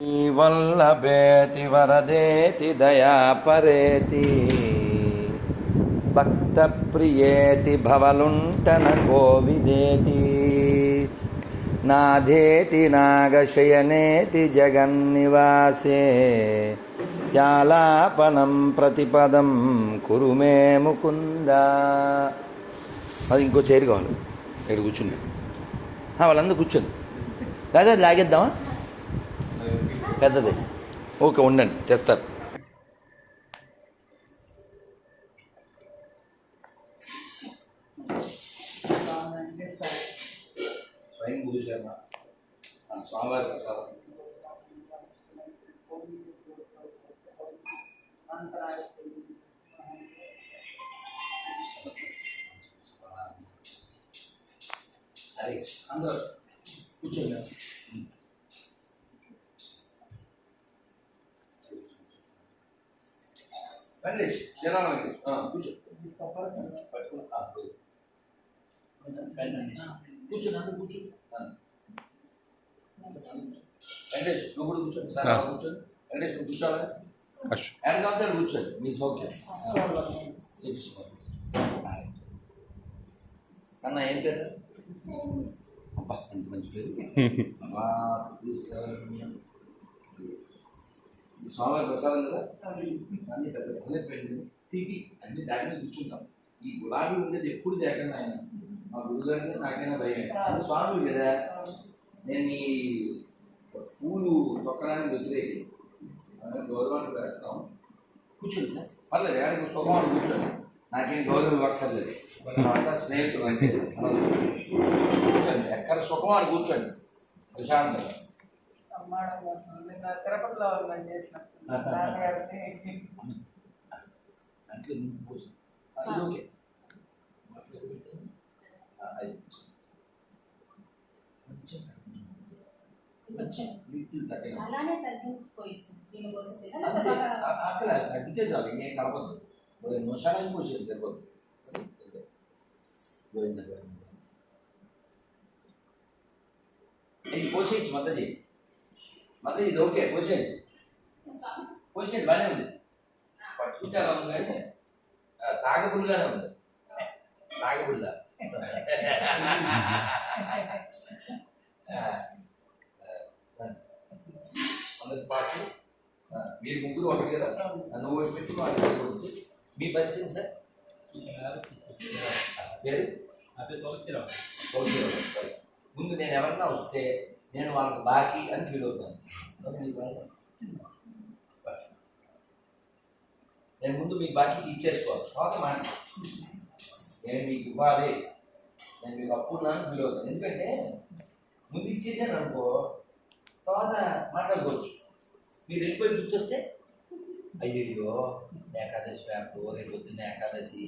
వల్లభేతి వరదేతి దయాపరేతి భక్త ప్రియేతి భవలుంటన కోవిదేతి నాథేతి నాగశయనేతి జగన్నివాసే చాలాపనం ప్రతిపదం కురు మే ముకుంద. అది ఇంకో చైర్ కావాలి, ఇక్కడ కూర్చుంది. వాళ్ళందరూ కూర్చోండి. లేదా లాగేద్దామా? పెద్దది. ఓకే, ఉండండి, తెస్తారు. స్వయం గురుశర్మ స్వామివారి ప్రసాదం. అరే అందరూ కూర్చోండి. వెంకటేష్ జనాల వెంకటేష్ కూర్చో. కూర్చోండి, అందరూ కూర్చో. వెంకటేష్ నువ్వు కూడా కూర్చోండి. సార్ కూర్చోండి. వెంకటేష్ నువ్వు కూర్చోవాలి. ఎక్కడ కావాలి కూర్చోండి, మీ సౌఖ్యం. అన్న ఏం పేరు? అబ్బా ఎంత మంచి పేరు. స్వామి ప్రసాదం కదా, అన్ని పెద్ద అన్నీ పెట్టింది తీగి అన్ని దాటి మీద కూర్చుంటాం. ఈ గులాబీ ఉండేది ఎప్పుడు దేకండి ఆయన. మా గురుగారికి నాకైనా భయమే. స్వామి కదా, నేను ఈ పూలు తొక్కడానికి వ్యతిరేకి గౌరవాన్ని వేస్తాం. కూర్చోండి సార్, పర్లేదు, ఏడాది సుఖమాన్ని కూర్చోండి. నాకేం గౌరవం ఇవ్వక్కర్లేదు, అంతా స్నేహితులు అంటే. కూర్చోండి, ఎక్కడ సుఖమాన్ని కూర్చోండి ప్రశాంతంగా. తిరుపతిలో తగ్గితే చాలు, ఇంకేం కలపద్దు. 2 నిమిషాలు పోసేది సరిపోద్దు. ఇది పోసేయచ్చు, మద్దతు మద్దతు ఇది ఓకే, పోసేయండి. పోసేయండి, బాగానే ఉంది. పట్టుకుంటే అలా ఉంది, కానీ తాగబుల్గానే ఉంది. తాగబుల్లా అందరికి పాసి. మీరు ముగ్గురు ఒకటి కదా, నన్ను ఓటు పెట్టుకుని వాళ్ళు. మీ పరిస్థితి సార్ పేరు? తులసిరావు. ముందు నేను ఎవరన్నా వస్తే నేను వాళ్ళకి బాకీ అని ఫీల్ అవుతాను. నేను ముందు మీకు బాకీ ఇచ్చేసుకోవాలి. తర్వాత మాట నేను మీకు ఇవ్వాలి, నేను మీకు అప్పు ఉన్నాను ఫీల్ అవుతాను. ఎందుకంటే ముందు ఇచ్చేసాను అనుకో, తర్వాత మాట్లాడుకోవచ్చు. మీరు వెళ్ళిపోయి గుర్తొస్తే అయ్యో ఏకాదశి వ్యాపు, రేపు పొద్దున్న ఏకాదశి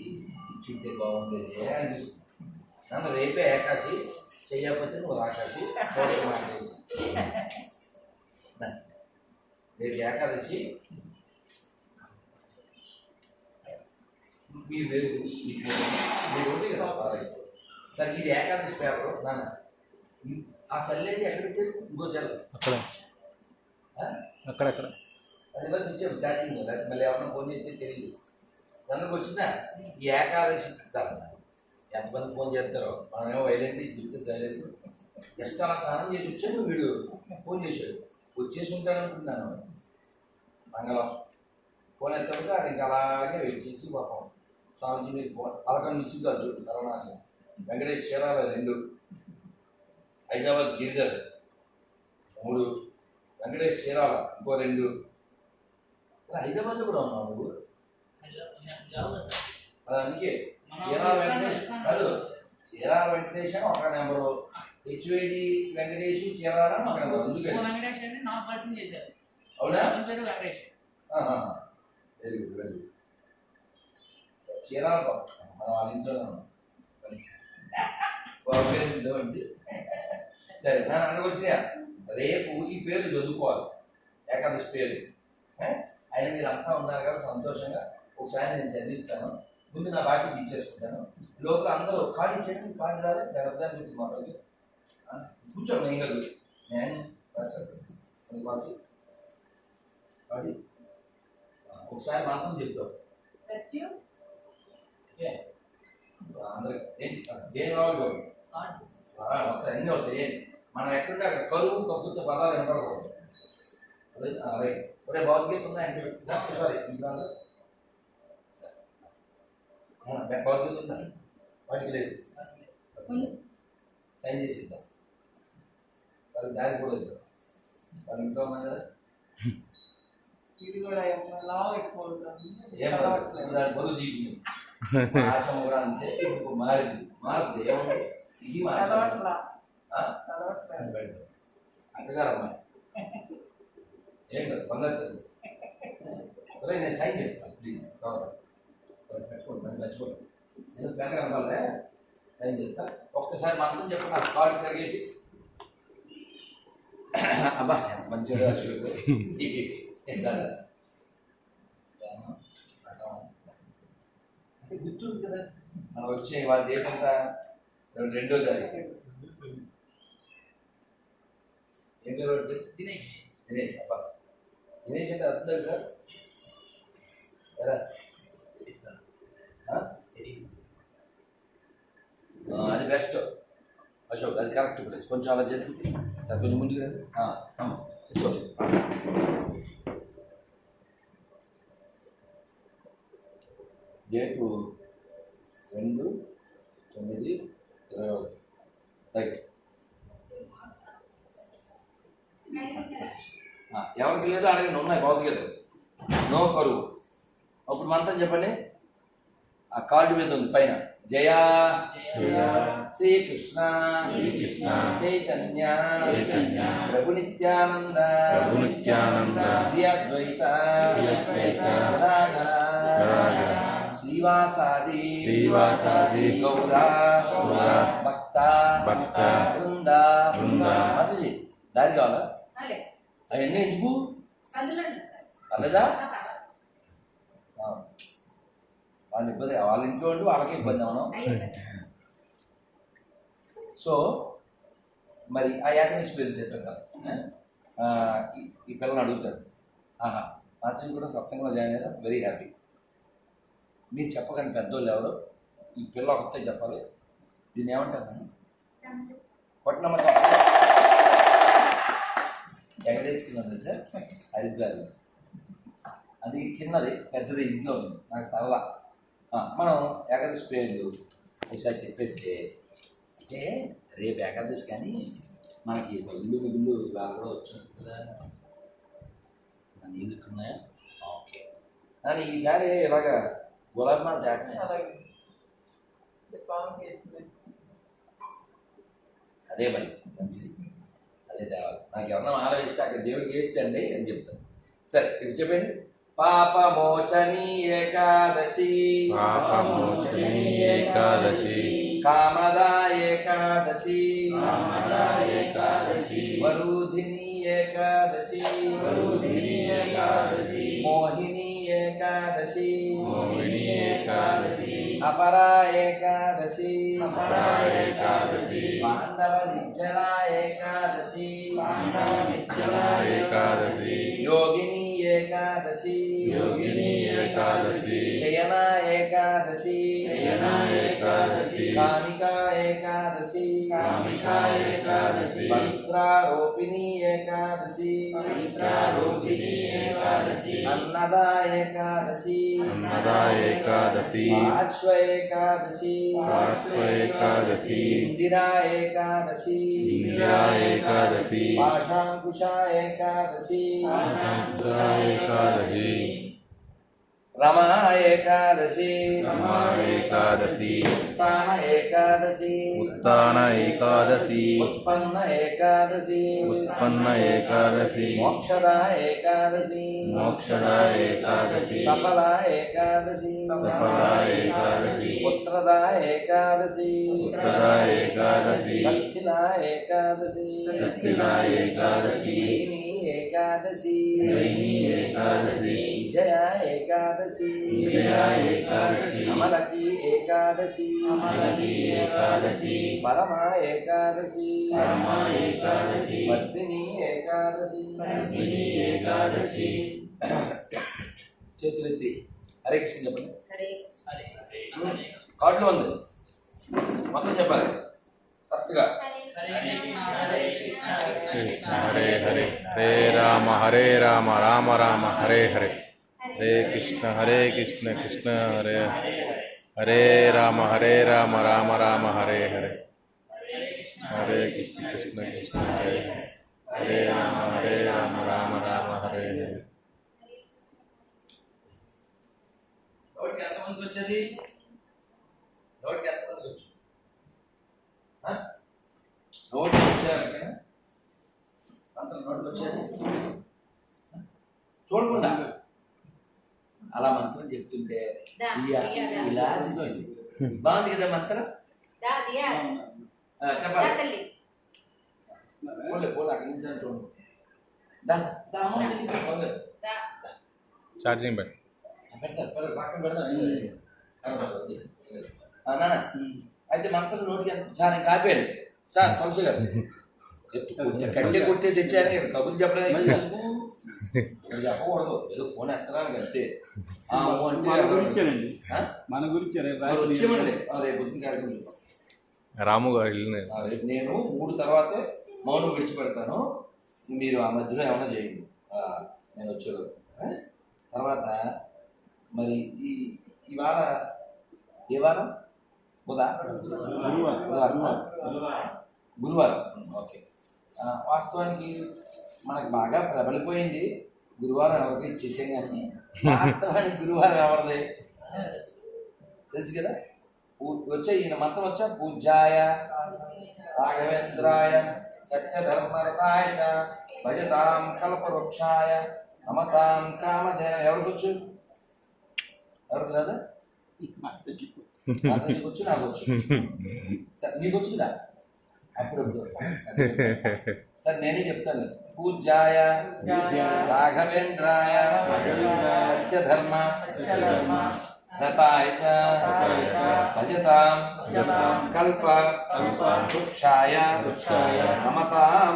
ఇచ్చుంటే బాగుండేది అనిపిస్తుంది. నన్ను రేపే ఏకాదశి చెయ్యకపోతే నువ్వు రాకాసి మాట్లాడేసి. రేపు ఏకాదశి మీరు ఉంటే కదా బాగా. సరే ఇది ఏకాదశి పేపర్ నాన్న, ఆ సల్లేది ఎక్కడ పెట్టేది? ఇంకో సెల్ అక్కడక్కడ అది బట్టి ఇచ్చారు ఛార్జింగ్. మళ్ళీ ఎవరన్నా ఫోన్ చేస్తే తెలియదు. నన్నుకు వచ్చిందా ఈ ఏకాదశి పెడతారు. ఎంతమంది ఫోన్ చేస్తారో, మనమేమో వైలెంట్ చూస్తే సైలెంట్. జస్ట్ అలా స్నానం చేసి వచ్చాను, వీడు ఫోన్ చేశాడు. వచ్చేసి ఉంటాడు అనుకుంటున్నాను. మంగళం ఫోన్ ఎత్తకపోతే అది ఇంకా అలాగే వెయిట్ చేసి పాపం స్వామిజీ మీరు ఫోన్ 11 మిస్ కాదు చూడు. సరవణాన్ని వెంకటేష్ చీరాల 2, హైదరాబాద్ గిరిధర్ 3, వెంకటేష్ చీరాల ఇంకో 2. హైదరాబాద్లో కూడా ఉన్నావు నువ్వు? అందుకే చీరాల వెంకటేష్ కాదు, చీరాల వెంకటేష్ అని ఒక నెంబరు, హెచ్వేడి వెంకటేష్ చీరాల ఒక నెంబరు. అందుకే అవునా? Very good, very good. Chirala మనం వాళ్ళ ఇంట్లోనే ఉన్నాం. పేరు సరే, నన్ను అందరికి వచ్చినా రేపు ఈ పేర్లు చదువుకోవాలి, ఏకాదశి పేరు. అయినా మీరు అంతా ఉన్నారు కాబట్టి సంతోషంగా ఒకసారి నేను చదివిస్తాను. ముందు నా బాకీ తీసేసుకుంటాను. లోపల అందరూ కార్డు ఇచ్చాను, కార్డు రాలే జగద్దాన్ని గురించి మాట్లాడి కూర్చోండి. ఏం కాదు, నేను పరిస్థితి అది ఒకసారి మాత్రం చెప్తావు ఓకే అందరికి ఏంటి ఏం రావాలి మొత్తం అన్నీ వస్తాయి మనం ఎక్కడుంటే అక్కడ కరువు కప్పుతో పదాలు వినపడకూడదు రైట్ ఒరే భగవద్గీత ఉందా అంటే సారీ ఇంకా భగవద్గీత ఉందా వాటికి లేదు సైన్ చేసిద్దాం వాళ్ళకి దారి కూడా లేదు వాళ్ళు ఇంట్లో ఉన్నారు కదా ఏం దాని బదులు దీపి ఆశం కూడా అంతే ఇప్పుడు మారింది ఏముంది ఇది మా అక్కగారమ్మా ఏం కాదు బంగారు ఒరే నేను సైన్ చేస్తాను ప్లీజ్ పెట్టుకోండి మర్చిపోండి నేను పెన్ కనపాలే సైన్ చేస్తా ఒక్కసారి మంత్రం చెప్పండి నాకు కార్డు కరిగేసి అబ్బా మంచిగా అంటే గుర్తుంది కదా మనం వచ్చే వాళ్ళ డేట్ అంతా 2వ తారీఖు ఏం పేరు దినేష్ దినేష్ అబ్బా దినేష్ అంటే అర్థం సార్ ఎలా అది బెస్ట్ అశోక్ అది కరెక్ట్ ప్లేస్ కొంచెం అలా చేద్దాం సార్ కొంచెం ముందుకు డేటు 2/9/21 రైట్ ఎవరికి లేదో అడగండి ఉన్నాయి భౌతికలు నో కరువు అప్పుడు మంత్రం చెప్పండి ఆ కార్డు మీద ఉంది పైన జయ శ్రీకృష్ణ చైతన్య ప్రభు నిత్యానంద శ్రీ అద్వైత శ్రీవాసాది గౌరా భక్త బృంద మతజీ దారి కావాలా అవన్నీ ఎందుకు పర్లేదా వాళ్ళ ఇబ్బంది వాళ్ళ ఇంట్లో ఉండి వాళ్ళకే ఇబ్బంది అవును సో మరి ఆ యాక్టివిటీస్ పేరు చెప్పాను కదా ఈ పిల్లల్ని అడుగుతారు ఆహా మాత్రం కూడా సత్సంగంలో జాయిన్ అయ్యారా వెరీ హ్యాపీ మీరు చెప్పకండి పెద్దోళ్ళు ఎవరు ఈ పిల్ల ఒకటే చెప్పాలి దీన్ని ఏమంటారు నేను కొట్టనమ్మ ఎక్కడ తెచ్చుకున్నది సార్ హరిద్వార్లో అది చిన్నది పెద్దది ఇంట్లో ఉంది నాకు సరదా మనం ఏకాదశి పేర్లు ఒకసారి చెప్పేస్తే అంటే రేపు ఏకాదశి కానీ మనకి ఇల్లు మిగుళ్ళు బాగా కూడా వచ్చినట్టు కదా నీళ్ళు ఉన్నాయా ఓకే కానీ ఈసారి ఇలాగా గులాబీ మాల తేటనే అదే మరి మంచిది అదే తేవాలి నాకు ఎవరన్నా మాల వేస్తే అక్కడ దేవుడికి వేస్తే అండి అని చెప్తాను సరే ఇప్పుడు చెప్పండి పాపమోచని ఏకాదశి కామదా ఏకాదశి వరుధిని ఏకాదశి మోహిని ఏకాదశి అపరా ఏకాదశి పాండవ నిర్జల ఏకాదశి యోగిని ఏకాదశి శయన ఏకాదశి కామికా ఏకాదశి పవిత్రారోపిణి ఏకాదశి అన్నదా ఏకాదశి పార్శ్వ ఏకాదశి ఇందిరా ఏకాదశి పాశాంకుశ ఏకాదశి रमा एकादशी उत्तान एकादशी उत्पन्न एकादशी मोक्षदा एकादशी सफला एकादशी पुत्रदा एकादशी सत्थिला एकादशी ఏకాదశి విజయ ఏకాదశి అమలకి ఏకాదశి పరమ ఏకాదశి పద్మిని ఏకాదశి చేతులెత్తి హరే కృష్ణ చెప్పండి. కార్డులో ఉంది మొత్తం చెప్పాలి కరెక్ట్గా. కృష్ణ హరే హరే హరే రామ రామ రామ హరే హరే హరే కృష్ణ కృష్ణ హరే హరే రామ రామ రామ హరే హరే హరే కృష్ణ కృష్ణ హరే హరే రామ రామ రామ హరే హరే. నోటికి ఎంతమందికి వచ్చేది? నోటికి ఎంతమందికి వచ్చు? నోటికి వచ్చారు అంత నోటికి వచ్చేది చూడకుండా అలా మంత్రం చెప్తుంటే ఇలా చేసింది. బాగుంది కదా మంత్రం? చెప్పాలి. పోలే అక్కడి నుంచి చూడండి. ఛార్జింగ్ పెట్టి పెడతారు పక్కన పెడతాం. అయితే మంత్రం నోటికి సార్ ఇంకా ఆపేయాలి సార్. తులసి గారు కట్టె కొట్టే తెచ్చాను కబుర్లు చెప్పడానికి చెప్పకూడదు. ఏదో ఫోన్ ఎత్తడానికి అంతే. మన గురించి వచ్చేమండి రేపు పొద్దున కార్యక్రమం చెప్తాం. రాము గారు రేపు నేను 3 తర్వాతే మౌనం విడిచిపెడతాను. మీరు ఆ మధ్యలో ఏమైనా చేయండి. నేను వచ్చేది తర్వాత మరి ఇవాళ ఏ వారం? గురువారం. ఓకే. వాస్తవానికి మనకు బాగా ప్రబలిపోయింది గురువారం. ఎవరికి ఇచ్చేసాం కానీ వాస్తవానికి గురువారం ఎవరిది తెలుసు కదా. వచ్చే ఈయన మంత్రం వచ్చా పూజ్యాయ రాఘవేంద్రాయ సత్యధర్మరతాయ చ భజతాం కల్పవృక్షాయ నమతాం కామధేన. ఎవరికి వచ్చు? ఎవరికి లేదా? నీకు వచ్చు, నాకు వచ్చు. సార్ నీకు వచ్చిందా? అప్పుడు సార్ నేనే చెప్తాను. పూజ్యాయ రాఘవేంద్రాయ సత్యధర్మ రతాయ చ భజతాం కల్ప వృక్షాయ నమతాం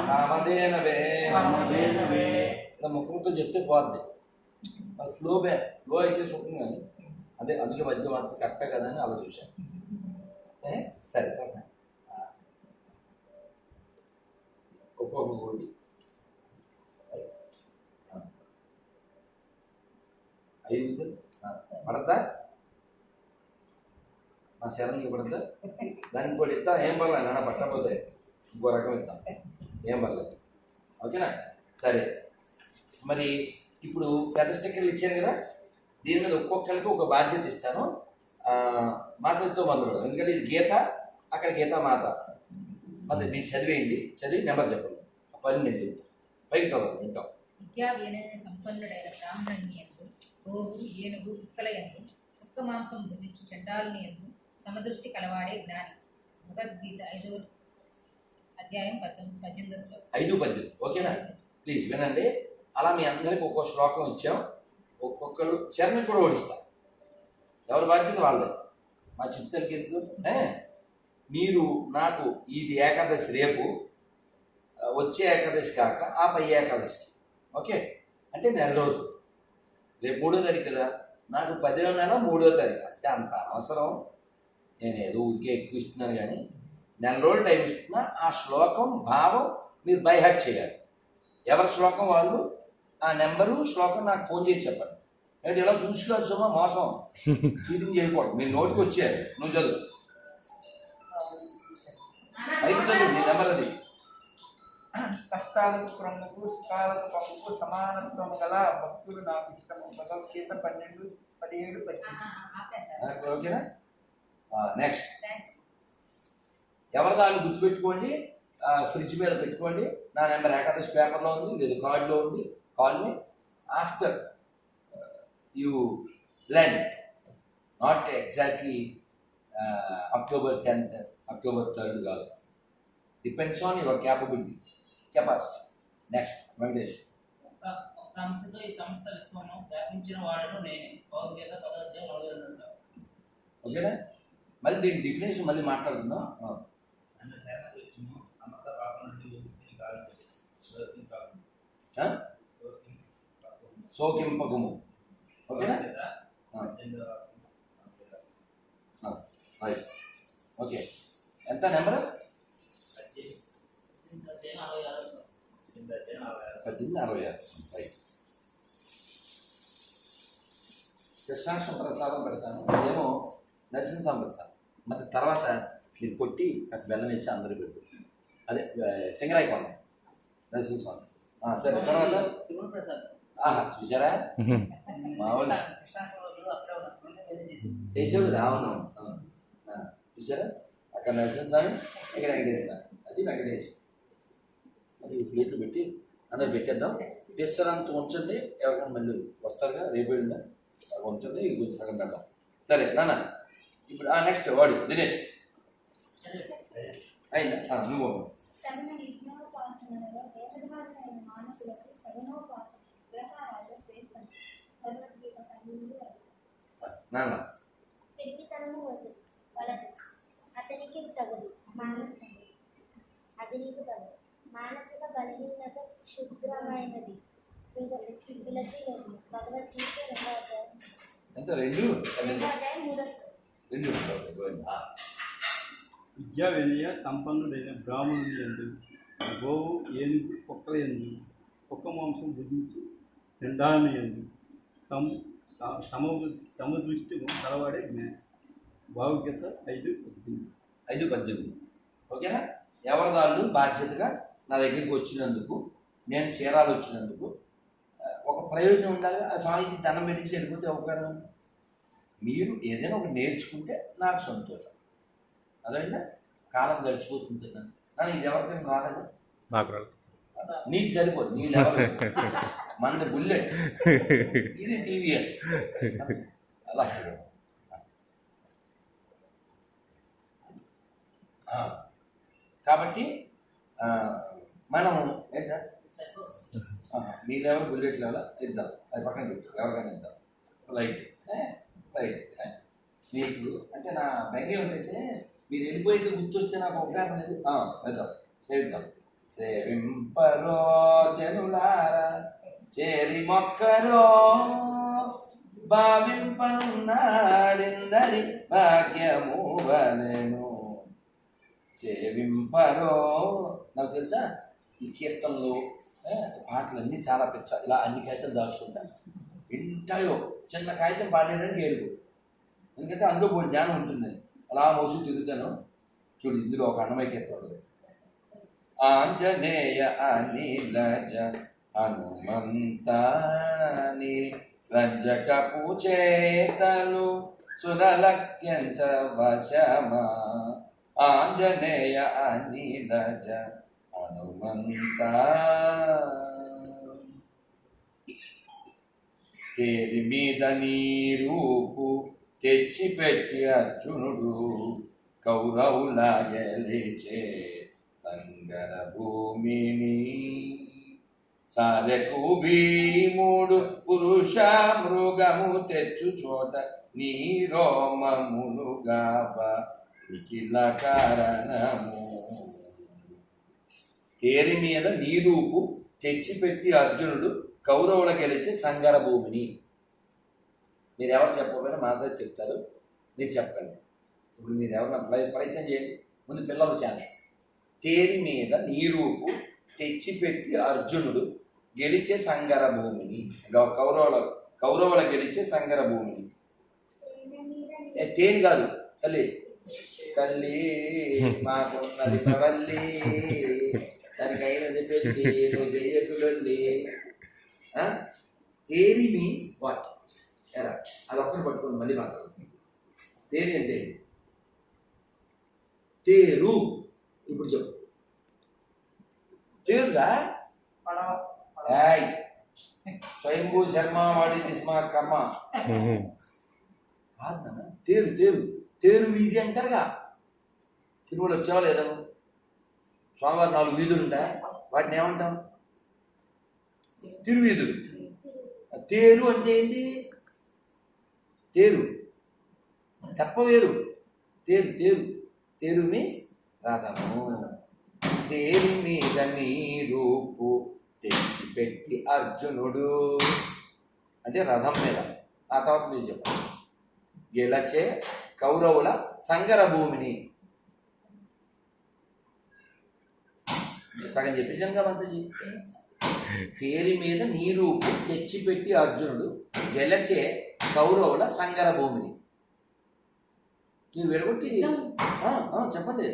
కామధేనవే. ముఖ్యంగా చెప్తే పోద్ది. ఫ్లో అయితే చూస్తుంది కానీ అదే అందుకే మధ్య మాత్రం కరెక్ట్ కదా అని అలా చూశాను. సరే ఒక్కొక్క కోడి ఐదు పడద్దా? నా శరణ్కి పడద్దా? దానికి కూడా ఇస్తాం. ఏం పర్లేదు నాన్న పట్టకపోతే ఇంకో రకం ఇస్తాం. ఏం పర్లేదు. ఓకేనా? సరే మరి ఇప్పుడు పెద్ద స్టిక్కర్లు ఇచ్చాను కదా, దీని మీద ఒక్కొక్కరికి ఒక బాధ్యత ఇస్తాను. మాతతో మొదలు పెడదాం. ఎందుకంటే ఇది గీత, అక్కడ గీత మాత. మరి మీరు చదివేయండి. చదివి నెంబర్ చెప్పండి. ఆ పని నేను చెప్తాను. పైకి చదవండి వింటాం. విద్యా వినయ సంపన్నుడైన బ్రాహ్మణుని యందు గోవు ఏనుగు కుక్కల యందు కుక్క మాంసం భుజించు చండాలుని యందు సమదృష్టి కలవాడే జ్ఞాని. భగవద్గీత 5వ అధ్యాయం 18వ శ్లోకం. 5-18. ఓకేనా? ప్లీజ్ వినండి. అలా మీ అందరికి ఒక్కో శ్లోకం ఇచ్చాం. ఒక్కొక్కరు చరణం కూడా ఓడిస్తాం. ఎవరి బాధ్యత వాళ్ళే. మా చిత్తలకి ఎందుకు? మీరు నాకు ఇది ఏకాదశి రేపు, వచ్చే ఏకాదశి కాక ఆ పై ఏకాదశికి. ఓకే అంటే నెల రోజు. రేపు 3వ తారీఖు కదా, నాకు 10వ నెల 3వ తారీఖు. అంటే అంత అవసరం. నేను ఏదో ఊరికే ఎక్కువ ఇస్తున్నాను కానీ నెల రోజులు టైం ఇస్తున్నా. ఆ శ్లోకం భావం మీరు బై హార్ట్ చేయాలి. ఎవరి శ్లోకం వాళ్ళు ఆ నెంబరు శ్లోకం నాకు ఫోన్ చేసి చెప్పండి. అంటే ఇలా చూసుకోవాలి సుమా, మోసం చీటింగ్ చేయకూడదు. మీరు నోటికి వచ్చారు, నువ్వు చదువు. పైకి చదువు నీ నెంబర్ అది. కష్టాలకు క్రమకు సుఖాలకు పప్పుకు సమానత్వం గల భక్తులు నాకు ఇష్టము. భగవద్గీత 12:17-18. ఓకేనా? నెక్స్ట్ ఎవరి దాన్ని గుర్తుపెట్టుకోండి. ఫ్రిడ్జ్ మీద పెట్టుకోండి. నా నెంబర్ ఏకాదశి పేపర్లో ఉంది, లేదా కార్డులో ఉంది. Call me after you lend. Not exactly October 10th, October 3rd కాదు. Depends on your capacity. Next. Venkatesh. ఒక అంశంతో ఈ సంస్థ విశ్వము వ్యాపించిన వాడను నేనే. భగవద్గీత 10:42 సార్. ఓకేనా? మళ్ళీ దీని డెఫినేషన్ మళ్ళీ మాట్లాడుకుందాం. అంటే శరణ వచ్చిన సమర్థ పాపం నుండి విముక్తిని కాదు. సోకింపకము. ఓకేనా? రైట్. ఓకే, ఎంత నెంబర్? 1846. రైట్. కృష్ణాష్టం ప్రసాదం పెడతాను, అదేమో నరసింహస్వామి ప్రసాదం. మరి తర్వాత మీరు కొట్టి కాస్త బెల్లం వేసి అందరూ పెట్టు. అదే సింగరాయి కొండ నరసింహస్వామి. సరే, తర్వాత చూసారా మామూలు చేసేది రావణం. చూసారా, అక్కడ నరసింహస్వామి, ఇక్కడ వెంకటేశ్వర. అది వెంకటేశ్వర. అది ప్లేట్లు పెట్టి అందరూ పెట్టేద్దాం. తెస్తరంత ఉంచండి, ఎవరికైనా మళ్ళీ వస్తారుగా రేపు వెళ్ళిందా ఉంచండి, ఇది కొంచెం సగం పెడదాం. సరే నాన్న, ఇప్పుడు నెక్స్ట్ వాడు దినేష్ అయిందా? నువ్వు నాన్న అతనికి తగదు అది నీకు తగదు. మానసిక బలహీనత క్షుద్రమైనది, భగవద్గీత 2వ అధ్యాయం ఎంత? 2 విద్యా వినయ సంపన్నుడైన బ్రాహ్మణుని యందు గోవు ఏనుగు కుక్కల యందు కుక్క మాంసం భుజించి చండాలని యందు సమదృష్టి కలవాడే జ్ఞాని. భావగీత 5:18. ఓకేనా? ఎవరి దాళ్ళు బాధ్యతగా నా దగ్గరికి వచ్చినందుకు, నేను చీరాలు వచ్చినందుకు ఒక ప్రయోజనం ఉండాలి. ఆ స్వామికి దండం పెట్టేసి వెళ్ళిపోతే ఉపకారం. మీరు ఏదైనా ఒకటి నేర్చుకుంటే నాకు సంతోషం. అదైనా కాలం గడిచిపోతుంది. నన్ను ఇది ఎవరికైనా రాలేదు, నాకు రాదు. నీకు సరిపోదు, నీ లెవెల్ మంది బుల్లెట్, ఇది టీవీఎస్. అలా కాబట్టి మనం ఏంటా మీ లెవెల్ బుల్లెట్ లెవెల్ ఇద్దాం. అది పక్కన పెట్టు, ఎవరికైనా ఇద్దాం. Right right. మీకు అంటే నా బెంగ ఏమిటంటే మీరు వెళ్ళిపోయితే గుర్తొస్తే నాకు ఉపకారం లేదు. ఇద్దాం, సేవిద్దాం. సేవింపరో జనులారా చేరి మొక్కరో భావింపనున్నాడిందరి భాగ్యము వలెను. సేవింపరో. నాకు తెలుసా ఈ కీర్తనలు పాటలన్నీ చాలా పిచ్చ. ఇలా అన్ని కాగితాలు దాచుకుంటాను. ఎంటాయో చిన్న కాగితం పాడేయడానికి ఏడుపు, ఎందుకంటే అందులో పోయి జ్ఞానం ఉంటుందని అలా మోసు తిరుగుతాను. చూడు, ఇందులో ఒక అన్నమయ్య కీర్తన ఉంటుంది. ఆంజనేయ అనిలజ హనుమంతాని రంజకపు చేతలు సురలక్యంచ వశమా. ఆంజనేయ అనిలజ హనుమంత తేరి మీద నీరూపు తెచ్చిపెట్టి అర్జునుడు కౌరవుల గెలిచే సంగర భూమిని. సారెకు భీముడు పురుష మృగము తెచ్చు చోట నీ రోమములుగావ నిఖిల కారణము. తేరి మీద నీరూపు తెచ్చిపెట్టి అర్జునుడు కౌరవుల గెలిచే సంగర భూమిని. మీరు ఎవరు చెప్పకపోయినా మా దగ్గర చెప్తారు, మీరు చెప్పండి. ఇప్పుడు మీరు ఎవరైనా ప్రయత్నం చేయండి. ముందు పిల్లల ఛాన్స్. తేరి మీద నీరూపు తెచ్చిపెట్టి అర్జునుడు గెలిచే సంగర భూమిని. కౌరవుల గెలిచే సంగర భూమిని. తేని కాదు, తల్లి తల్లి మాకున్నది ప్రవల్లి, దానికైనది పెళ్ళి నువ్వు చెయ్యకులండి. తేరి మీన్స్ వాట్? ఎలా అది ఒక్కరు పట్టుకోండి, మళ్ళీ మాట్లాడుతుంది. తేరి అంటే తేరు. ఇప్పుడు చెప్పు, తేరుదా? స్వయంభూ శర్మ వాడి స్మ కర్మ కాదన్నా. తేరు తేరు తేరు వీధి అంటారుగా. తిరుమల వచ్చావా లేదా? స్వామివారి 4 వీధులు ఉంటాయి, వాటిని ఏమంటాం? తిరువీధులు. తేరు అంటే ఏంటి? తేరు తప్ప వేరు. తేరు తేరు తేరు మీన్స్ రథము. తేరు మీద నీ రూపు తెచ్చిపెట్టి అర్జునుడు అంటే రథం మీద. ఆ తర్వాత మీరు చెప్పండి. గెలచే కౌరవుల సంగర భూమిని. సగం చెప్పేసాను కదా అంత చెప్పి. తేరి మీద నీ రూపు తెచ్చిపెట్టి అర్జునుడు గెలచే కౌరవుల సంగర భూమిని. మీరు విడగొట్టి చెప్పండి.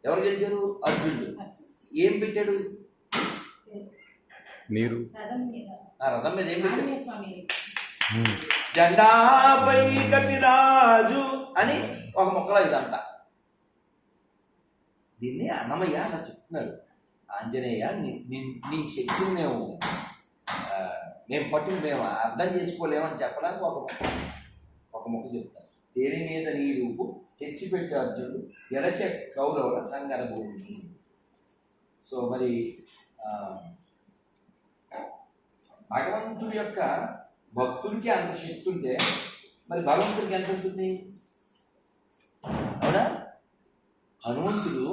ఎవరు గెలిచారు? అర్జునుడు. ఏం పెట్టాడు? నీరు. ఆ రథం మీద ఏం పెట్టాడు? జెండాపై కపిరాజు అని ఒక మొక్కలో ఇదంతా. దీన్ని అన్నమయ్య అని చెప్తున్నాడు. ఆంజనేయ నీ శక్తిని మేము పట్టుకు మేము అర్థం చేసుకోలేమని చెప్పడానికి ఒక మొక్క చెప్తాను. తేరి మీద నీ రూపు తెచ్చిపెట్టి అర్జునుడు ఎడచె కౌరవుల సంగర భూమిని. సో మరి భగవంతుడి యొక్క భక్తుడికి అంత శక్తి ఉంటే మరి భగవంతుడికి ఎంత ఉంటుంది? అవునా? హనుమంతుడు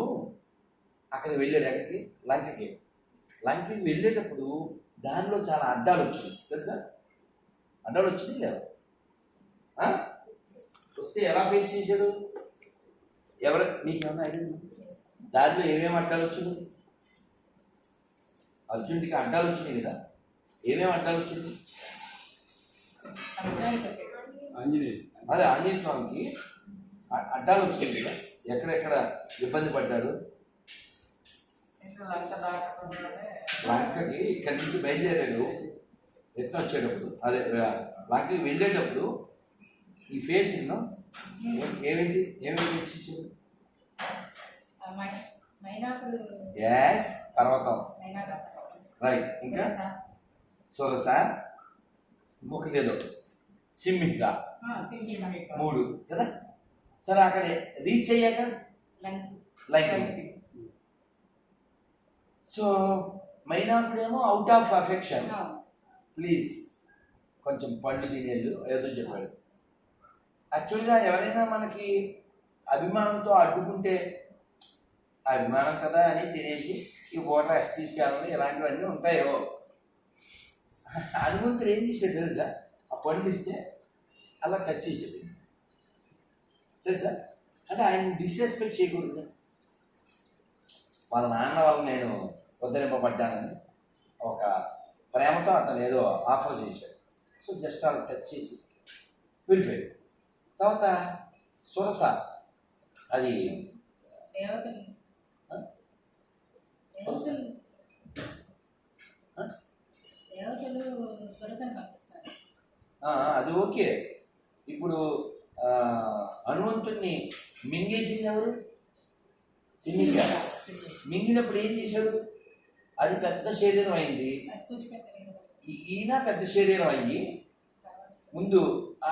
అక్కడికి వెళ్ళాడు. ఎక్కడికి? లంకకి. లంకకి వెళ్ళేటప్పుడు దానిలో చాలా అడ్డాలు వచ్చినాయి తెలుసా? అడ్డాలు వచ్చినాయి లేవు? వస్తే ఎలా ఫేస్ చేశాడు? నీకేమన్నా ఐడియా? దారిలో ఏమేమి అడ్డాలు వచ్చినాయి? అర్జునుడికి అడ్డాలు వచ్చినాయి కదా. ఏమేమి అడ్డాలు వచ్చినాయి? అదే ఆంజనేయ స్వామికి అడ్డాలు వచ్చినాయి కదా. ఎక్కడెక్కడ ఇబ్బంది పడ్డాడు? లంకకి ఇక్కడి నుంచి బయలుదేరాడు. ఎట్లా వచ్చేటప్పుడు అదే లంకకి వెళ్ళేటప్పుడు ఈ ఫేస్ ఏమేమి ఇచ్చాడు? గ్యాస్ పర్వతం, రైట్. ఇంకా సొరస, ఇంకొకటి ఏదో సింహిక, 3 కదా. సరే అక్కడ రీచ్ అయ్యాక లంక. సో మైనాకుడేమో అవుట్ ఆఫ్ అఫెక్షన్ ప్లీజ్ కొంచెం పళ్ళు తినేళ్ళు ఏదో చెప్పాడు. యాక్చువల్గా ఎవరైనా మనకి అభిమానంతో అడ్డుకుంటే అభిమానం కదా అని తినేసి ఈ ఫోటో రెస్ట్ తీసుకెళ్ళాలి ఇలాంటివన్నీ ఉంటాయో. హనుమంతుడు ఏం చేశాడు తెలుసా? ఆ పండ్లు ఇస్తే అలా టచ్ చేసేది తెలుసా. అంటే ఆయన డిస్రెస్పెక్ట్ చేయకూడదు. వాళ్ళ నాన్న వల్ల నేను ఉద్ధరింపబడ్డానని ఒక ప్రేమతో అతను ఏదో ఆఫర్ చేశాడు. సో జస్ట్ అలా టచ్ చేసి వెళ్ళిపోయాడు. తర్వాత సురస అది అది ఓకే. ఇప్పుడు హనుమంతుడిని మింగేసింది ఎవరు? సింహిక. మింగినప్పుడు ఏం చేశాడు? అది పెద్ద శరీరం అయింది. ఈయన పెద్ద శరీరం అయ్యి ముందు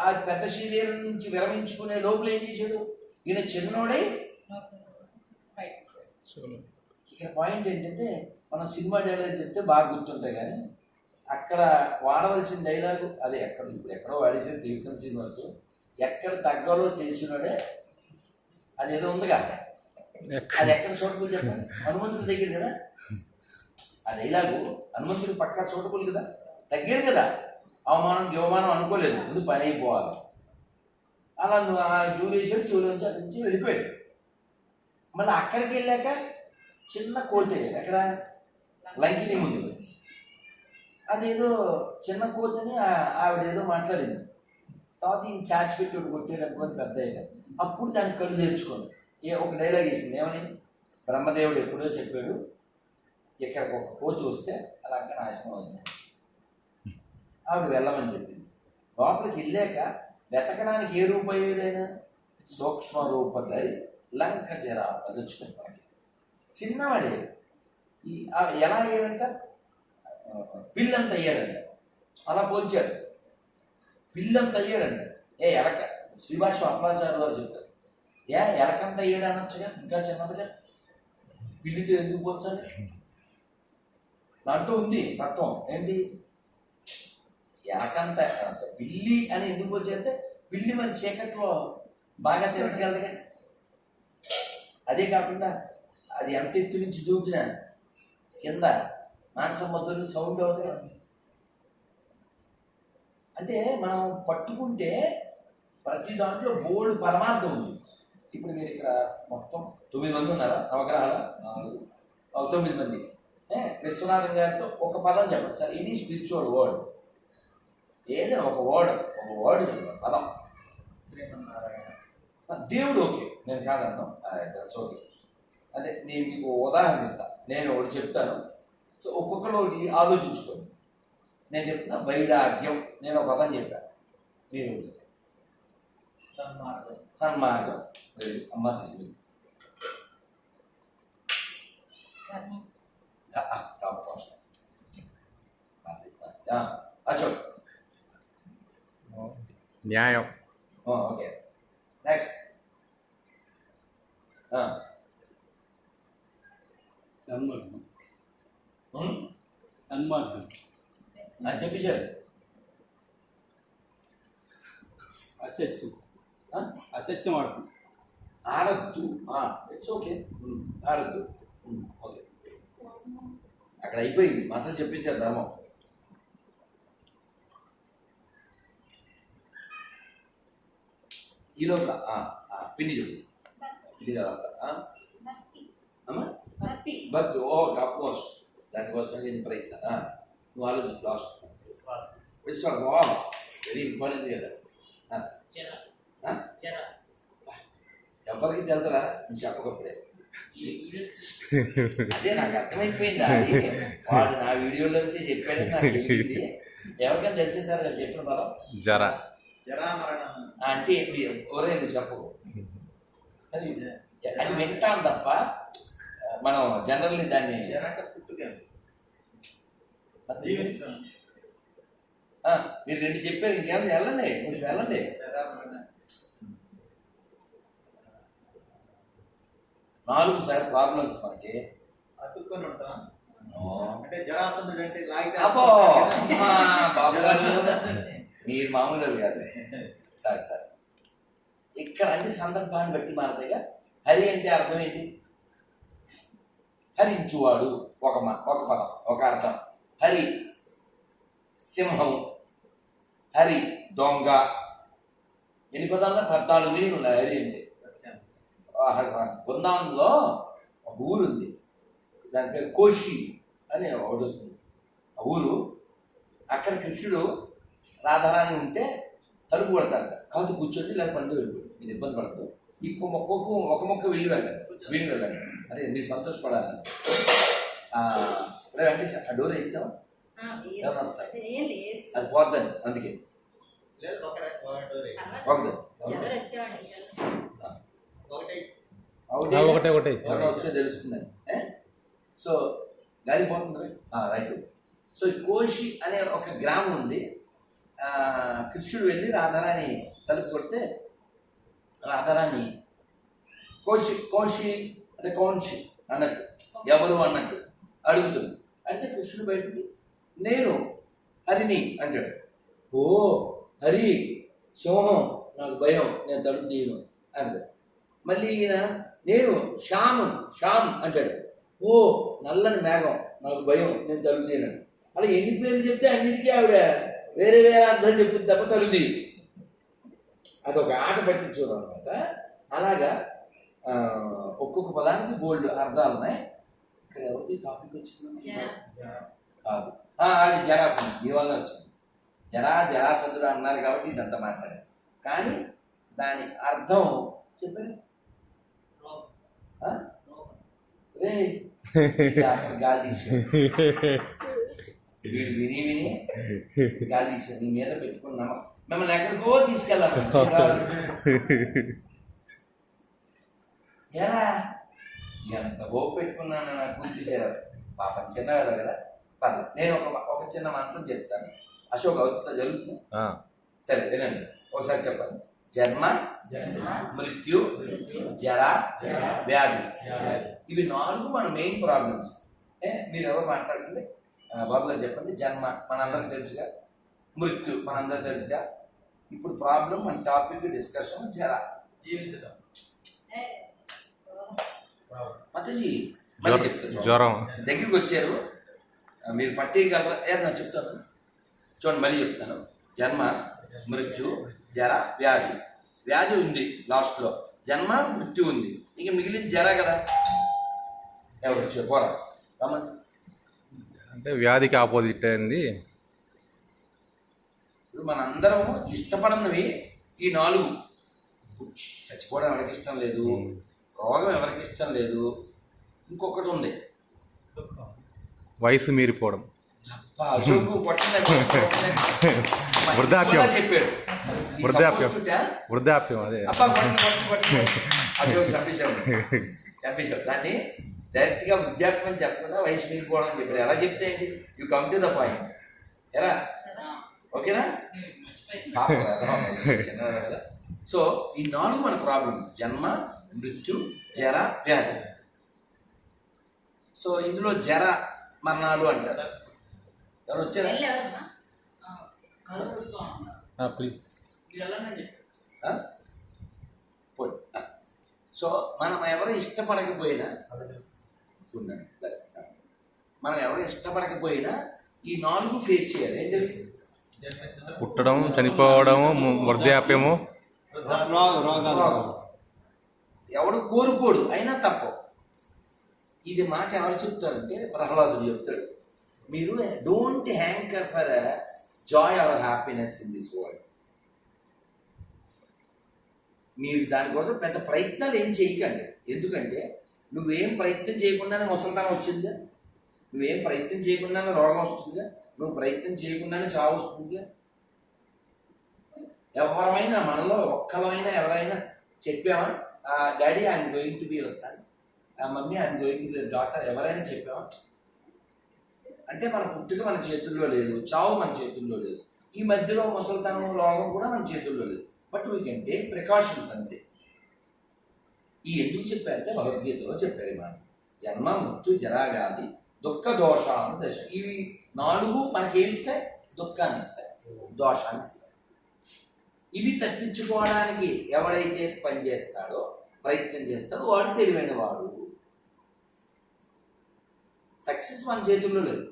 ఆ పెద్ద శరీరం నుంచి విరమించుకునే లోపల ఏం చేశాడు? ఈయన చిన్నోడై. ఇక్కడ పాయింట్ ఏంటంటే మనం సినిమా డైలాగ్ చెప్తే బాగా గుర్తుంటాయి కానీ అక్కడ వాడవలసిన డైలాగు అదే ఇప్పుడు ఎక్కడో వాడేసిన త్రివిక్రమ్ శ్రీనివాసు ఎక్కడ తగ్గాలో తెలిసినోడే అదేదో ఉందిగా. అది ఎక్కడ సూటబుల్ చెప్పండి? హనుమంతుడి దగ్గర కదా ఆ డైలాగు. హనుమంతుడు పక్కా సూటబుల్ కదా. తగ్గాడు కదా. అవమానం అనుకోలేదు. ముందు పని అయిపోవాలి. అలా నువ్వు ఆ జూలేసాడు. చెవులోంచి అక్కడి నుంచి వెళ్ళిపోయాడు. మళ్ళీ అక్కడికి వెళ్ళాక చిన్న కోతే ఎక్కడ? లంకిని ముందు. అదేదో చిన్న కోతని ఆవిడేదో మాట్లాడింది. తర్వాత ఈయన చాచి పెట్టి ఒకటి కొట్టాడు అనుకోని పెద్ద అయ్యాడు. అప్పుడు దాన్ని కళ్ళు తెరుచుకోండి. ఒక డైలాగ్ వేసింది. ఏమని? బ్రహ్మదేవుడు ఎప్పుడో చెప్పాడు ఇక్కడికి ఒక కోతి వస్తే అలా అక్కడ నాశనం అవుతుంది. ఆవిడ వెళ్ళమని చెప్పింది. లోపలికి వెళ్ళాక వెతకడానికి ఏ రూపయ్యాడైనా సూక్ష్మ రూపధరి లంక జరా అదొచ్చుకుంటాడు. చిన్నవాడే. ఎలా అయ్యాడంట? పిల్లంత అయ్యాడంట. అలా పోల్చాడు. పిల్లంత అయ్యాడంట. ఎలక శ్రీభాష అప్పలాచార్య వారు చెప్తారు. ఎలకంత అయ్యాడు అనొచ్చుగా. ఇంకా చిన్నదిగా పిల్లితో ఎందుకు పోల్చాలి? దాంట్లో ఉంది తత్వం ఏంటి ఏకంత అసలు పిల్లి అని ఎందుకు వచ్చేస్తే పిల్లి మరి చీకట్లో బాగా తిరగగలదుగా. అదే కాకుండా అది ఎంత ఎత్తు నుంచి దూకినా కింద మాంసం మొదలు సౌండ్ అవుతుంది. అంటే మనం పట్టుకుంటే ప్రతి దాంట్లో బోల్డ్ పరమార్థం ఉంది. ఇప్పుడు మీరు ఇక్కడ మొత్తం 9 మంది ఉన్నారా నవగ్రహాల 9 మంది. విశ్వనాథం గారితో ఒక పదం చెప్పండి సార్, ఎనీ స్పిరిచువల్ వర్డ్ ఏదైనా ఒక వర్డ్ చెప్పండి పదం. దేవుడు ఓకే, నేను కాదన్నా, దట్స్ ఓకే. అంటే నేను మీకు ఉదాహరణ ఇస్తాను, నేను ఒకటి చెప్తాను. సో ఒక్కొక్కరు ఒకటి ఆలోచించుకోండి. నేను చెప్తున్నా వైరాగ్యం, నేను ఒక పదం చెప్పాను, మీరు సన్మార్గం అమ్మ తెలియదు. ధర్మం. అశోక్ న్యాయం. ఓకే నెక్స్ట్ సన్మార్గం చెప్పేశారు. అసత్యం ఆడటం. ఆడద్దు, ఇట్స్ ఓకే, ఆడద్దు. ఓకే అక్కడ అయిపోయింది, మాత్రం చెప్పేశారు ధర్మం. ఈలోగా పిండి చెప్పు, పిండి కదా అమ్మా భక్తి. ఓ అఫ్కోర్స్ దానికోసం నేను ప్రయత్న. నువ్వు ఆలోచించు లాస్ట్ విశ్వాసం. వెరీ ఇంపార్టెంట్ కదా. ఎవరికి తెలుదరా నువ్వు చెప్పకపోతే. అదే నాకు అర్థమైపోయింది, అది వాడు నా వీడియోలోంచి చెప్పాడని నాకు తెలిసింది. ఎవరికైనా తెలిసే సార్ అది చెప్పిన పదం జర. అంటే ఒరే నువ్వు చెప్పకు, అది వింటాను తప్ప మనం జనరల్లీ దాన్ని మీరు 2 చెప్పారు, ఇంకేమైనా వెళ్ళండి, మీరు వెళ్ళండి. 4 సార్ ప్రాబ్లమ్స్ మనకి. అతుక్కొని ఉంటాం అంటే జరాసంధుడు అంటే అబ్బో బాబు గారు మీరు మామూలు కాదు సార్. సార్ ఇక్కడ అన్ని సందర్భాన్ని బట్టి మారతాయిగా. హరి అంటే అర్థం ఏంటి? హరించువాడు ఒక పదం, ఒక అర్థం. హరి సింహము, హరి దొంగ. ఎన్ని పదాలు? 14 మీనింగ్ ఉన్నాయి హరి అంటే. బృందావనంలో ఒక ఊరు ఉంది, దాని పేరు కోషి అని ఒకటి వస్తుంది. ఆ ఊరు అక్కడ కృష్ణుడు రాధారాణి ఉంటే తలుపు కొడతాడు, కాదు కూర్చొని లేదా పండు వెళ్ళిపోయి, ఇది ఇబ్బంది పడదు, ఇంకో ఒక మొక్క వెళ్ళి వెళ్ళండి అదే మీరు సంతోషపడాలి. వెంకటేష్ ఆ డోర్ వేస్తావా? అది పోద్దని, అందుకే ఒకటే వస్తే తెలుస్తుందని. సో గాలి పోతుంది రైట్. సో ఈ కోషి అనే ఒక గ్రామం ఉంది. కృష్ణుడు వెళ్ళి రాధారాణి తలుపు కొడితే రాధారాణి కోషి అంటే కౌన్షి అన్నట్టు, ఎవరు అన్నట్టు అడుగుతుంది. అంటే కృష్ణుడు బయటికి నేను హరిని అంటాడు. ఓ హరి సింహం, నాకు భయం, నేను తలుపు తీయను అంటాడు. మళ్ళీ ఈయన నేను శ్యామ్ అంటాడు. ఓ నల్లని మేఘం, నాకు భయం, నేను తలుపు తీయను. అలా ఎన్ని పేర్లు చెప్తే అన్నిటికీ ఆవిడ వేరే అర్థం చెప్పింది తప్ప తలుపు తీయదు. అదొక ఆట పట్టించుకోవడం అనమాట. అలాగా ఒక్కొక్క పదానికి బోల్డ్ అర్థాలు ఉన్నాయి. ఇక్కడ ఎవరిది టాపిక్ వచ్చింది కాదు, అది జరాసంధుడు, మీ వల్ల వచ్చింది. జరాసంధుడు అన్నారు కాబట్టి ఇదంతా మాట్లాడారు. కానీ దాని అర్థం చెప్పారు రే అసలు గాలి తీసాడు, వీడు విని గాలి తీసాడు. నీ మీద పెట్టుకున్నామా మిమ్మల్ని ఎక్కడికో తీసుకెళ్ళాలి. ఎలా ఎంత హోప్ పెట్టుకున్నాను నాకు చూసేసారు. పాపం చిన్నవారు కదా, పర్లేదు. నేను ఒక చిన్న మంత్రం చెప్తాను. అశోక్ అవుతుందా? జరుగుతుందా? సరే వినండి ఒకసారి చెప్పండి. జన్మ, మృత్యు, జర, వ్యాధి, ఇవి 4 మన మెయిన్ ప్రాబ్లమ్స్. మీరు ఎవరు మాట్లాడుతుంది? బాబు గారు చెప్పండి. జన్మ మనందరం తెలుసుగా, మృత్యు మనందరం తెలుసుగా. ఇప్పుడు ప్రాబ్లం మన టాపిక్ డిస్కషన్ జర జీవించడం. మతజీ మళ్ళీ చెప్తాను. జ్వరం. దగ్గరికి వచ్చారు, మీరు పట్టేయగలరా? నేను చెప్తాను చూడండి, మళ్ళీ చెప్తాను. జన్మ, మృత్యు, జర, వ్యాధి. వ్యాధి ఉంది లాస్ట్లో, జన్మ మృత్యు ఉంది, ఇక మిగిలిన జర కదా. ఎవరు వచ్చారు? పోరా రమ్మని. అంటే వ్యాధికి ఆపోజిట్ అయింది. ఇప్పుడు మనందరం ఇష్టపడినవి ఈ 4. చచ్చిపోవడం ఎవరికి ఇష్టం లేదు, రోగం ఎవరికి ఇష్టం లేదు, ఇంకొకటి ఉంది వయసు మీరిపోవడం, అశోకు వృద్ధాప్యం. చెప్పాడు. వృద్ధాప్యం అదే. అశోక్ చంపేశాడు. దాన్ని డైరెక్ట్ గా వృద్ధాప్యం అని చెప్పకుండా వయసు మీరిపోవడం అని చెప్పాడు. ఎలా చెప్తే ఏంటి? You come to the point. ఎలా ఓకేనా? చిన్నదా కదా. సో ఈ 4 మన ప్రాబ్లం: జన్మ, మృత్యు, జర, వ్యాధి. సో ఇందులో జర మరణాలు అంటారు. ఎవరు వచ్చారా? ఎవరమ్మా? ప్లీజ్. సో మనం ఎవరు ఇష్టపడకపోయినా ఈ 4 ఫేస్ చేయాలి. ఏంటి? పుట్టడం, చనిపోవడము, వృద్ధాప్యము. ఎవడు కోరుకోడు, అయినా తప్పు. ఇది మాట ఎవరు చెప్తారంటే ప్రహ్లాదుడు చెప్తాడు. మీరు don't హ్యాంకర్ for Joy are happiness in this world. మీరు దానికోసం పెద్ద ప్రయత్నాలు ఏం చేయకండి. ఎందుకంటే నువ్వేం ప్రయత్నం చేయకుండానే ముసలితనం వచ్చిందా? నువ్వేం ప్రయత్నం చేయకుండానే రోగం వస్తుందిగా? నువ్వు ప్రయత్నం చేయకుండానే చావు వస్తుందిగా? ఎవరైనా మనలో ఒక్కరైనా ఎవరైనా చెప్పామా, daddy I'm going to be your son, mummy I'm going to be your daughter, ఎవరైనా చెప్పామా? అంటే మన పుట్టుక మన చేతుల్లో లేదు, చావు మన చేతుల్లో లేదు, ఈ మధ్యలో ముసలితనం రోగం కూడా మన చేతుల్లో లేదు. But we can take precautions అంతే. ఈ ఎందుకు చెప్పారంటే భగవద్గీతలో చెప్పారు ఈ మాట. జన్మ, మృత్యు, జరా, వ్యాధి, దుఃఖ, దోషాను దశ. ఇవి 4 మనకేమిస్తాయి? దుఃఖాన్ని ఇస్తాయి, దోషాన్ని ఇస్తాయి. ఇవి తప్పించుకోవడానికి ఎవడైతే పని చేస్తాడో, ప్రయత్నం చేస్తాడో వాడు తెలివైన వాడు. సక్సెస్ మన చేతుల్లో లేదు.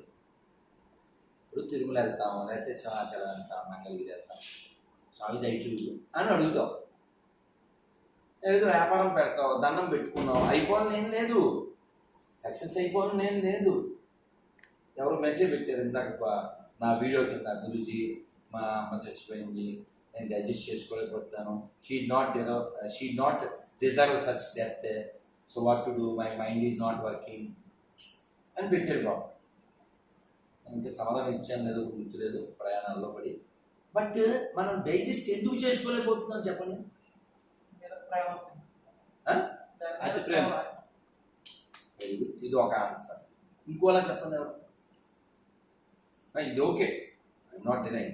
ఇప్పుడు తిరుమల వెళ్తాము, లేకపోతే సింహాచలం వెళ్తాం, మంగళగిరి వెళ్తాం, స్వామి దయచూడు అని అడుగుతాం. లేదు వ్యాపారం పెడతావు, దండం పెట్టుకున్నావు, అయిపోవాలని ఏం లేదు, సక్సెస్ అయిపోవాలని ఏం లేదు. ఎవరు మెసేజ్ పెట్టారు ఇందాక నా వీడియో కింద, గురూజీ మా అమ్మ చచ్చిపోయింది, నేను డైజెస్ట్ చేసుకోలేకపోతున్నాను, she not deserve such death, so what to do, my mind is not working అని పెట్టాడు బాబు. ఇంకా సమాధానం ఇచ్చాను లేదు, గుర్తులేదు, ప్రయాణాల్లో పడి. బట్ మనం డైజెస్ట్ ఎందుకు చేసుకోలేకపోతున్నాం చెప్పండి? అతి ప్రేమ. ఇది ఒక ఆన్సర్. ఇంకోలా చెప్పండి ఎవరు? ఇది ఓకే, నాట్ డినై.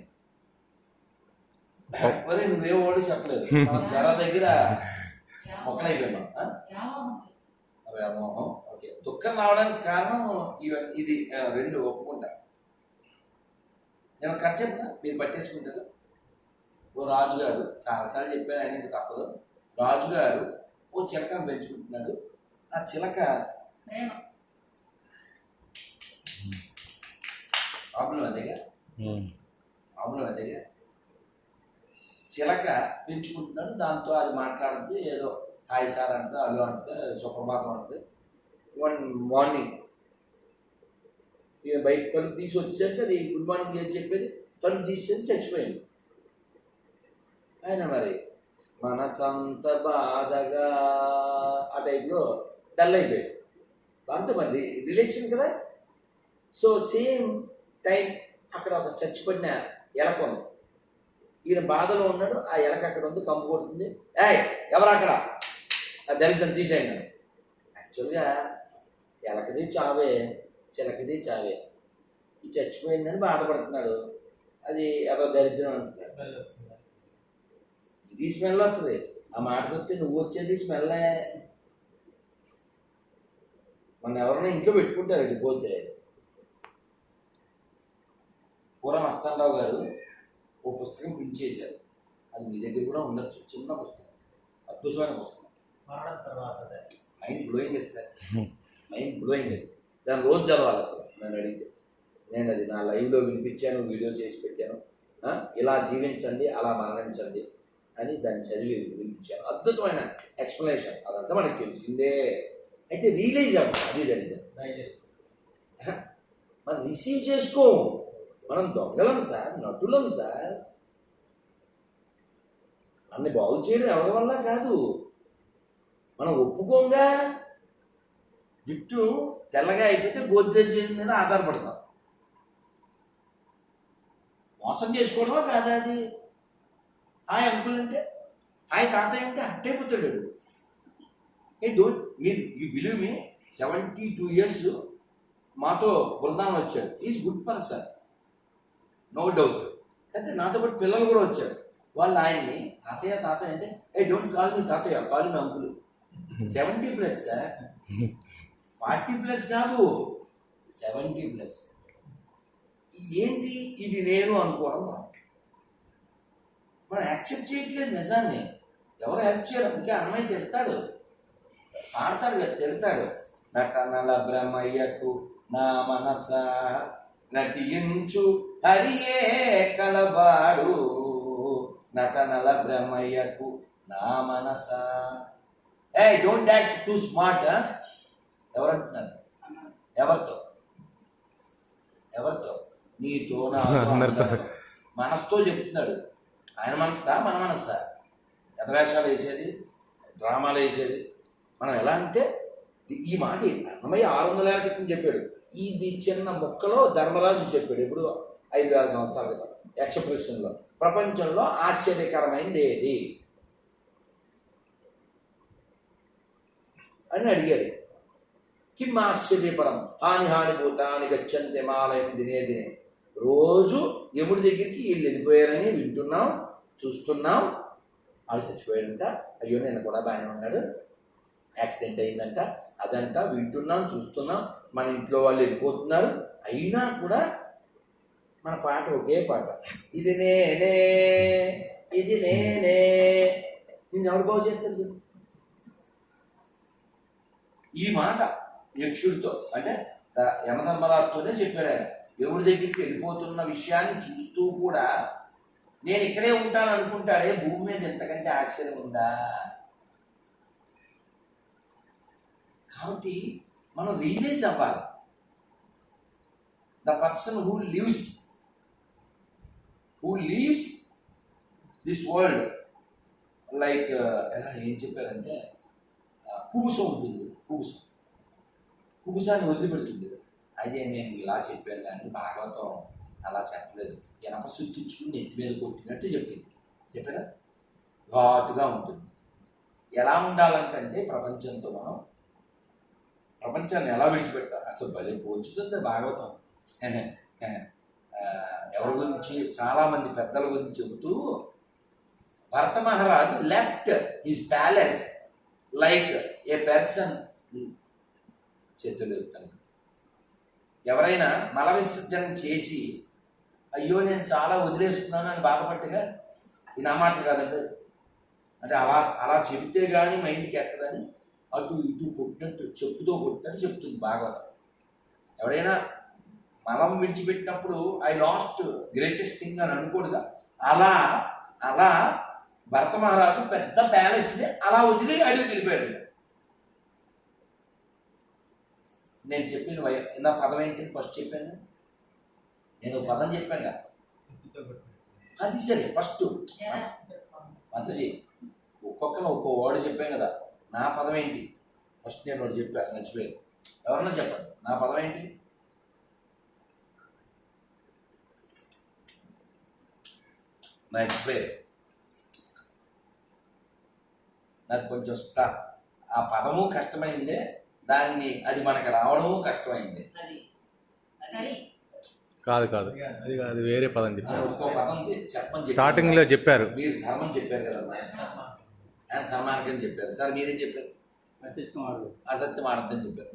మరి నువ్వేమో వాడు చెప్పలేదు. జర దగ్గర మొక్కలైపోయినా వ్యామోహం. ఓకే, దుఃఖం రావడానికి కారణం ఇది 2 ఒప్పుకుంటా. నేను కథ చెప్పిన మీరు పట్టేసుకుంటారు. ఓ రాజుగారు, చాలాసార్లు చెప్పాను, ఆయన ఇంకా తప్పదు. రాజుగారు ఓ చిలకను పెంచుకుంటున్నాడు. ఆ చిలక ప్రాబ్లం అదేగా, చిలక పెంచుకుంటున్నాడు. దాంతో అది మాట్లాడుతుంది, ఏదో హాయ్ సార్ అంటే, అల్లు అంటే, సుప్రభాతం అంటే. 1 మార్నింగ్ ఇక బయట తలుపు తీసి వచ్చేసరికి అది గుడ్ మార్నింగ్ ఏం చెప్పేది, తలుపు తీసేది చచ్చిపోయింది. ఆయన మరి మనసంత బాధగా ఆ టైప్లో డల్ అయిపోయాడు. దాంతో మరి రిలేషన్ కదా. సో సేమ్ టైం అక్కడ ఒక చచ్చిపోయిన ఎలక ఉంది. ఈయన బాధలో ఉన్నాడు, ఆ ఎలక అక్కడ ఉంది, కంపు కొడుతుంది. ఎవరు అక్కడ, ఆ దళితం తీసేయండి. యాక్చువల్గా ఎలకది చావే, చిలకది చావే. ఇది చచ్చిపోయిందని బాధపడుతున్నాడు, అది ఏదో దరిద్రం అంటున్నాడు. ఇది స్మెల్ వస్తుంది. ఆ మాటకు వస్తే నువ్వు వచ్చేది స్మెల్లే. మన ఎవరైనా ఇంట్లో పెట్టుకుంటారు, ఇది పోతే పూరం అస్తానరావు గారు ఓ పుస్తకం ప్రింట్ చేశారు. అది మీ దగ్గర కూడా ఉండొచ్చు. చిన్న పుస్తకం, అద్భుతమైన పుస్తకం. మరణం తర్వాత mind blowing sir, mind blowing. దాన్ని రోజు చదవాలి అసలు నన్ను అడిగితే. నేను అది నా లైవ్లో వినిపించాను, వీడియో చేసి పెట్టాను. ఇలా జీవించండి, అలా మరణించండి అని దాన్ని చదివి వినిపించాను. అద్భుతమైన ఎక్స్ప్లెనేషన్. అదంతా మనకి తెలిసిందే. అయితే రియలైజ్ అవ్వం, అది జరిగింది. డైజెస్ట్ మనం రిసీవ్ చేసుకో. మనం దొంగలం సార్, నటులం సార్. అన్ని బాగు చేయడం ఎవరి వల్ల కాదు, మనం ఒప్పుకోంగా. జుట్టు తెల్లగా అయిపోతే గోద్రేజ్ మీద ఆధారపడతాం. మోసం చేసుకోవడమా కాదా అది? హాయ్ అంకుల్ అంటే, హాయ్ తాతయ్య అంటే అట్టయిపోతాడు. ఏ డోంట్ మీరు యూ బిలీవ్ మీ, 72 years మాతో బృందావనం వచ్చాడు. Is good person, no doubt. అయితే నాతో పాటు పిల్లలు కూడా వచ్చారు. వాళ్ళు ఆయన్ని తాతయ్య తాతయ్య అంటే, ఏ డోంట్ కాల్ మీ తాతయ్య, కాల్ మీ అంకుల్. 70+ సార్, 40+ కాదు, 70+. ఏంటి ఇది నేను అనుకోవడం మనం యాక్సెప్ట్ చేయట్లేదు నిజాన్ని. ఎవరు హెల్ప్ చేయరు. అందుకే అన్నమయ్య తిడతాడు, ఆడతాడు కదా, తిడతాడు. నటనల బ్రహ్మయ్యకు నా మనస నటించు హరియే కలవాడు, నటనల బ్రహ్మయ్యకు నా మనస. ఏ డోంట్ యాక్ట్ టూ స్మార్ట్. ఎవరంటున్నారు? ఎవరితో? ఎవరితో? నీతో, నాతో, మనసుతో చెప్తున్నాడు. ఆయన మనసా మన మనసా? ఎదవేషాలు వేసేది, డ్రామాలు వేసేది. మనం ఎలా అంటే ఈ మాట అన్నమయ్య 600 ఏళ్ళ క్రితం చెప్పాడు. ఇది చిన్న మొక్కలో ధర్మరాజు చెప్పాడు. ఇప్పుడు 5,000 సంవత్సరాల క్రితం యక్షప్రశ్నలో. ప్రపంచంలో ఆశ్చర్యకరమైనది ఏది అని అడిగారు. కిమ్ ఆశ్చర్యపరం హాని భూతాన్ని గచ్చంతే మాలయం దినే దినే. రోజు యముడి దగ్గరికి వీళ్ళు వెళ్ళిపోయారని వింటున్నాం, చూస్తున్నాం. వాళ్ళు చచ్చిపోయాడంట, అయ్యో నేను కూడా బాగానే ఉన్నాడు, యాక్సిడెంట్ అయిందంట, అదంతా వింటున్నాం, చూస్తున్నాం. మన ఇంట్లో వాళ్ళు వెళ్ళిపోతున్నారు. అయినా కూడా మన పాట ఒకే పాట, ఇది నేనే, ఇది నేనే. నిన్ను ఎవరు బాగు చేస్తారు? ఈ మాట యక్షుడితో అంటే యమధర్మరాజుతోనే చెప్పాడు ఆయన. ఎవరి దగ్గరికి వెళ్ళిపోతున్న విషయాన్ని చూస్తూ కూడా నేను ఇక్కడే ఉంటాను అనుకుంటాడే. భూమి మీద ఎంతకంటే ఆశ్చర్యం ఉందా? కాబట్టి మనం రియలైజ్ అవ్వాలి. The person who leaves this world like ఎలా ఏం చెప్పారంటే కుబుసం ఉంటుంది. కుబుసాన్ని వదిలిపెడుతుంది. అదే నేను ఇలా చెప్పాను కానీ భాగవతం అలా చెప్పలేదు. ఎనప సుత్తించుకుని నెత్తి మీద కొట్టినట్టు చెప్పింది. చెప్పారా? ఘాటుగా ఉంటుంది. ఎలా ఉండాలంటే ప్రపంచంతో మనం ప్రపంచాన్ని ఎలా విడిచిపెట్టాలి? అసలు భలే పోల్చుతుంది భాగవతం. ఎవరి గురించి చాలామంది పెద్దల గురించి చెబుతూ, భరత మహారాజు లెఫ్ట్ హిజ్ ప్యాలెస్ లైక్ ఏ పర్సన్. చేతులు ఎత్తాను. ఎవరైనా మల విసర్జనం చేసి అయ్యో నేను చాలా వదిలేస్తున్నాను అని బాధపట్టుగా, ఇది నా మాట కాదండి అంటే అలా చెబితే కానీ మైండ్కి ఎక్కదని అటు ఇటు కొట్టినట్టు, చెప్పుతో కొట్టినట్టు చెప్తుంది భాగవతం. ఎవరైనా మలం విడిచిపెట్టినప్పుడు ఐ లాస్ట్ గ్రేటెస్ట్ థింగ్ అని అనుకోడుగా, అలా భరత మహారాజు పెద్ద ప్యాలెస్ని అలా వదిలి అడిగి వెళ్ళిపోయాడు. నేను చెప్పిన ఇందా పదం ఏంటి? ఫస్ట్ చెప్పాను నేను పదం చెప్పాను. అది సరే ఫస్ట్ అంత చెయ్యి. ఒక్కొక్కరు ఒక్కో వర్డ్ చెప్పాను కదా. నా పదం ఏంటి? ఫస్ట్ నేను ఒకటి చెప్పాను, మర్చిపోయాను. ఎవరన్నా చెప్పండి నా పదం ఏంటి? మర్చిపోయారు. నాకు కొంచెం ఆ పదము కష్టమైందే, అది మనకు రావడము కష్టమైంది. కాదు అది వేరే పదం చెప్పారు. ఒక్కో పదం చెప్పని స్టార్టింగ్ లో చెప్పారు. మీరు ధర్మం చెప్పారు కదా, ఆయన సన్మార్గం చెప్పారు. సార్ మీరేం చెప్పారు? అసత్యం ఆడద్దని చెప్పారు.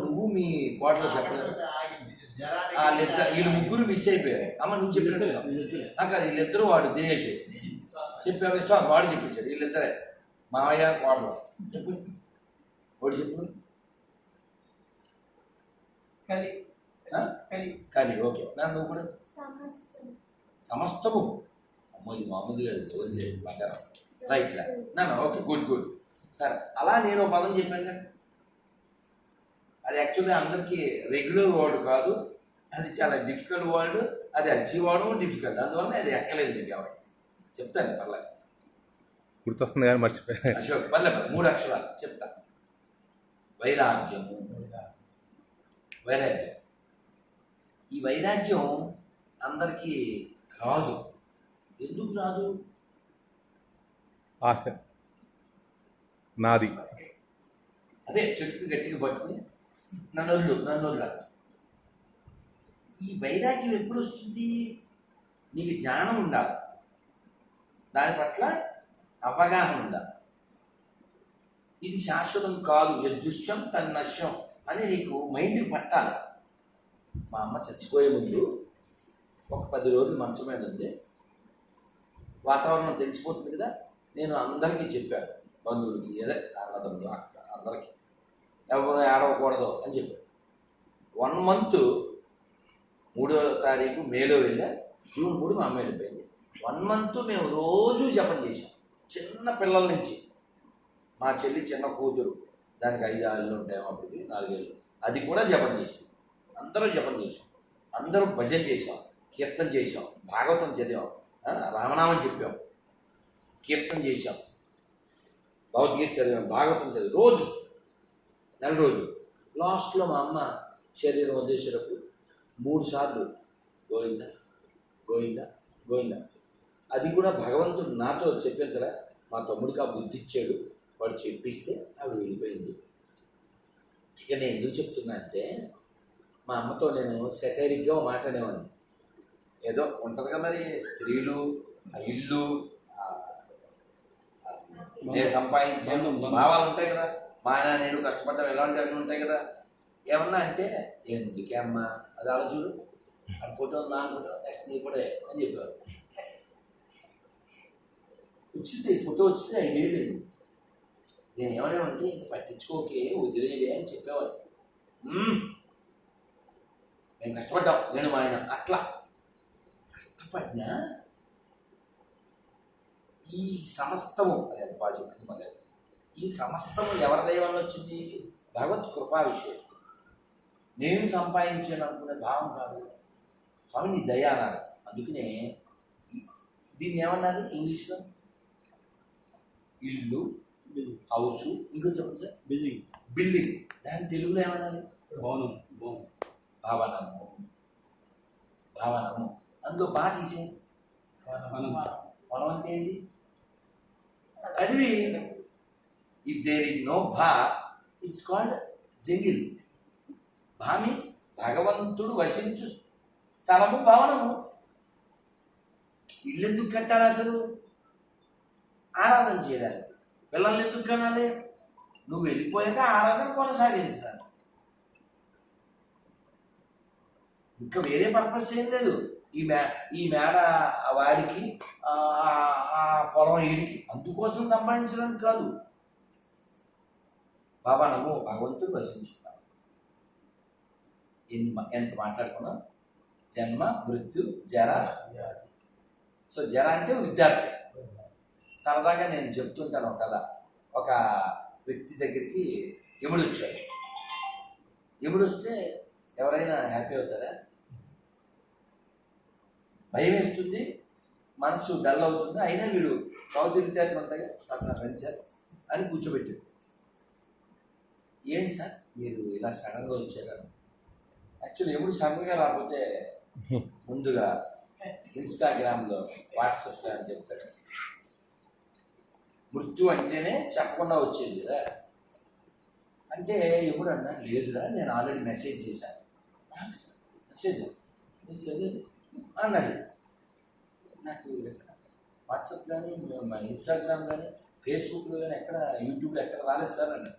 నువ్వు మీ కోటలో చెప్పలేదు. వీళ్ళు ముగ్గురు మిస్ అయిపోయారు. అమ్మ నువ్వు చెప్పినట్టు నాకు అది వీళ్ళిద్దరూ వాడు దినేష్ చెప్పా విశ్వాసం వాడు చెప్పించాడు. వీళ్ళిద్దరే మావయ్య వాడు చెప్పు వాడు చెప్పు కానీ ఓకే నువ్వు కూడా సమస్తము అమ్మో ఇది మామూలుగా బంగారం రైట్ ఓకే గుడ్ సరే. అలా నేను ఒక పదం చెప్పాను కదా, అది యాక్చువల్లీ అందరికీ రెగ్యులర్ వర్డ్ కాదు, అది చాలా డిఫికల్ట్ వర్డ్, అది అచీవ్ అవ్వడం డిఫికల్ట్, అందువల్ల అది ఎక్కలేదు మీకు ఎవరు చెప్తాను పర్లేదు గుర్తొస్తుంది కానీ మర్చిపోయా. అశోక్ పర్లేదు 3 అక్షరాలు చెప్తా. వైరాగ్యము. వైరాగ్యం. ఈ వైరాగ్యం అందరికీ రాదు. ఎందుకు రాదు? ఆశ నాది. అదే చెట్టు గట్టిగా పట్టుకుని నన్ను ఈ వైరాగ్యం ఎప్పుడు వస్తుంది? నీకు జ్ఞానం ఉండాలి, దాని పట్ల అవగాహన ఉండాలి. ఇది శాశ్వతం కాదు, యదృశ్యం తన్నశ్యం అని నీకు మైండ్కి పట్టాలి. మా అమ్మ చచ్చిపోయే ముందు ఒక 10 రోజులు మంచం మీద ఉంది, వాతావరణం తెలిసిపోతుంది కదా, నేను అందరికీ చెప్పాను, బంధువులకి ఏదే అన్నదమ్ములు అక్క అందరికీ ఎవరు ఏడవకూడదు అని చెప్పాను. 1 మంత్ 3వ తారీఖు మేలో వెళ్ళా, జూన్ 3 మా అమ్మ వెళ్ళిపోయింది. 1 మంత్ మేము రోజు జపం చేశాం. చిన్న పిల్లల నుంచి మా చెల్లి చిన్న కూతురు, దానికి 5 ఏళ్ళు ఉంటాయి, అప్పటికి 4 ఏళ్ళు, అది కూడా జపం చేసాం. అందరూ జపం చేసాం, అందరూ భజన చేసాం, కీర్తన చేసాం, భాగవతం చదివాం, రామనామం చెప్పాం, కీర్తన చేసాం, భగవద్గీత చదివాం, భాగవతం చదివాం రోజు, నెల రోజు. లాస్ట్లో మా అమ్మ శరీరం వదిలేసేటప్పుడు 3 సార్లు గోవింద గోవింద గోవింద. అది కూడా భగవంతుడు నాతో చెప్పించలే, మా తమ్ముడికి ఆ బుద్ధి ఇచ్చాడు, వాడు చెప్పిస్తే ఆవిడ వెళ్ళిపోయింది. ఇక నేను ఎందుకు చెప్తున్నా అంటే, మా అమ్మతో నేను సెటైరిక్గా మాట్లాడేవాడిని. ఏదో ఉంటుందిగా మరి, స్త్రీలు, ఇల్లు, నేను సంపాదించాను భావాలు ఉంటాయి కదా, మా ఆయన నేను కష్టపడ్డాం, ఎలాంటివన్నీ ఉంటాయి కదా. ఏమన్నా అంటే ఎందుకే అమ్మా అది అలా చూడు, అది ఫోటో నా ఫోటో నెక్స్ట్ నీ ఫోటో అని చెప్పారు. వచ్చింది ఫోటో వచ్చింది 5 ఏళ్ళు. నేను ఏమనేమంటే ఇంక పట్టించుకోకే వదిలేవే అని చెప్పేవాడు. మేము కష్టపడ్డాం, నేను మా ఆయన అట్లా కష్టపడినా ఈ సమస్తము, అది ఎంత బాగా చెప్పింది మళ్ళీ, ఈ సమస్తము ఎవరి దైవం వచ్చింది? భగవత్ కృపా విషయం. నేను సంపాదించాను అనుకునే భావం కాదు, స్వామి నీ దయ అన్నారు. అందుకనే దీన్ని ఏమన్నారు ఇంగ్లీష్లో? ఇల్లు, హౌస్, ఇంకో చెప్పండి సార్, బిల్డింగ్. దాని తెలుగులో ఏమన్నారు? భావనము. భావనము అందులో బాగా తీసే వనం అంటే ఏంటి? అడవి. ఇఫ్ దేర్ ఇస్ నో భా, ఇట్స్ కాల్డ్ జంగిల్. భా మీన్స్ భగవంతుడు వసించు స్థలము, భవనము. ఇల్లు ఎందుకు కట్టాలి అసలు? ఆరాధన చేయడానికి. పిల్లల్ని ఎందుకు కనాలి? నువ్వు వెళ్ళిపోయాక ఆరాధన కొనసాగించాలి. ఇంకా వేరే పర్పస్ ఏం లేదు. ఈ మేడ వాడికి, ఆ పొలం వీడికి, అందుకోసం సంపాదించడానికి కాదు. భవనము భగవంతుడు వసించుతాడు. ఎంత మాట్లాడుకున్నాం? జన్మ, మృత్యు, జర. సో జర అంటే విద్యార్థి. సరదాగా నేను చెప్తుంటాను కదా, ఒక వ్యక్తి దగ్గరికి యముడు వచ్చాడు. యముడు వస్తే ఎవరైనా హ్యాపీ అవుతారా? భయం వేస్తుంది, మనసు డల్ అవుతుంది. అయినా వీడు చౌతి విద్యార్థులు ఉంటాయి, సార్ రండి సార్ అని కూర్చోబెట్టాడు. ఏంటి సార్ మీరు ఇలా సడన్గా వచ్చారు? యాక్చువల్లీ ఎప్పుడు సడన్గా రాకపోతే ముందుగా ఇన్స్టాగ్రామ్లో, వాట్సాప్లో అని చెప్తాడు. మృత్యు అంటేనే చెప్పకుండా వచ్చేది కదా. అంటే ఎప్పుడు అన్నా లేదురా, నేను ఆల్రెడీ మెసేజ్ చేశాను. మెసేజ్ అన్నాడు. నాకు వాట్సాప్ కానీ, ఇన్స్టాగ్రామ్ కానీ, ఫేస్బుక్లో కానీ, ఎక్కడ యూట్యూబ్లో ఎక్కడ రాలేదు సార్ అన్నాడు.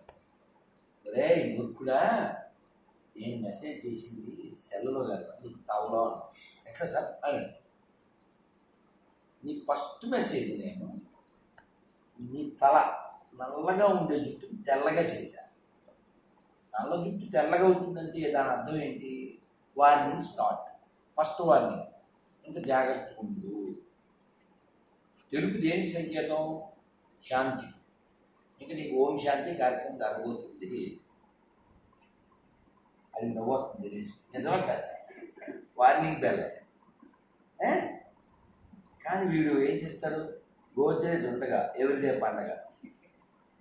రే మూర్ఖుడా, నేను మెసేజ్ చేసింది సెల్లో కాదు, నీకు తవలో ఎట్లా సార్ అనండి. నీ ఫస్ట్ మెసేజ్ నేను నీ తల నల్లగా ఉండే జుట్టు తెల్లగా చేశా. నల్ల జుట్టు తెల్లగా ఉంటుందంటే దాని అర్థం ఏంటి? Warning start, first warning. ఇంకా జాగ్రత్త ఉండు. తెలుపు దేనికి సంకేతం? శాంతి. ఇంకా నీకు ఓం శాంతి కార్యక్రమం జరగబోతుంది. అది నవ్వుతుంది నిజమే కాదు, వార్నింగ్ బెల్. కానీ వీడు ఏం చేస్తాడు? గోద్రేజ్ ఉండగా ఎవరిదే పండగ.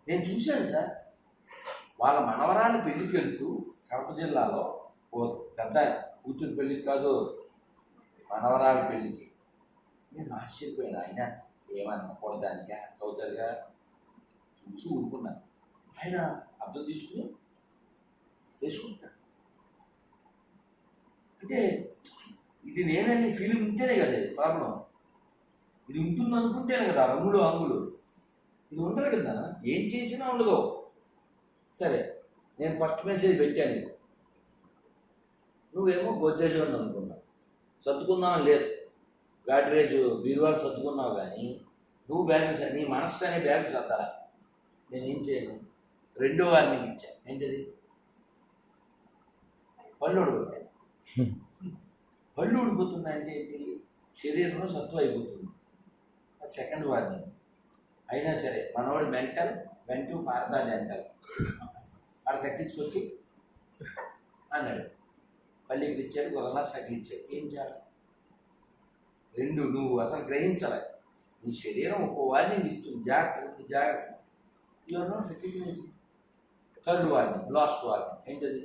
నేను చూశాను సార్, వాళ్ళ మనవరాలు పెళ్ళికి వెళ్తూ కడప జిల్లాలో ఓ పెద్ద కూతురు పెళ్ళికి కాదు, మనవరాలు పెళ్ళికి. నేను ఆశ్చర్యపోయాను. ఆయన ఏమనకూడదానికి హట్ అవుతారుగా చూసి ఊరుకున్నాను. ఆయన అర్థం తీసుకుని వేసుకుంటాడు. అంటే ఇది నేనని ఫీలింగ్ ఉంటేనే కదా ఇది ప్రాబ్లం. ఇది ఉంటుంది అనుకుంటేనే కదా రంగులు అంగులు. ఇది ఉండదు కదా, ఏం చేసినా ఉండదు. సరే, నేను ఫస్ట్ మెసేజ్ పెట్టాను నీకు, నువ్వేమో గోద్రేజ్ ఉంది అనుకున్నావు, సర్దుకున్నావు లేదు, గాడ్రేజ్ బీరువాలు సర్దుకున్నావు. కానీ నువ్వు బ్యాగ్ నీ మనస్సు అనే బ్యాగ్ సర్దా. నేనేం చేయను? రెండో వార్నింగ్ ఇచ్చా. ఏంటిది? పళ్ళు ఊడిపోతాయి. పళ్ళు ఊడిపోతున్నాయంటే ఏంటి? శరీరంలో సత్వం అయిపోతుంది. Second warning. అయినా సరే మనోడు మెంటల్ పారదా డెంటల్ అక్కడ కట్టించుకొచ్చి అన్నాడు. పల్లికి ఇచ్చాడు, గొల్లలా సగలు ఇచ్చాడు. ఏం చేయాలి? రెండు నువ్వు అసలు గ్రహించాలి. నీ శరీరం ఒక్కో వార్నింగ్ ఇస్తుంది, జాగ్రత్త జాగ్రత్త. You're not recognising. Third warning, last warning. ఏంటది?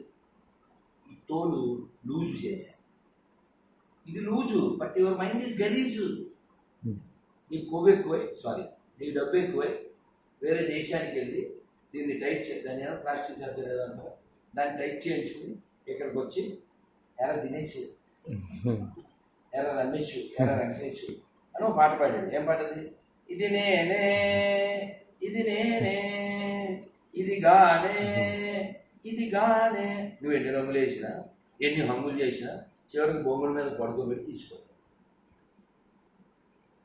ఈ తోలు లూజు చేశాను. ఇది loose, but your mind is గలీజు. నీకు కొవ్వు ఎక్కువై, నీకు డబ్బు ఎక్కువై వేరే దేశానికి వెళ్ళి దీన్ని టైట్ దాన్ని ఏమో ప్లాస్టిక్ సర్జరీ అంటారు, దాన్ని టైట్ చేయించుకుని ఇక్కడికి వచ్చి ఎర్ర దినేష్, ఎర్ర రమేష్, ఎర్ర వెంకటేష్ అని ఒక పాట పాడాడు. ఏం పాటది? ఇది నేనే, ఇది నేనే, ఇది గానే, ఇది గానే. నువ్వు ఎన్ని రంగులు వేసినా, ఎన్ని హంగులు చేసినా చివరికి బొమ్మల మీద పడుకోబెట్టి తీసుకో.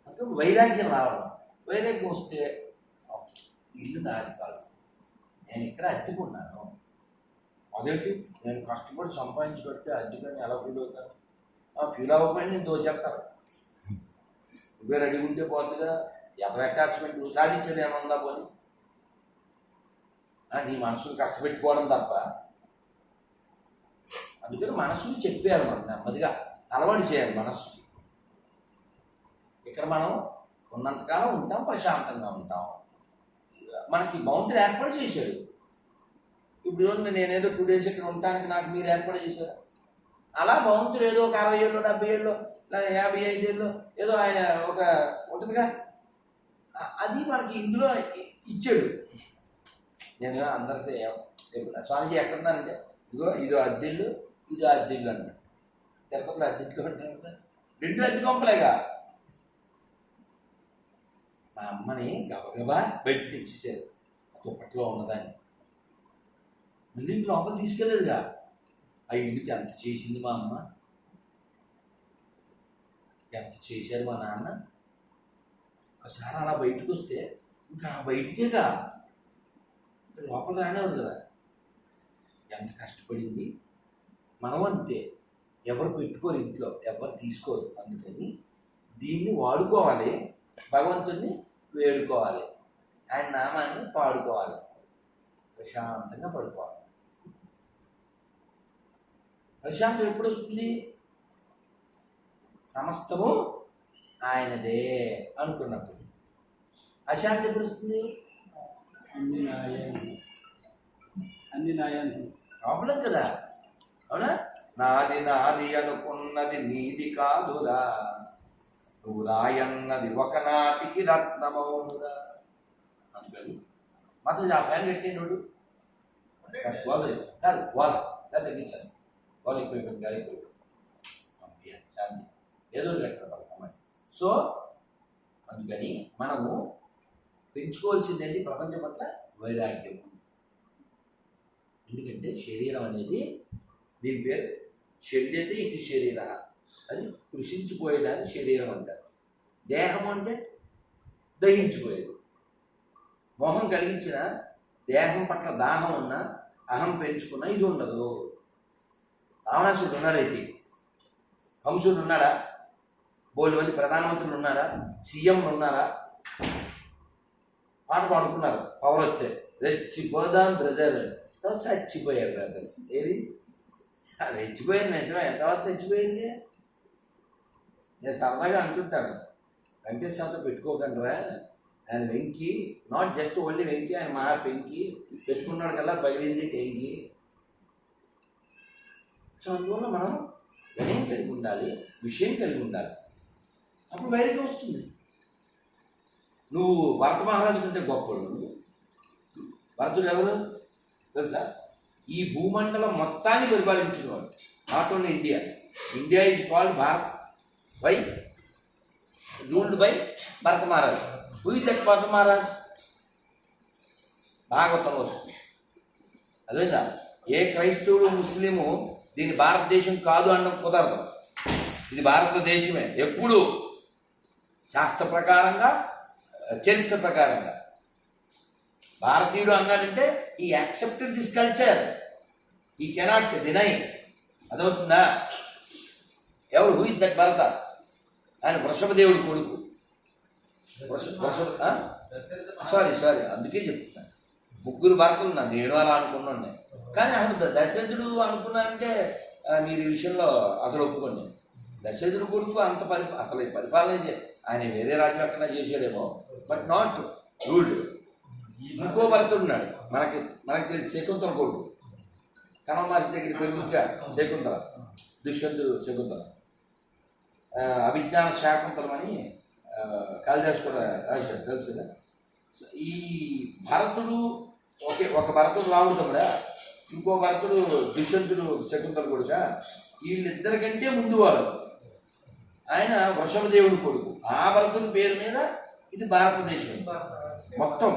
అంటే వైరాగ్యం రావడం. వైరాగ్యం వస్తే ఇల్లు నాది కాదు, నేను ఇక్కడ అద్దెకున్నాను. అదేంటి నేను కష్టపడి సంపాదించి పెడితే అద్దెకని ఎలా ఫీల్ అవుతాను? ఫీల్ అవ్వకపోయినా నేను దోచేస్తాను. నువ్వే రెడీ ఉంటే పోతుందిగా. ఎవరి అటాచ్మెంట్ నువ్వు సాధించేది ఏమన్నా పోనీ? నీ మనసును కష్టపెట్టుకోవడం తప్ప. అందుకని మనసుని చెప్పేయాలి, మనం నెమ్మదిగా అలవాటు చేయాలి మనస్సుకి. ఇక్కడ మనం ఉన్నంతకాలం ఉంటాం, ప్రశాంతంగా ఉంటాం. మనకి బౌండరీ ఏర్పాటు చేశాడు. ఇప్పుడు నేనేదో 2 days ఇక్కడ ఉండటానికి నాకు మీరు ఏర్పాటు చేశారు. అలా బౌండరీ ఏదో ఒక 60 ఏళ్ళు 70 ఏళ్ళు 55 ఏళ్ళు ఏదో ఆయన ఒక ఉంటుందిగా, అది మనకి ఇందులో ఇచ్చాడు. నేను అందరికీ స్వామిజీ ఎక్కడున్నానంటే ఇదో అద్దెళ్ళు, ఇదో అద్దెళ్ళు అన్నాడు. తిరుపతిలో అద్దెట్లు ఉంటాయి కదా, 2 అద్దె కొంపలేగా. మా అమ్మని గబగబా బయటకు తెచ్చేసారు దుప్పట్లో ఉన్నదాన్ని. మళ్ళీ లోపల తీసుకెళ్ళేదిగా. ఆ ఇంటికి ఎంత చేసింది మా అమ్మ, ఎంత చేశారు మా నాన్న. ఒకసారి అలా బయటకు వస్తే ఇంకా బయటికేగా, లోపల రానేవారు కదా. ఎంత కష్టపడింది. మనం అంతే, ఎవరు పెట్టుకోరు ఇంట్లో, ఎవరు తీసుకోరు. అందుకని దీన్ని వాడుకోవాలి, భగవంతుడిని వేడుకోవాలి, ఆయన నామాన్ని పాడుకోవాలి, ప్రశాంతంగా పడుకోవాలి. ప్రశాంతం ఎప్పుడు వస్తుంది? సమస్తము ఆయనదే అనుకున్నప్పుడు. అశాంతి ఎప్పుడు వస్తుంది? అన్ని నాయాన్ని ప్రాబ్లం కదా. అవునా? నాది నాది అనుకున్నది నీది కాదురా, నువ్వు రాయన్నది ఒకనాటికి రత్నమౌనురా. అందుకని మాత్రం ఆ ఫ్యాన్ పెట్టేవాడు కాదు, వాళ్ళ తగ్గించాను. వాళ్ళు ఎక్కువైపోయింది, గాలి ఎక్కువైపోయింది, శాంతి ఏదో కట్టాలి. సో అందుకని మనము పెంచుకోవాల్సిందేంటి? ప్రపంచం పట్ల వైరాగ్యము. ఎందుకంటే శరీరం అనేది దీని పేరు శల్యతే ఇది శరీర, అది కృషించిపోయేదాన్ని శరీరం అంటారు. దేహం అంటే దహించిపోయేది. మోహం కలిగించిన, దేహం పట్ల దాహం ఉన్న, అహం పెంచుకున్న ఇది ఉండదు. రావణాసుడు ఉన్నాడేంటి? కంసుడు ఉన్నాడా? బోలు మంది ప్రధానమంత్రులు ఉన్నారా? సీఎంలు ఉన్నారా? పాట పాడుకున్నారు పవర్ వస్తే, రెచ్చిపోదాం బ్రదర్. చచ్చిపోయారు బ్రదర్స్. ఏది రెచ్చిపోయారు నిజమే, తర్వాత చచ్చిపోయింది. నేను సరదాగా అంటుంటాను, వెంకటేశ్వరతో పెట్టుకోకండిరా, ఆయన Venki, not just only Venki, ఆయన మహా పెంకి, పెట్టుకున్నాడు కల్లా పగిలింది టెంకి. సో అందువల్ల మనం వినయం కలిగి ఉండాలి, విషయం కలిగి ఉండాలి, అప్పుడు వైరిగా వస్తుంది. నువ్వు భరత మహారాజు కంటే గొప్పడు. నువ్వు భరతుడు ఎవరు తెలుసా? ఈ భూమండలం మొత్తాన్ని పరిపాలించినవాడు. Not only India. India is called Bharat by ruled by Bharata Maharaj. Who is that Bharata Maharaj? భాగవతంలో వస్తుంది. అదేందా? ఏ క్రైస్తవుడు ముస్లిము దీని భారతదేశం కాదు అన్న కుదరదు. ఇది భారతదేశమే. ఎప్పుడు శాస్త్ర ప్రకారంగా, చరిత్ర ప్రకారంగా భారతీయుడు అన్నాడంటే ఈ యాక్సెప్టెడ్ దిస్ కల్చర్, ఈ కెనాట్ డినై. అదవుతుందా? ఎవరు? హూ ఇస్ దట్ భరత? ఆయన వృషభదేవుడు కొడుకు. సారీ అందుకే చెప్తున్నాను. ముగ్గురు భరతలు ఉన్నారు. నేను అలా అనుకున్నాను. కానీ అసలు దశరథుడు అనుకున్నానంటే మీరు ఈ విషయంలో అసలు ఒప్పుకోండి. దశరథుడు కొడుకు అంత అసలు పరిపాలన ఆయన వేరే రాజ్యం ఎక్కడా చేసేదేమో, బట్ నాట్ రూల్డ్. ఇంకో భరతుడు ఉన్నాడు మనకి తెలిసి, శకుంతల కొడుకు. కనమాసి దగ్గర పెరుగుతుగా శకుంతల, దుష్యంతుడు శకుంతల, అభిజ్ఞాన శాకుంతలం అని కాళిదాసు కూడా రాశాడు, తెలుసు కదా. ఈ భరతుడు ఒక భరతుడు రాముడు తమ్ముడా, ఇంకో భరతుడు దుష్యంతుడు శకుంతల కొడుక. వీళ్ళిద్దరికంటే ముందు వాడు ఆయన వృషభదేవుడి కొడుకు. ఆ భరతుడి పేరు మీద ఇది భారతదేశం మొత్తం.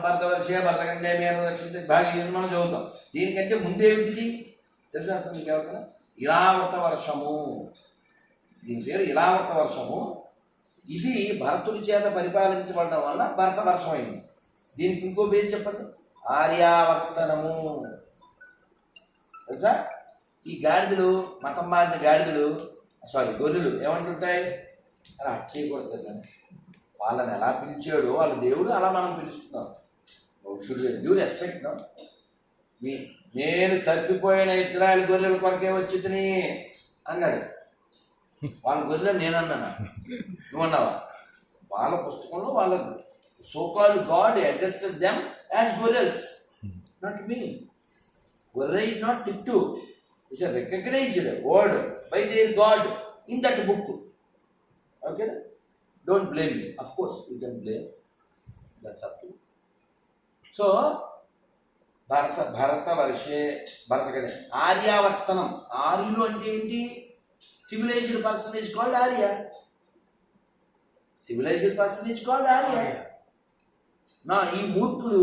భరతవర్ష, భరతకండే, మేర దక్షిణ భాగ్యం మనం చదువుతాం. దీనికంటే ముందేమిటిది తెలుసా అసలు మీకు ఎవరికైనా? ఇలావత వర్షము. దీని పేరు ఇలావత వర్షము. ఇది భరతుడి చేత పరిపాలించబడడం వల్ల భరత వర్షం అయింది. దీనికి ఇంకో పేరు చెప్పండి, ఆర్యావర్తనము. తెలుసా? ఈ గాడిదలు, మతం మారిన గాడిదలు, గొర్రెలు ఏమంటుంటాయి? అలా చేయకూడదు కదా. వాళ్ళని ఎలా పిలిచాడో వాళ్ళ దేవుడు, అలా మనం పిలుస్తున్నాం. Should due respect. నేను తప్పిపోయిన ఇజ్రాయెల్ గొర్రెల కొరకే వచ్చిందని అన్నాడు. వాళ్ళ గొర్రెలు నేనన్నానా? నువ్వన్నావా? వాళ్ళ పుస్తకంలో వాళ్ళ so-called God addressed them as gorillas, not me. Gorilla is not Tiktu. It's a recognized word by their God in that book. Okay? Don't blame me. Of course, you can blame. That's up to you. So, భరత వర్షే భరతగడే ఆర్యావర్తనం. ఆర్యులు అంటే ఏంటి? Civilized person is called Arya. Civilized person is called Arya. నా ఈ మూర్ఖులు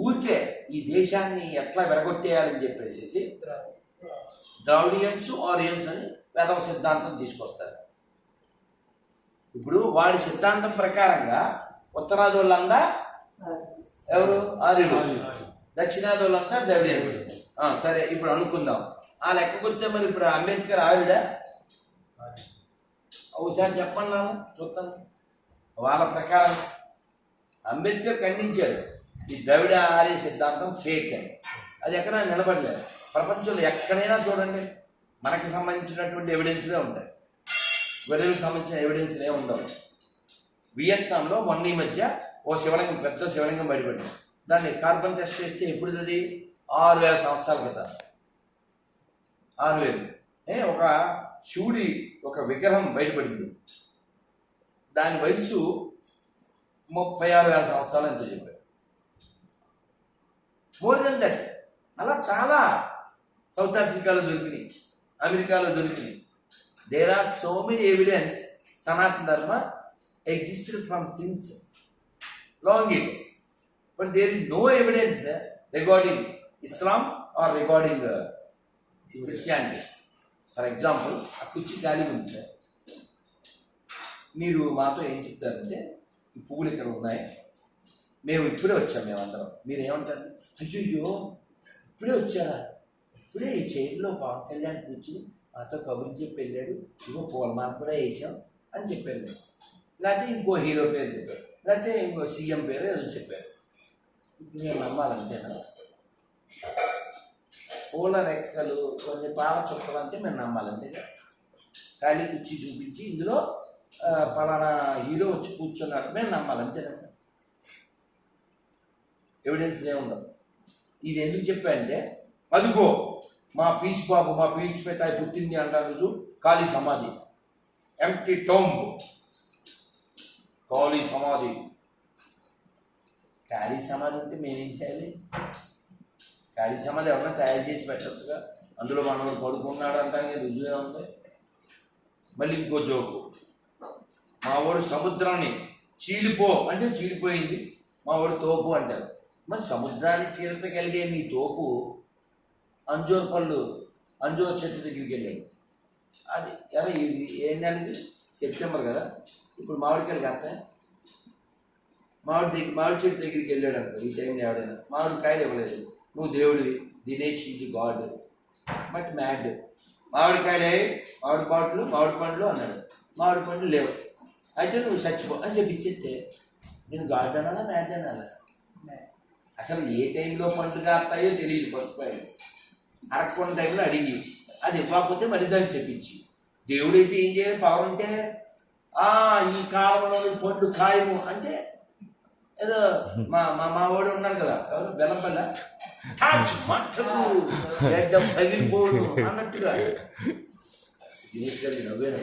ఊరికే ఈ దేశాన్ని ఎట్లా విడగొట్టేయాలని చెప్పేసి ద్రావిడియన్స్, ఆరియన్స్ అని వేదవ సిద్ధాంతం తీసుకొస్తారు. ఇప్పుడు వాడి సిద్ధాంతం ప్రకారంగా ఉత్తరాది వాళ్ళందా ఎవరు? ఆర్యులు. దక్షిణాది వాళ్ళంతా ద్రవిడియన్స్. సరే, ఇప్పుడు అనుకుందాం. ఆ లెక్కకొస్తే మరి ఇప్పుడు అంబేద్కర్ ఆర్యుడా? ఒకసారి చెప్పండి నాన్న, చూస్తాను. వాళ్ళ ప్రకారం అంబేద్కర్ ఖండించాడు ఈ ద్రవిడ ఆర్య సిద్ధాంతం ఫేక్ అని. అది ఎక్కడా నిలబడలేదు. ప్రపంచంలో ఎక్కడైనా చూడండి, మనకి సంబంధించినటువంటి ఎవిడెన్స్లే ఉంటాయి, గొర్రెలకు సంబంధించిన ఎవిడెన్స్లే ఉండవు. వియత్నాంలో మొన్న ఈ మధ్య ఓ శివలింగం, పెద్ద శివలింగం బయటపడింది. దాన్ని కార్బన్ టెస్ట్ చేస్తే ఎప్పుడు అది 6000 సంవత్సరాల క్రితం. 6000 ఒక శివుడి ఒక విగ్రహం బయటపడింది. దాని వయసు 36,000 సంవత్సరాలు ఎంతో చెప్పారు. More than that. అలా చాలా సౌత్ ఆఫ్రికాలో దొరికినాయి, అమెరికాలో దొరికినాయి. There are so many evidence Sanatana Dharma existed from since long ago, but there is no evidence regarding Islam or regarding Christianity. For example ఆ కుర్చీ ఖాళీగా ఉంది సార్, మీరు మాతో ఏం చెప్తారంటే ఈ పువ్వులు ఇక్కడ ఉన్నాయి, మేము ఇప్పుడే వచ్చాం మేమందరం, మీరు ఏమంటారు? అయ్యో ఇప్పుడే వచ్చారా, ఇప్పుడే ఈ చైర్లో పవన్ కళ్యాణ్ కూర్చుని మాతో కబుర్లు చెప్పి వెళ్ళాడు, ఇగో పూలమాల కూడా వేసాం అని చెప్పారు. లేకపోతే ఇంకో హీరో పేరు చెప్పారు, లేకపోతే ఇంకో సీఎం పేరు ఏదో చెప్పారు. ఇప్పుడు నేను నమ్మాలంతేనా? పూల రెక్కలు కొన్ని పాల చుక్కలు అంటే మేము నమ్మాలంతేనా? ఖాళీ కుర్చీ చూపించి ఇందులో పలానా హీరో వచ్చి కూర్చున్నాడు మేము నమ్మాలంతేనా? ఎవిడెన్స్ ఏముండదు. ఇది ఎందుకు చెప్పా అంటే, అదిగో మా పీస్ బాబు మా పీస్ పెట్టాయి పుట్టింది అంటారు, ఖాళీ సమాధి, ఎంప్టీ టోంబ్, ఖాళీ సమాధి. ఖాళీ సమాధి ఉంటే మేమేం చేయాలి? ఖాళీ సమాధి ఎవరైనా తయారు చేసి పెట్టచ్చుగా, అందులో మనోడు పడుకున్నాడు అంటానికి రుజువే ఉంది. మళ్ళీ ఇంకో జోకు, మా వాడు సముద్రాన్ని చీలిపో అంటే చీలిపోయింది, మా వాడు తోపు అంటారు. మరి సముద్రాన్ని చీల్చగలిగే నీ తోపు అంజూర్ చెట్టు దగ్గరికి వెళ్ళాడు. అది ఎలా ఇది ఏం నెలది? సెప్టెంబర్ కదా, ఇప్పుడు మామిడికాయలు కాస్తాయి. మామిడి చెట్టు దగ్గరికి వెళ్ళాడు అనుకో ఈ టైంలో ఎవడైనా, మామిడికాయలు ఇవ్వలేదు, నువ్వు దేవుడివి, Dinesh is God but mad. మామిడికాయలే మామిడి పండ్లు అన్నాడు, మామిడి పండ్లు లేవు, అయితే నువ్వు చచ్చిపో అని చెప్పి ఇచ్చేస్తే నేను గాడ్ అనాలా మ్యాడ్ అనాలా? అసలు ఏ టైంలో పండ్లు కాస్తాయో తెలియదు. పట్టుకోవాలి అడగకుండా టైంలో అడిగి అది ఇవ్వకపోతే మరి దాన్ని చెప్పించి, దేవుడైతే ఏం చేయాలి? పవర్ ఉంటే ఈ కాలంలో పండ్లు ఖాయము అంటే ఏదో మా వాడు ఉన్నాడు కదా ఎవరు బెల్లంపల్ల పగిలిపోడు అన్నట్టుగా నవ్వేను.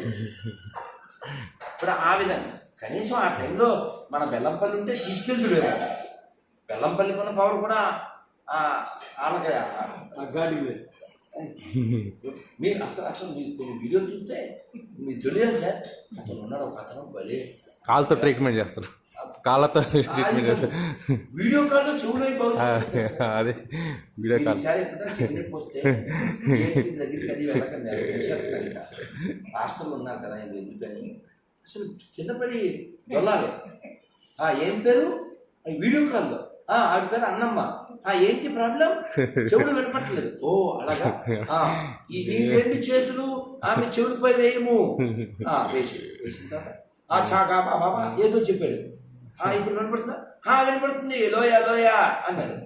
ఇప్పుడు ఆ విధంగా కనీసం ఆ టైంలో మన బెల్లంపల్లి ఉంటే తీసుకెళ్తులేము. బెల్లంపల్లికి ఉన్న పవర్ కూడా వాళ్ళకి మీరు అసలు మీరు కొన్ని వీడియోలు చూస్తే మీకు తెలియదు సార్, అతను ఉన్నాడు ఒక అతను భలే కాళ్ళతో ట్రీట్మెంట్ చేస్తారు, కాళ్ళతో ట్రీట్మెంట్ చేస్తారు. వీడియో కాల్లో చెవులు అయిపోతుంది. అదే వీడియో కాల్. ఈసారి ఎప్పుడైనా చెవికి వస్తే దగ్గరికి అది వెళ్ళకండి, హాస్టల్లో ఉన్నారు కదా ఎందుకని అసలు కింద పడి దొల్లాలి. ఏం పేరు వీడియో కాల్లో? ఆడి పేరు అన్నమ్మ. ఏంటి ప్రాబ్లం? చెవులు వినపట్లేదు. ఓ అలాగా, ఈ రెండు చేతులు ఆమె చెవులపై వేయము. వేసిన తర్వాత చాకా బాబా ఏదో చెప్పాడు, ఇప్పుడు వినపడుతుందా? వినపడుతుంది, లోయ లోయ అన్నాడు.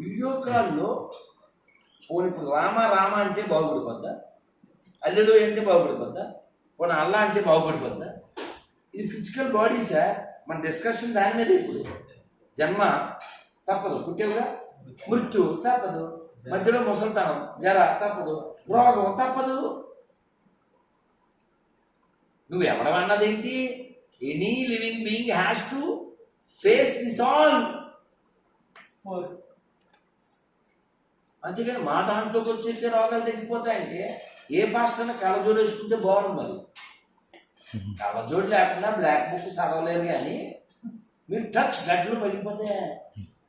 వీడియో కాల్లో పోనీ ఇప్పుడు రామ అంటే బాగుపడిపోద్దా? అల్లెలో అంటే బాగుపడిపోద్దా? పోనీ అల్లా అంటే బాగుపడిపోద్దా? ఇది ఫిజికల్ బాడీ సార్, మన డిస్కషన్ దాని మీద. ఇప్పుడు జన్మ తప్పదు, పుట్టేవుగా మృత్యు తప్పదు, మధ్యలో ముసలితనం జర తప్పదు, రోగం తప్పదు. నువ్వు ఎవడమన్నదేంటి? Any living being has to face this all. అంతేగాని మా దాంట్లోకి వచ్చేస్తే రోగాలు తగ్గిపోతాయంటే ఏ పాస్టర్ని కళ్ళజోడు వేసుకుంటే బాగుంది. మరి కళ్ళజోడు లేకుండా బ్లాక్ బుక్ చదవలేరు, కానీ మీరు టచ్ గడ్డలు పడిపోతే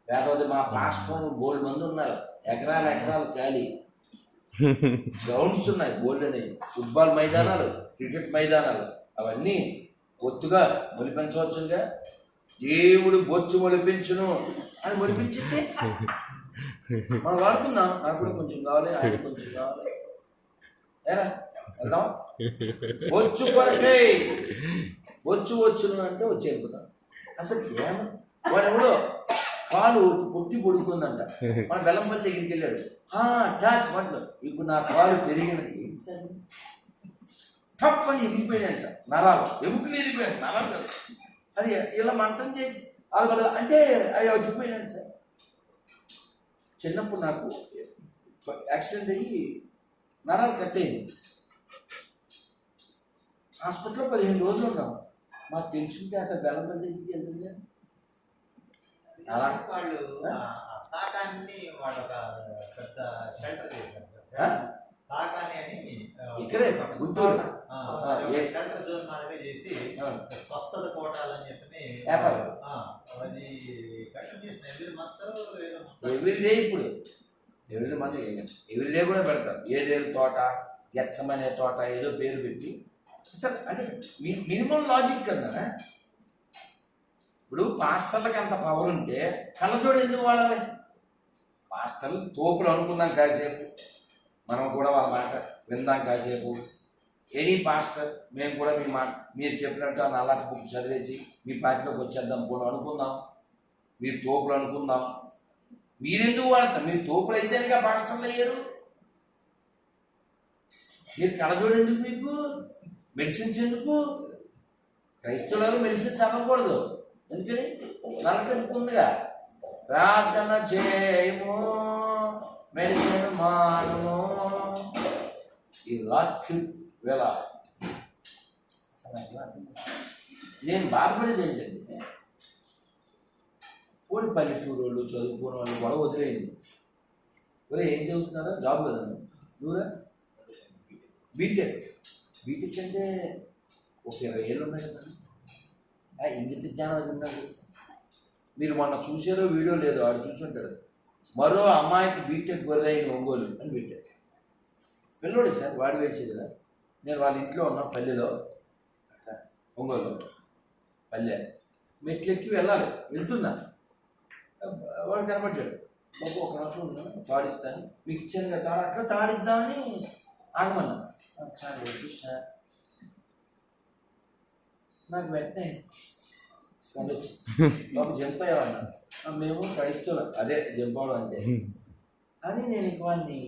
లేకపోతే మా పాస్టర్ బోల్డ్ మంది ఉన్నారు, ఎకరాలు ఖాళీ గ్రౌండ్స్ ఉన్నాయి బోల్డ్ అనేవి, ఫుట్బాల్ మైదానాలు, క్రికెట్ మైదానాలు, అవన్నీ ఒత్తుగా మొలిపించవచ్చుగా. దేవుడు బొచ్చు మొలిపించును అని మొలిపించితే మనం వాడుకున్నాం. నాకు కూడా కొంచెం కావాలి, ఆయన కొంచెం కావాలి, ఏరా వెళ్దాం. బొచ్చు కొరకే వచ్చును అంటే వచ్చి వెళ్ళిపోతాం. అసలు ఏమో వాడెవడో కాలు పొట్టి పొడుకుందంట, మన బెల్లంపల్లి దగ్గరికి వెళ్ళాడు, టాచ్ మాటలు ఇప్పుడు నా కాలు పెరిగినట్టు తప్పని ఎదిగిపోయాడంట, నరాలు ఎముకలు ఎదిగిపోయాడు, నరాలు అది ఇలా మంత్రం చేసి వాళ్ళు అంటే అవి వచ్చిపోయాడు సార్. చిన్నప్పుడు నాకు యాక్సిడెంట్ అయ్యి నరాలు కట్ అయింది, హాస్పిటల్లో 15 రోజులు ఉన్నాం. మాకు తెలుసుంటే అసలు బెల్లంపల్లి దగ్గరికి వెళ్తుంది అలా వాళ్ళు తాకాన్ని వాళ్ళు ఒక పెద్ద షెల్టర్ చేశారు. తాకాని అని ఇక్కడే గుంటూరు షెల్టర్ జోన్ మాదిరి చేసి స్వస్థత కోటాలని చెప్పి వ్యాపారం అది కట్టిన ఎవ్రీ మంత్ ఏదో ఎవ్రీడే ఇప్పుడు ఎవ్రీ మంత్ ఎవ్రీడే కూడా పెడతారు. ఏదేరు తోట, ఎచ్చమనే తోట ఏదో పేరు పెట్టి సార్ అంటే మినిమం లాజిక్ కదా. ఇప్పుడు పాస్టర్లకి అంత పవర్ ఉంటే కళ్ళజోడు ఎందుకు వాడాలి? పాస్టర్లు తోపులు అనుకుందాం కాసేపు, మనం కూడా వాళ్ళ మాట విందాం కాసేపు. ఎనీ పాస్టర్ మేము కూడా మీ మాట మీరు చెప్పినట్టు ఆ నల్లటి బుక్ చదివేసి మీ పార్టీలోకి వచ్చేద్దాం కూడా అనుకుందాం. మీరు తోపులు అనుకుందాం. మీరెందుకు వాడతారు? మీరు తోపులు అయితేనేగా పాస్టర్లు అయ్యారు. మీరు కళ్ళజోడు ఎందుకు? మీకు మెడిసిన్స్ ఎందుకు? క్రైస్తవులు మెడిసిన్ చదవకూడదు. ఎందుకని? నల్లటి బుక్ ఉందిగా. ప్రార్థన చేయము, మెడిసిన్ మానము. ఈ రాత్రి వేళ నేను బాధపడేది ఏంటంటే పోనీ పల్లెటూరు వాళ్ళు చదువుకున్న వాళ్ళు గొడవ వదిలేయండి. ఒరే ఏం చదువుతున్నారా? జాబ్ కదా నువ్వురా? బీటెక్ అంటే ఒక 20 ఏళ్ళు ఉన్నాయి కదా. ఇంగిత జ్ఞానం అది ఉండాలి. మీరు మొన్న చూసారో వీడియో లేదో వాడు చూసుంటాడు. మరో అమ్మాయికి బీటెక్ గొర్రెయిన ఒంగోలు అని పెట్టాడు. పిల్లోడే సార్, వాడు వేసేది కదా. నేను వాళ్ళ ఇంట్లో ఉన్నా పల్లెలో, ఒంగోలు పల్లె. మెట్లెక్కి వెళ్ళాలి, వెళ్తున్నా. వాడు కనబడ్డాడు. బాబు ఒక నిమిషం ఉన్నాను, తాడిస్తాను మీకు ఇచ్చాను కదా తాడు, అట్లా తాడిద్దామని ఆగమన్నా. సార్ వద్దు సార్. నాకు వెంటనే స్మెల్ వచ్చింది. బాబు జంప్ అయ్యామన్నా. మేము క్రైస్తవులం, అదే జంప్ అవడం అంటే అని. నేను ఇంక వాడిని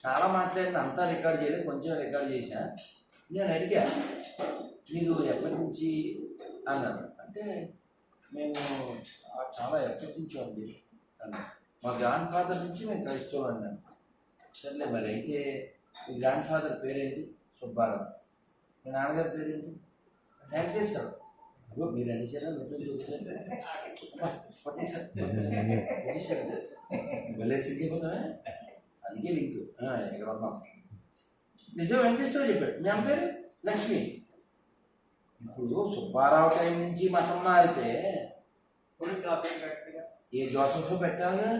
చాలా మాట్లాడిన, అంతా రికార్డ్ చేయలేదు, కొంచెం రికార్డ్ చేశా. నేను అడిగా మీరు ఎప్పటి నుంచి అన్నాను. అంటే మేము చాలా ఎప్పటి నుంచో ఉంది అన్నాను. మా గ్రాండ్ ఫాదర్ నుంచి మేము క్రైస్తవులు అన్నాను. సర్లే మరి అయితే మీ గ్రాండ్ ఫాదర్ పేరేంటి? సుబ్బారావు. మీ నాన్నగారి పేరేంటి? వెంకటేశ్వరం. అయ్యో మీరు అడిచారా? భలే సిగ్గిపోతామే. అందుకే లింక్ ఇక్కడ ఉన్నాం. నిజం వెంకటేశ్వరం చెప్పాడు. మీ అమ్మ పేరు లక్ష్మి. ఇప్పుడు సుబ్బారావు టైం నుంచి మతం మారితే ఏ జోసఫ్ పెట్టాలిగా,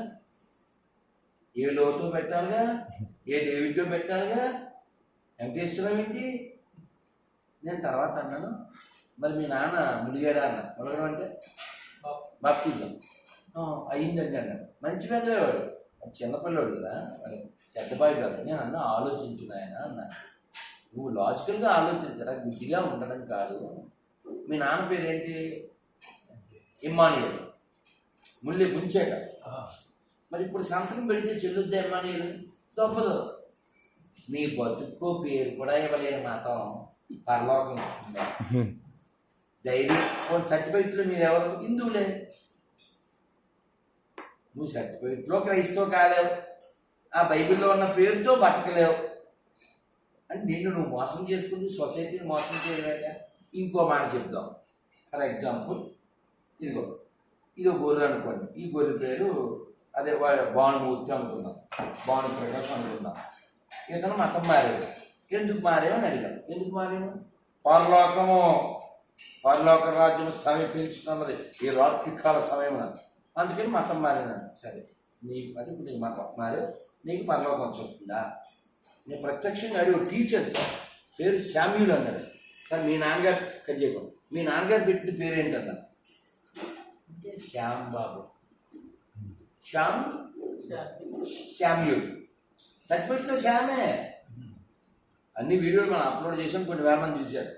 ఏ లోతో పెట్టాలిగా, ఏ డేవిడ్లో పెట్టాలిగా. వెంకటేశ్వరం ఏంటి? నేను తర్వాత అన్నాను, మరి మీ నాన్న ములిగాడా అన్న. ములగడం అంటే బాప్తిజం అయ్యిందండి అన్నాడు. మంచి పెద్దవాడు, చిన్నపిల్లవాడు కదా, మరి చెడ్డబాయి కాదు. నేను అన్న ఆలోచించు నాయన అన్నా. నువ్వు లాజికల్గా ఆలోచించరా, గుడ్డిగా ఉండడం కాదు. మీ నాన్న పేరేంటి? ఇమ్మానియల్. ముళ్ళే ముంచేట. మరి ఇప్పుడు సంతకం పెడితే చెల్లుద్దా ఇమ్మానియల్? తప్పదు. నీ బతుక్కో పేరు కూడా ఇవ్వలేని మాత్రం పరలోకం ఇస్తుందా? ధైర్యం. సర్టిఫికెట్లో మీరు ఎవరు? హిందువులే. నువ్వు సర్టిఫికెట్లో క్రైస్తవ కాలేవు, ఆ బైబిల్లో ఉన్న పేరుతో బతకలేవు అని నిన్ను నువ్వు మోసం చేసుకుంటూ సొసైటీని మోసం చేయలేక. ఇంకో మాట చెప్దాం. ఫర్ ఎగ్జాంపుల్, ఇదో గొర్రె అనుకోండి. ఈ గొర్రె పేరు అదే భానుమూర్తి అనుకుందాం, భాను ప్రకాశం అనుకుందాం. ఇతను మతం మారాడు. ఎందుకు మారేమని అడిగాను. ఎందుకు మారాను? పరలోక రాజ్యం సమీపించుతున్నది ఈ రాత్రికాల సమయం. అందుకని మతం మారినాడు. సరే, నీకు అది ఇప్పుడు నీకు మతం మారావు, నీకు పరలోకం వచ్చి వస్తుందా? నేను ప్రత్యక్షంగా అడిగి టీచర్ సార్ పేరు శామ్యూల్ అన్నాడు. సార్ మీ నాన్నగారు కట్ చేయకూడదు, మీ నాన్నగారు పెట్టిన పేరు ఏంటన్నా అంటే శ్యామ్ బాబు. శామ్యూల్. సర్టిఫికెట్లో శ్యామే. అన్ని వీడియోలు మనం అప్లోడ్ చేసాం, కొన్ని వేల మంది చూశారు.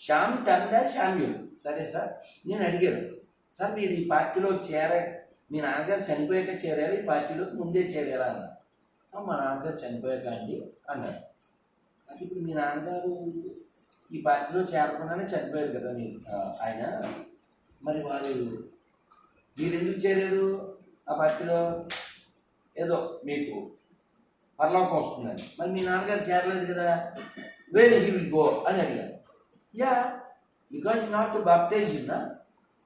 శ్యామ్ టండా శామ్యూల్. సరే సార్, నేను అడిగాను, సార్ మీరు ఈ పార్టీలో మీ నాన్నగారు చనిపోయాక చేరారు, ఈ పార్టీలోకి ముందే చేరారా అన్నారు. మా నాన్నగారు చనిపోయాక అండి అన్నారు. అది ఇప్పుడు మీ నాన్నగారు ఈ పార్టీలో చేరకుండానే చనిపోయారు కదా మీరు ఆయన, మరి మీరు ఎందుకు చేరారు ఆ పార్టీలో? ఏదో మీకు పరలోకం వస్తుందని. మరి మీ నాన్నగారు చేరలేదు కదా, వేర్ హీ విల్ గో అని అడిగారు. యా, బికాజ్ నాట్ బాప్టైజ్డ్ నా,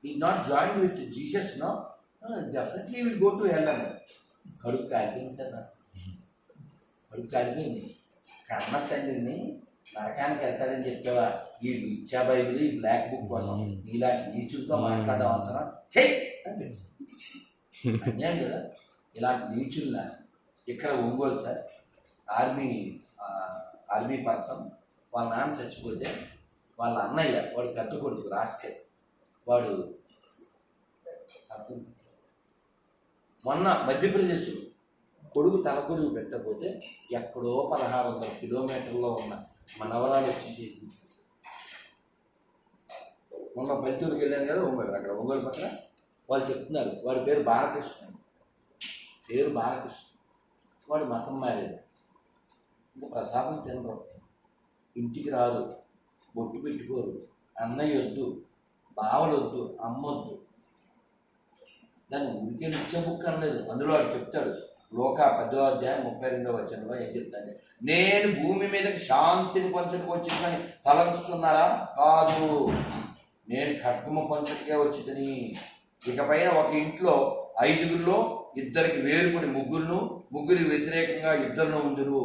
ఈ not join with Jesus no, definitely will go to hell అన్నారు. కడుపు కాలిపోయింది సార్ నాకు, కడుపు కాలిపోయింది. కన్న తండ్రిని నరకానికి వెళ్తాడని చెప్పావా? ఈ విద్యా బైబిల్, ఈ బ్లాక్ బుక్ కోసం నీలాంటి నీచులతో మాట్లాడడం అవసరం చెయ్యి అని అన్యాయం కదా. ఇలాంటి నీచున్న ఇక్కడ ఒంగోలు సార్ ఆర్మీ పర్సన్ వాళ్ళ నాన్న చచ్చిపోతే వాళ్ళ అన్నయ్య వాడు పెద్ద కొడుకు రాస్కే వాడు మొన్న మధ్యప్రదేశ్ కొడుకు తలకొరుగు పెట్టకపోతే ఎక్కడో 1600 కిలోమీటర్లో ఉన్న మనవరాలు వచ్చి చేసింది. మొన్న పల్లెటూరుకి వెళ్ళాను కదా ఒంగోలు, అక్కడ ఒంగోలు పక్కన వాళ్ళు చెప్తున్నారు వాడి పేరు బాలకృష్ణ. వాడు మతం మారాడు. ఇంకా ప్రసాదం తినరు, ఇంటికి రారు, బొట్టు పెట్టుకోరు, అన్నయ్య వద్దు, బావలు వద్దు, అమ్మ వద్దు. దాన్ని ఊరికే నిత్య బుక్ అనలేదు. అందులో వాడు చెప్తాడు లోకా 10వ అధ్యాయం 32వ వచనంలో ఏం చెప్తాంటే, నేను భూమి మీదకి శాంతిని పంచుటకు వచ్చిందని తలంచుతున్నారా? కాదు, నేను ఖడ్గము పంచుటకే వచ్చిందని. ఇకపైన ఒక ఇంట్లో 5గురిలో 2కి వేరుపడి ముగ్గురి వ్యతిరేకంగా 2 ఉందురు.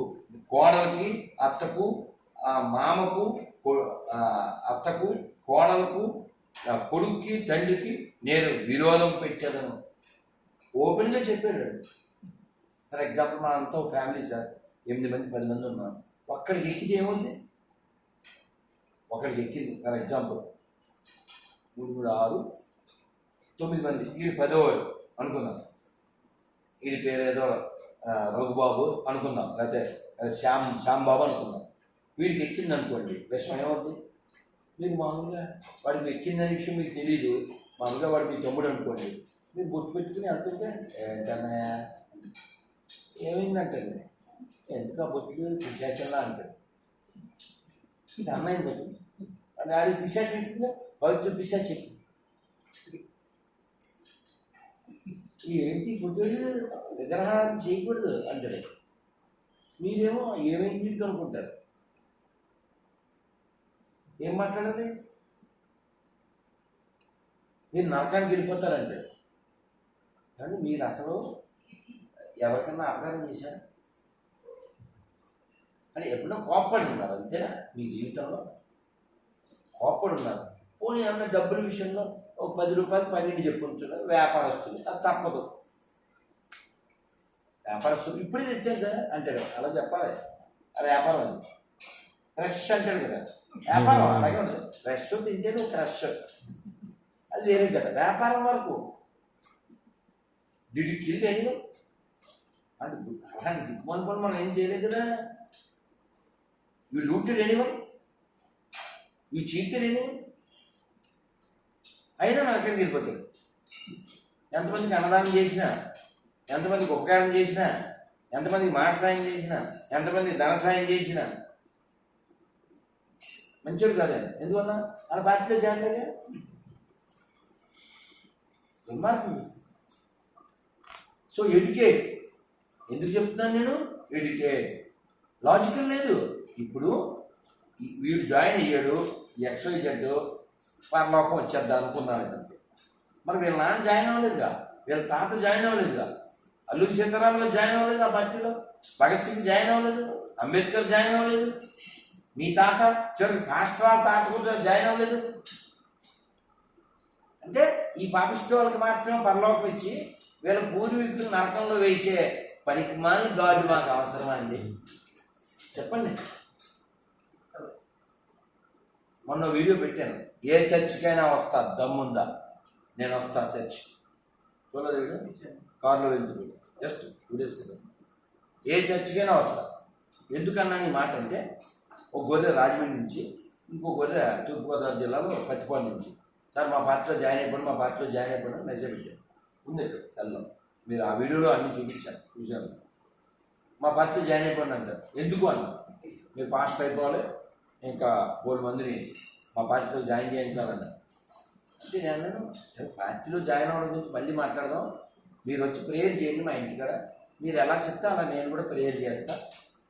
కోడలకి అత్తకు, మామకు అత్తకు, కోడలకు, కొడుక్కి, తండ్రికి నేను విరోధం పెట్టేదను. ఓపెన్గా చెప్పాడు. ఫర్ ఎగ్జాంపుల్ మనంతా ఫ్యామిలీ సార్, 8 మంది 10 మంది ఉన్నాం. ఒక్కడికి ఎక్కితే ఏముంది? ఒకడికి ఎక్కింది ఫర్ ఎగ్జాంపుల్ 3 3 6 9 మంది, వీడు 10వాడు అనుకుందాం. వీడి పేరు ఏదో రఘుబాబు అనుకుందాం, లేకపోతే శ్యాంబాబు అనుకుందాం. వీడికి ఎక్కింది అనుకోండి, విషయం ఏమవుతుంది? మీరు మామూలుగా వాడికి ఎక్కిందనే విషయం మీకు తెలియదు. మామూలుగా వాడు మీ తమ్ముడు అనుకోండి, మీరు బొట్టు పెట్టుకుని వెళ్తుంటే ఏంటన్నయ్య ఏమైందంటే ఎందుకు ఆ బొట్లు పిశాచంలా అంటాడు. ఇది అన్నయ్య బొట్టు అంటే ఆడికి పిశాచ ఎక్కిందా, పవిత్ర పిశాచ ఎక్కింది. ఏంటి బొట్టు విగ్రహాన్ని చేయకూడదు అంటాడు. మీరేమో ఏమైంది అనుకుంటారు. ఏం మాట్లాడాలి? మీరు నరకానికి వెళ్ళిపోతారంటాడు. కానీ మీరు అసలు ఎవరికన్నా అపకారం చేశారు అని ఎప్పుడో కోప్పడి ఉన్నారు అంతేనా? మీ జీవితంలో కోప్పడి ఉన్నారు. పోనీ ఏమన్నా డబ్బుల విషయంలో ఒక 10 రూపాయలు 12 చెప్పుకుంటున్నారు వ్యాపారస్తులు, అది తప్పదు. వ్యాపారస్తులు ఇప్పుడే తెచ్చారు సార్ అంటాడు, అలా చెప్పాలి. అది వ్యాపారం అది ఫ్రెష్ అంటాడు కదా, వ్యాపారం అలాగే ఉంటుంది. ఫ్రెష్ తింటే నువ్వు క్రష్, అది వేరే కదా. వ్యాపారం వరకు డిడికిల్లి అయిన అంటే అలాంటి దిక్కుమాల పని మనం ఏం చేయలేదు కదా. You looted anyone, you cheated anyone, అయినా నా అక్కడికి వెళ్ళిపోతాడు. ఎంతమందికి అన్నదానం చేసినా, ఎంతమందికి ఉపకారం చేసినా, ఎంతమందికి మాట సాయం చేసినా, ఎంతమందికి ధన సాయం చేసినా మంచోడు కాదు. ఎందువల్ల వాళ్ళ పార్టీలో చేరలేదా? దుర్మార్గం. సో ఎడ్యుకేట్, ఎందుకు చెప్తున్నాను నేను? ఎడ్యుకేట్ లాజికల్ లేదు. ఇప్పుడు వీడు జాయిన్ అయ్యాడు, XYZ పరలోకం వచ్చేద్దాం అనుకున్నాను. మరి వీళ్ళ నాన్న జాయిన్ అవ్వలేదుగా, వీళ్ళ తాత జాయిన్ అవ్వలేదుగా, అల్లూరి సీతారామరావు జాయిన్ అవ్వలేదు ఆ పార్టీలో, భగత్ సింగ్ జాయిన్ అవ్వలేదు, అంబేద్కర్ జాయిన్ అవ్వలేదు, మీ తాత చివరికి పాస్టర్ వాళ్ళ తాత కూడా జాయిన్ అవ్వలేదు. అంటే ఈ పాపిష్టి వాళ్ళకి మాత్రం పరలోకం ఇచ్చి వీళ్ళ పూర్వీకులు నరకంలో వేసే పనికి మాలి గాడు మాకు అవసరమా అండి? చెప్పండి. మొన్న వీడియో పెట్టాను, ఏ చర్చికైనా వస్తా, దమ్ముందా నేను వస్తా చర్చ్. చూడలేదు వీడియో, కారులో వెళ్తుంది జస్ట్ 2 days క్రితం. ఏ చర్చికైనా వస్తా. ఎందుకన్నా ఈ మాట అంటే, ఒక గొర్రె రాజమండ్రి నుంచి, ఇంకో గొర్రె తూర్పుగోదావరి జిల్లాలో పత్తిపాడు నుంచి, సార్ మా పార్టీలో జాయిన్ అయిపోయిన మెసేజ్ పెట్టాను. ఉంది ఇక్కడ సెల్లో, మీరు ఆ వీడియోలో అన్నీ చూశాను. మా పార్టీలో జాయిన్ అయిపోయిన అంటారు. ఎందుకు అన్న, మీరు పాస్ట్ అయిపోవాలి, ఇంకా 4 మందిని మా పార్టీలో జాయిన్ చేయించాలన్నారు. అంటే నేను అన్నాను, సరే పార్టీలో జాయిన్ అవ్వడం గురించి మళ్ళీ మాట్లాడదాం, మీరు వచ్చి ప్రేయర్ చేయండి మా ఇంటికాడ, మీరు ఎలా చెప్తే అలా నేను కూడా ప్రేయర్ చేస్తా,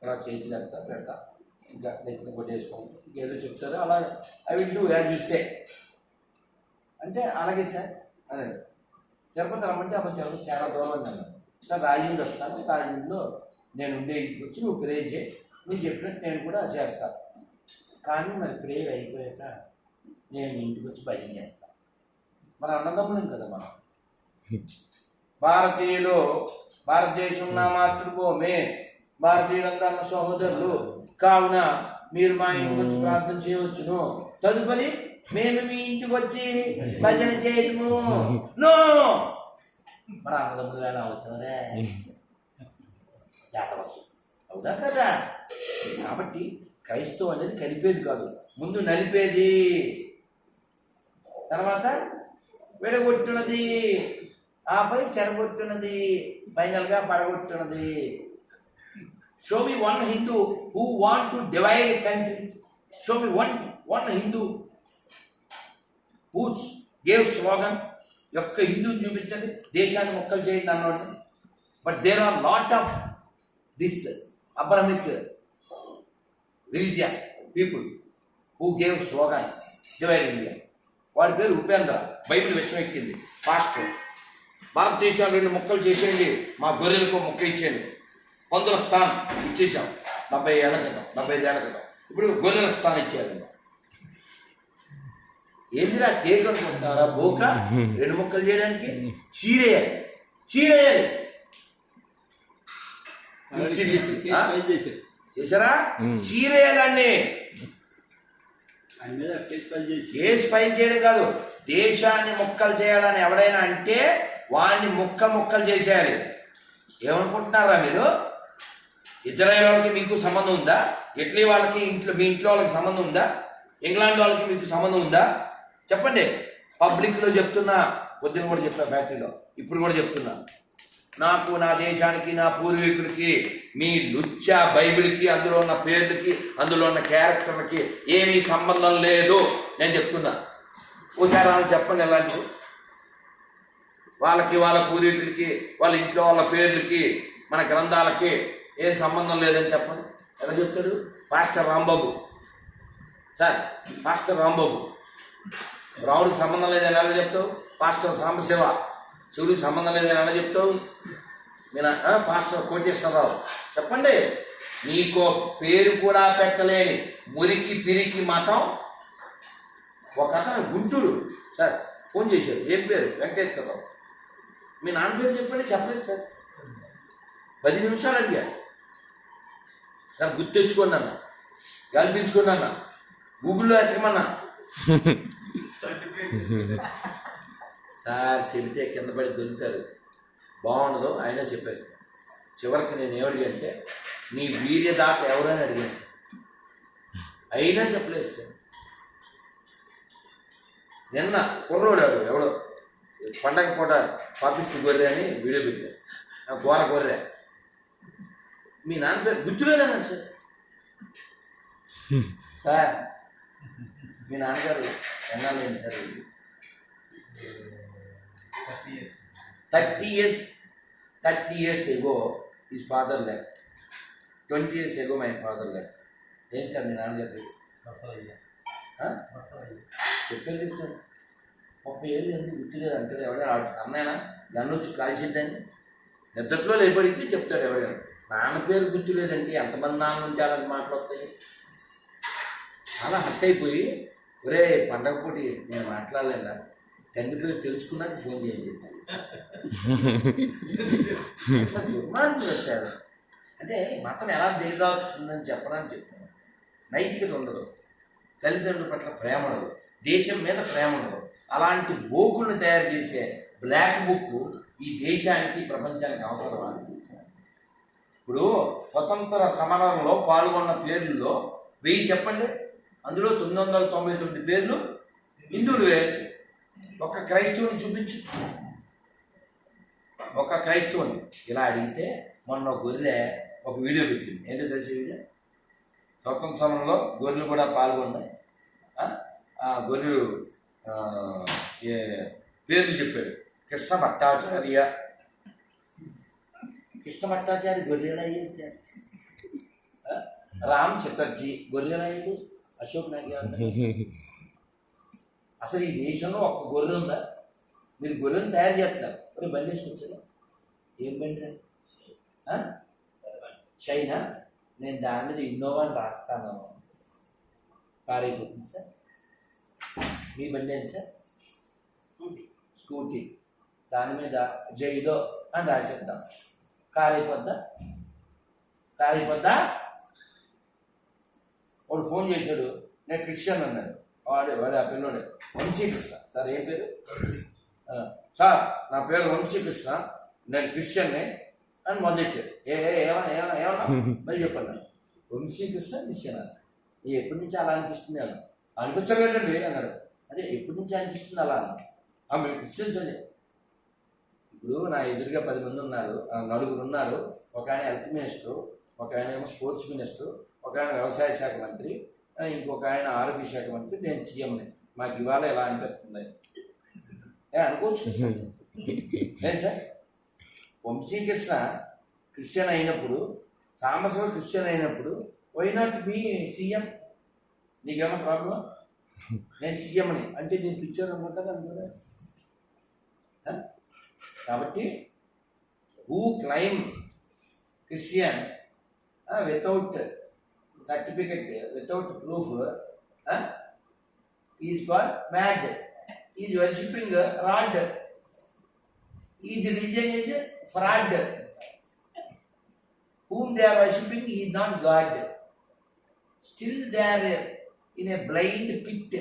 ఇలా చేతి చేస్తా పెడతా, ఇంకా నెత్తిన కొట్టేసుకోండి, ఇంకేదో చెప్తారో అలా I will do as you say అంటే. అలాగే సార్ అన్నాడు. తిరుపతి రమ్మంటే అప్పుడు తిరుపతి చాలా దూరం అన్నాను. సార్ రాజమండ్రి వస్తాను, రాజమండ్రిలో నేను ఉండే ఇంటికి వచ్చి నువ్వు ప్రేయర్ చేయి, నువ్వు చెప్పినట్టు నేను కూడా చేస్తాను. కానీ మరి ప్రేయర్ అయిపోయాక నేను ఇంటికి వచ్చి భజన చేస్తాను. మరి అన్నదమ్ములం కదా మనం. భారతీయులు, భారతదేశం నా మాతృభూమి, భారతీయులంతా నా సహోదరులు కావున మీరు మా ఇంటికి వచ్చి ప్రార్థన చేయవచ్చును. తదుపరి మేము మీ ఇంటికి వచ్చి భజన చేయము. నో, మరి అన్నదమ్ములు ఎలా అవుతారే? జాతవస్తు అవునా కదా? కాబట్టి క్రైస్తవం అనేది కలిపేది కాదు, ముందు నలిపేది, తర్వాత విడగొట్టున్నది, ఆపై చెడగొట్టున్నది, ఫైనల్గా పడగొట్టున్నది. Show me one Hindu who want to divide country. Show me one Hindu who gave slogan. యొక్క హిందూని చూపించండి, దేశాన్ని మొక్కలు చేయండి అన్నాడు. But there are lot of this Abrahamic religion people who gave slogan divide India. వాడి పేరు ఉపేంద్ర, బైబిల్ విషయం ఎక్కింది పాస్టర్. భారతదేశాలు 2 ముక్కలు చేసేయండి, మా గొర్రెలకు మొక్క ఇచ్చేయండి. పందుల స్థానం ఇచ్చేసాం 70 ఏళ్ల క్రితం, 75 ఏళ్ల క్రితం. ఇప్పుడు గొర్రెల స్థానం ఇచ్చారు. ఏందిరా కేక్ అనుకుంటారా? బోక 2 ముక్కలు చేయడానికి చీరేయాలి, చీరేయాలి. చేశారా? చీరేయాలండి. కేసు ఫైల్ చేయడం కాదు, దేశాన్ని ముక్కలు చేయాలని ఎవడైనా అంటే వాడిని ముక్కలు చేసేయాలి. ఏమనుకుంటున్నారా మీరు? ఇజ్రాయెల్ వాళ్ళకి మీకు సంబంధం ఉందా? ఇటలీ వాళ్ళకి మీ ఇంట్లో వాళ్ళకి సంబంధం ఉందా? ఇంగ్లాండ్ వాళ్ళకి మీకు సంబంధం ఉందా? చెప్పండి. పబ్లిక్లో చెప్తున్నా, పొద్దున కూడా చెప్పా, ఫ్యాక్టరీలో ఇప్పుడు కూడా చెప్తున్నా, నాకు నా దేశానికి నా పూర్వీకులకి మీ లుచ్చా బైబిల్కి అందులో ఉన్న పేర్లకి అందులో ఉన్న క్యారెక్టర్లకి ఏమీ సంబంధం లేదు నేను చెప్తున్నా. ఓసారి వాళ్ళు చెప్పండి ఎలాంటివి. వాళ్ళకి వాళ్ళ పూర్వీకులకి వాళ్ళ ఇంట్లో వాళ్ళ పేర్లకి మన గ్రంథాలకి ఏం సంబంధం లేదని చెప్పండి. ఎలా చెప్తాడు? Pastor Rambabu sir, pastor Rambabu రావుడికి సంబంధం లేదని ఎలా చెప్తావు? పాస్టర్ సాంబశివ శివుడికి సంబంధం లేదని ఎలా చెప్తావు? మీరు పాస్టర్ కోటేశ్వరరావు చెప్పండి. నీకో పేరు కూడా పెట్టలేని మురికి పిరికి మతం ఒక అతను గుంటూరు సార్ ఫోన్ చేశారు. ఏం పేరు? వెంకటేశ్వరరావు. మీ నాన్న పేరు చెప్పండి. చెప్పలేదు సార్. 10 నిమిషాలు అడిగారు సార్. గుర్తు తెచ్చుకోండి అన్న, గెలిపించుకోండి అన్న, గూగుల్లో ఎక్కమన్నా సార్. చెబితే కింద పడి దొరుకుతారు, బాగుండదు. అయినా చెప్పేస్తాను. చివరికి నేను ఏమడిగంటే నీ వీర్యదాత ఎవరైనా అడిగాను, అయినా చెప్పలేదు సార్. నిన్న కుర్రోడు ఎవడో పండగ పూట పాపిస్తూ గొర్రె అని వీడియో పెట్టారు. ఘోర గొర్రె. మీ నాన్న పేరు గుర్తులేదన్నాడు సార్. సార్ మీ నాన్నగారు ఎన్నాళ్ళు ఏంటి sir? 30 years ago his father left. 20 years ago my father left. ఏం సార్ మీ నాన్నగారు చెప్పండి సార్. 30 ఏళ్ళు ఎందుకు గుర్తులేదు అంటాడు ఎవడైనా? ఆడు సన్నైనా నన్ను వచ్చి కాల్చిద్దని నిద్రలో లేపడితే చెప్తాడు ఎవడైనా. నాన్న పేరు గుర్తులేదంటే ఎంతమంది నాన్న ఉంటే అలాంటి మాటలు వస్తాయి. చాలా హట్ అయిపోయి, ఒరే పండగ పూటి నేను మాట్లాడలేదా, తండ్రి పేరు తెలుసుకున్నాక ఫోన్ చేయండి. దుర్మార్గం చేశారు. అంటే మతం ఎలా దిగజారుతుందని చెప్పడానికి చెప్తాను. నైతికత ఉండదు, తల్లిదండ్రుల పట్ల ప్రేమ ఉండదు, దేశం మీద ప్రేమ ఉండదు. అలాంటి బోకుల్ని తయారు చేసే బ్లాక్ బుక్ ఈ దేశానికి ప్రపంచానికి అవసరమా? ఇప్పుడు స్వతంత్ర సమరంలో పాల్గొన్న పేర్లలో 1000 చెప్పండి. అందులో 999 పేర్లు హిందువులే. ఒక క్రైస్తవుని చూపించు, ఒక క్రైస్తవుని. ఇలా అడిగితే మొన్న గొర్రె ఒక వీడియో పెట్టింది. ఏంటో తెలిసి వీడియో? స్వతంత్ర సమరంలో గొర్రెలు కూడా పాల్గొన్నాయి. గొర్రెలు పేర్లు చెప్పాడు. కృష్ణ భట్టాచార్య గొర్రెలు అయ్యింది సార్. రామ్ చటర్జీ గొర్రెలు అయ్యింది. అశోక్ నాగేంద్ర. అసలు ఈ దేశంలో ఒక్క గొర్రె ఉందా? మీరు గొర్రెను తయారు చేస్తారు. మరి బండి వేసుకొచ్చారు. ఏం బండి రండి? చైనా. నేను దాని మీద ఇన్నోవా అని రాస్తాను. కార్ అయిపోతుంది సార్. మీ బండి ఏంటి సార్? స్కూటీ. దాని మీద జైలో అని రాసేద్దాం. కారైపోద్దా? వాడు ఫోన్ చేశాడు, నేను క్రిస్టియన్ అన్నాడు. వాడు ఆ పిల్లోడే వంశీకృష్ణ. సార్ ఏం పేరు? సార్ నా పేరు వంశీకృష్ణ, నేను క్రిస్టియన్ని అని మొదలెట్టాడు. ఏమన్నా మళ్ళీ చెప్పాను. వంశీకృష్ణ క్రిస్టియన్ అన్న. ఎప్పటి నుంచి అలా అనిపిస్తుంది అన్న. అనిపించలేదండి అన్నాడు. అదే ఎప్పటి నుంచి అనిపిస్తుంది అలా అన్న. మేము క్రిస్టియన్స్ అండి. ఇప్పుడు నా ఎదురుగా 10 మంది ఉన్నారు, 4 ఉన్నారు. ఒక ఆయన హెల్త్ మినిస్టర్, ఒక ఆయన ఏమో స్పోర్ట్స్ మినిస్టర్, ఒక ఆయన వ్యవసాయ శాఖ మంత్రి, ఇంకొక ఆయన ఆరోగ్య శాఖ మంత్రి, నేను సీఎంని. మాకు ఇవాళ ఎలా అనిపిస్తుంది అనుకోవచ్చు. ఏం సార్, వంశీకృష్ణ క్రిస్టియన్ అయినప్పుడు, సాంబశివ క్రిస్టియన్ అయినప్పుడు, వై నాట్ మీ సీఎం? నీకేమన్నా ప్రాబ్లం? నేను సీఎంని అంటే నేను పిక్చర్ అనుకుంటాను అనుకున్నా. కాబట్టి who claim Christian without certificate, without proof, is got mad, is worshipping rod, is religion is fraud. Whom they are worshipping is not God. Still they are in a blind pit.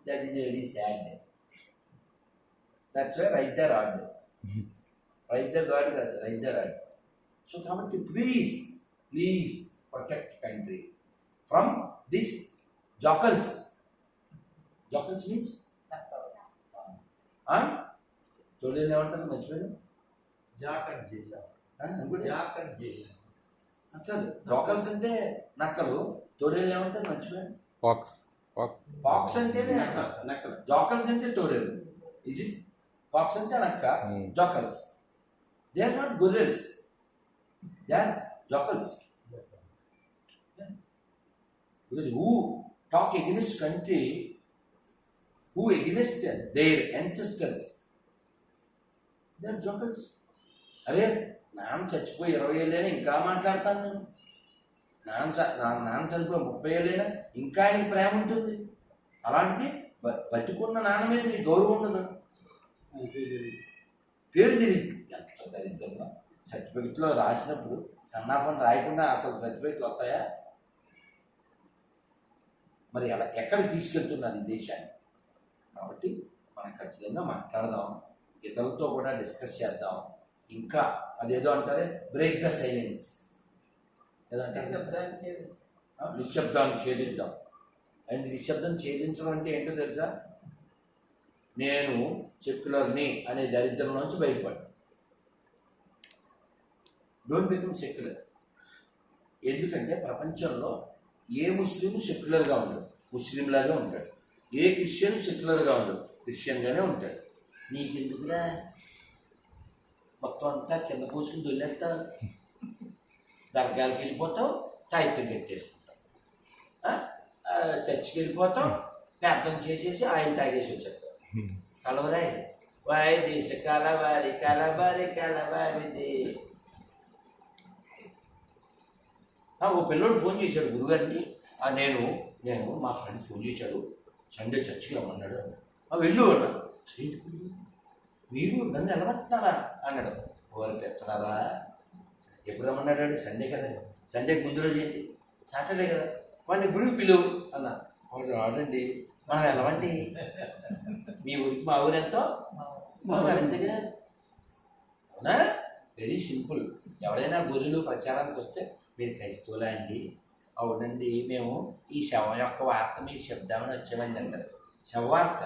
That is very sad. That's why write the rod. Write the God, write the rod. So come to please protect country from this jockals. Jockals means? తొలిలో ఏమంటారు మర్చిపోయాను. జాకండ్ జిల్లా. జాకండ్ జిల్లా అసలు jackals అంటే నక్కలు, తోడేలు ఏమంటారు మర్చిపోయాను. ఫాక్స్ అంటేనే నక్కలు. జాకల్స్ అంటే తోడేలు. Is it? ఫాక్స్ అంటే నక్క, జాకల్స్. దే ఆర్ నాట్ గొర్రెల్స్, they are jackals. Because who talk against country, who against their ancestors, they are jackals. అరే నాన్న చచ్చిపోయి 20 ఏళ్ళైనా ఇంకా మాట్లాడతాను నేను. నాన్న చనిపోయి 30 ఏళ్ళైనా ఇంకా ఆయనకి ప్రేమ ఉంటుంది. అలాంటిది బతికున్న నాన్న మీద నీకు గౌరవం ఉండదు, పేరు తెలియదు. ఎంత దరిద్రంగా సర్టిఫికెట్లో రాసినప్పుడు సన్నాఫం రాయకుండా అసలు సర్టిఫికెట్లు వస్తాయా? మరి అలా ఎక్కడ తీసుకెళ్తున్నది దేశాన్ని? కాబట్టి మనం ఖచ్చితంగా మాట్లాడదాం, ఇతరులతో కూడా డిస్కస్ చేద్దాం. ఇంకా అదేదో అంటారే బ్రేక్ ద సైలెన్స్, ఏదో అంటారు, నిశ్శబ్దాన్ని ఛేదిద్దాం. అండ్ నిశ్శబ్దం ఛేదించడం అంటే ఏంటో తెలుసా? నేను సెక్యులర్ని అనే దరిద్రంలోంచి బయటపడ్డా. Don't become secular. ఎందుకంటే ప్రపంచంలో ఏ ముస్లిం సెక్యులర్గా ఉండడు, ముస్లింలాగా ఉంటాడు. ఏ క్రిస్టియన్ సెక్యులర్గా ఉండడు, క్రిస్టియన్గానే ఉంటాడు. నీకెందుకురా మొత్తం అంతా కింద పూసుకుని దొల్లేస్తావు, దర్గాలకు వెళ్ళిపోతావు, తాయితం కట్టేసుకుంటావు, చర్చికి వెళ్ళిపోతావు, ప్రార్థన చేసేసి ఆయన తాగేసి వచ్చేస్తావు. కలవరాయి వాయి దేశ కలవారి కలవారి కలవారిది. ఓ పిల్లోడు ఫోన్ చేశాడు గురుగారిని. నేను మా ఫ్రెండ్ ఫోన్ చేశాడు, సండే చర్చికి రమ్మన్నాడు. వెళ్ళు అన్నా. మీరు నన్ను నిలబెట్టినారా అన్నాడు. ఎవరు పెంచడారా? ఎప్పుడు రమ్మన్నాడు? సండే కదా. సండే ముందు రోజు ఏంటి? సాటర్డే కదా. వాడిని గుడికి పిలువు అన్నా. వాడు రాడండి. మనం వెళ్ళమండి. మీ ఊరికి మా ఊరెంతో అంతేగా. అవునా? Very simple. ఎవరైనా గొర్రెలు ప్రచారానికి వస్తే మీరు క్రైస్తవులా అండి? అవునండి, మేము ఈ శవం యొక్క వార్త మీకు చెప్దామని వచ్చామని అంటారు. శవవార్త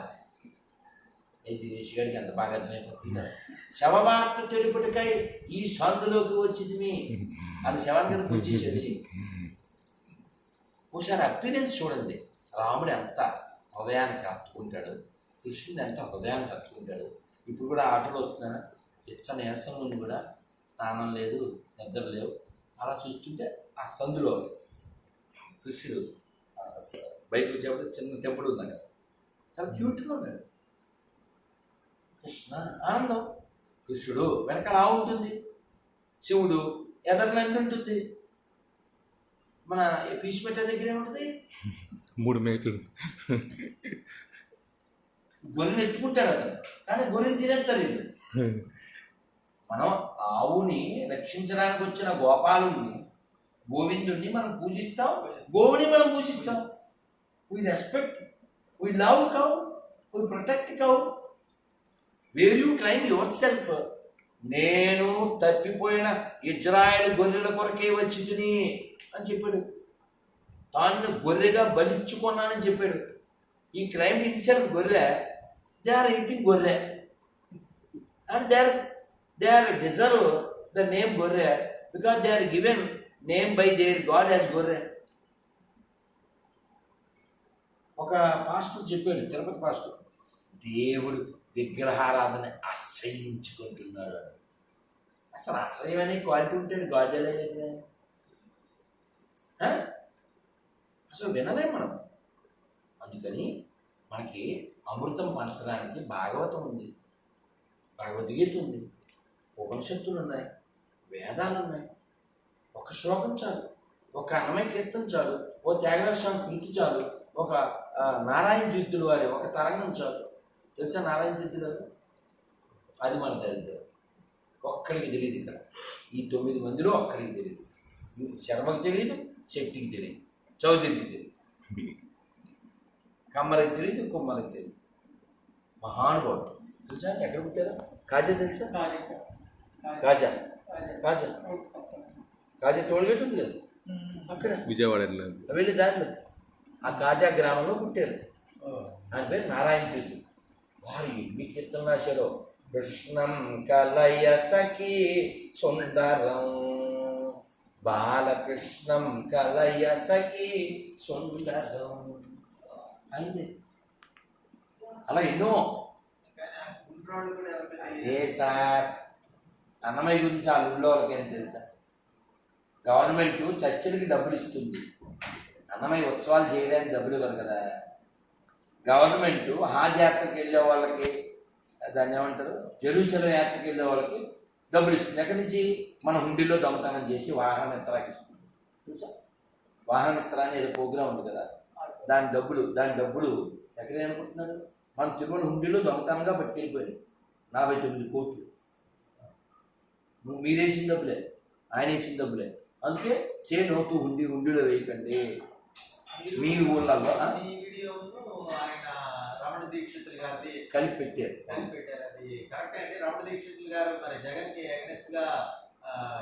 దినేష్ గారికి ఎంత బాగా అర్థమైపోతుందో. శవవార్త తెలుపుటకై ఈ సందులోకి వచ్చింది మీ అది శవాన్ని కదా పూజ చేసేది. ఒకసారి అపీరెన్స్ చూడండి. రాముడు ఎంత హృదయానికి హత్తుకుంటాడు, కృష్ణుడు ఎంత హృదయానికి హత్తుకుంటాడు. ఇప్పుడు కూడా ఆటలు వస్తున్నాను, ఇచ్చ నీరసం నుండి కూడా స్నానం లేదు, నిద్ర లేవు. అలా చూస్తుంటే ఆ సందులో కృష్ణుడు బయటకు వచ్చేప్పుడు చిన్న టెంపుల్ ఉంది అక్కడ, చాలా క్యూట్గా ఉన్నాడు. కృష్ణ ఆనందం. కృష్ణుడు వెనకాల ఉంటుంది, శివుడు ఎదర్నంది ఉంటుంది. మన పీస్ పెట్టే దగ్గర ఏముంటుంది? 3 మేకలు. గొర్రెని ఎత్తుకుంటాడు అతను, కానీ గొర్రెని తినేస్తారు వీళ్ళు. మనం ఆవుని రక్షించడానికి వచ్చిన గోపాలుని గోవిందుణ్ణి మనం పూజిస్తాం, గోవుని మనం పూజిస్తాం. We respect, we love cow, we protect cow. Where you claim your self. నేను తప్పిపోయిన ఇజ్రాయెల్ గొర్రెల కొరకే వచ్చి తిని అని చెప్పాడు. తాను గొర్రెగా బలిచ్చుకున్నానని చెప్పాడు. ఈ క్లైమ్ హిమ్సెల్ఫ్ గొర్రె. దే ఆర్ ఈటింగ్ గొర్రె and they are deserve the name గొర్రె because they are given name by their god as గొర్రె. ఒక పాస్టర్ చెప్పాడు, తిరుపతి పాస్టర్, దేవుడు విగ్రహారాధన అసహ్యించుకుంటున్నాడు. అసలు అసహ్యమనే క్వాలిటీ ఉంటాడు గాజలే అసలు వినలేం మనం. అందుకని మనకి అమృతం పంచడానికి భాగవతం ఉంది, భగవద్గీత ఉంది, ఉపనిషత్తులు ఉన్నాయి, వేదాలు ఉన్నాయి. ఒక శ్లోకం చాలు, ఒక అన్నమయ్య కీర్తన చాలు, ఓ త్యాగరాజ స్వామి కృతి చాలు, ఒక నారాయణ తీర్థుల వారి ఒక తరంగం చాలు. తెలుసా నారాయణ తీర్థుల వారు? అది మన దరిద్రం. ఒక్కడికి తెలియదు. ఇక్కడ ఈ 9 మందిలో ఒక్కడికి తెలియదు. శర్మకి తెలియదు, శెట్టికి తెలియదు, చౌదరికి తెలియదు, కమ్మరికి తెలియదు, కుమ్మరికి తెలియదు. మహానుభావుడు. తెలుసా ఎక్కడ పుట్టారా? కాజా తెలుసా? కాజా కాజా కాజా టోల్గేట్ ఉంది కదా అక్కడ విజయవాడలో వెళ్ళి దారిలో ఆ కాజా గ్రామంలో పుట్టారు. ఆయన పేరు నారాయణ తీర్థు. వారు ఎన్ని కీర్తనలు రాశారో. కృష్ణం కలయ సఖీ సుందరం, బాలకృష్ణం కలయ సఖీ సుందరం అయింది. అలా ఎన్నో. అదే సార్ అన్నమయ్య గురించి ఆ ఊళ్ళో వాళ్ళకి ఏం తెలుసా? గవర్నమెంట్ చర్చలకి డబ్బులు ఇస్తుంది. అన్నమయ్య ఉత్సవాలు చేయడానికి డబ్బులు ఇవ్వరు కదా. గవర్నమెంట్ హాజ్ యాత్రకి వెళ్ళే వాళ్ళకి, దాన్ని ఏమంటారు, జెరూసలేం యాత్రకి వెళ్ళే వాళ్ళకి డబ్బులు ఇస్తుంది. ఎక్కడి నుంచి? మన హుండీలో దొంగతనం చేసి వాహనమిత్రాకి ఇస్తుంది. తెలుసా? వాహనమిత్రాన్ని ఏదో ప్రోగ్రాం ఉంది కదా, దాని డబ్బులు ఎక్కడ అనుకుంటున్నారు? మన తిరుమల హుండీలో దొంగతనంగా పట్టుకెళ్ళిపోయాడు 49 కోట్లు. మీరు వేసిన డబ్బులే, ఆయన వేసిన డబ్బులే. అందుకే సే నోటు హుండీలో వేయకండి. మీ ఊళ్ళల్లో ఆయన రమణ దీక్షితులు గారిది కలిపి పెట్టారు. అది కరెక్ట్ అండి. రమణ దీక్షితులు గారు మరి జగన్ కి అగనెస్ట్ గా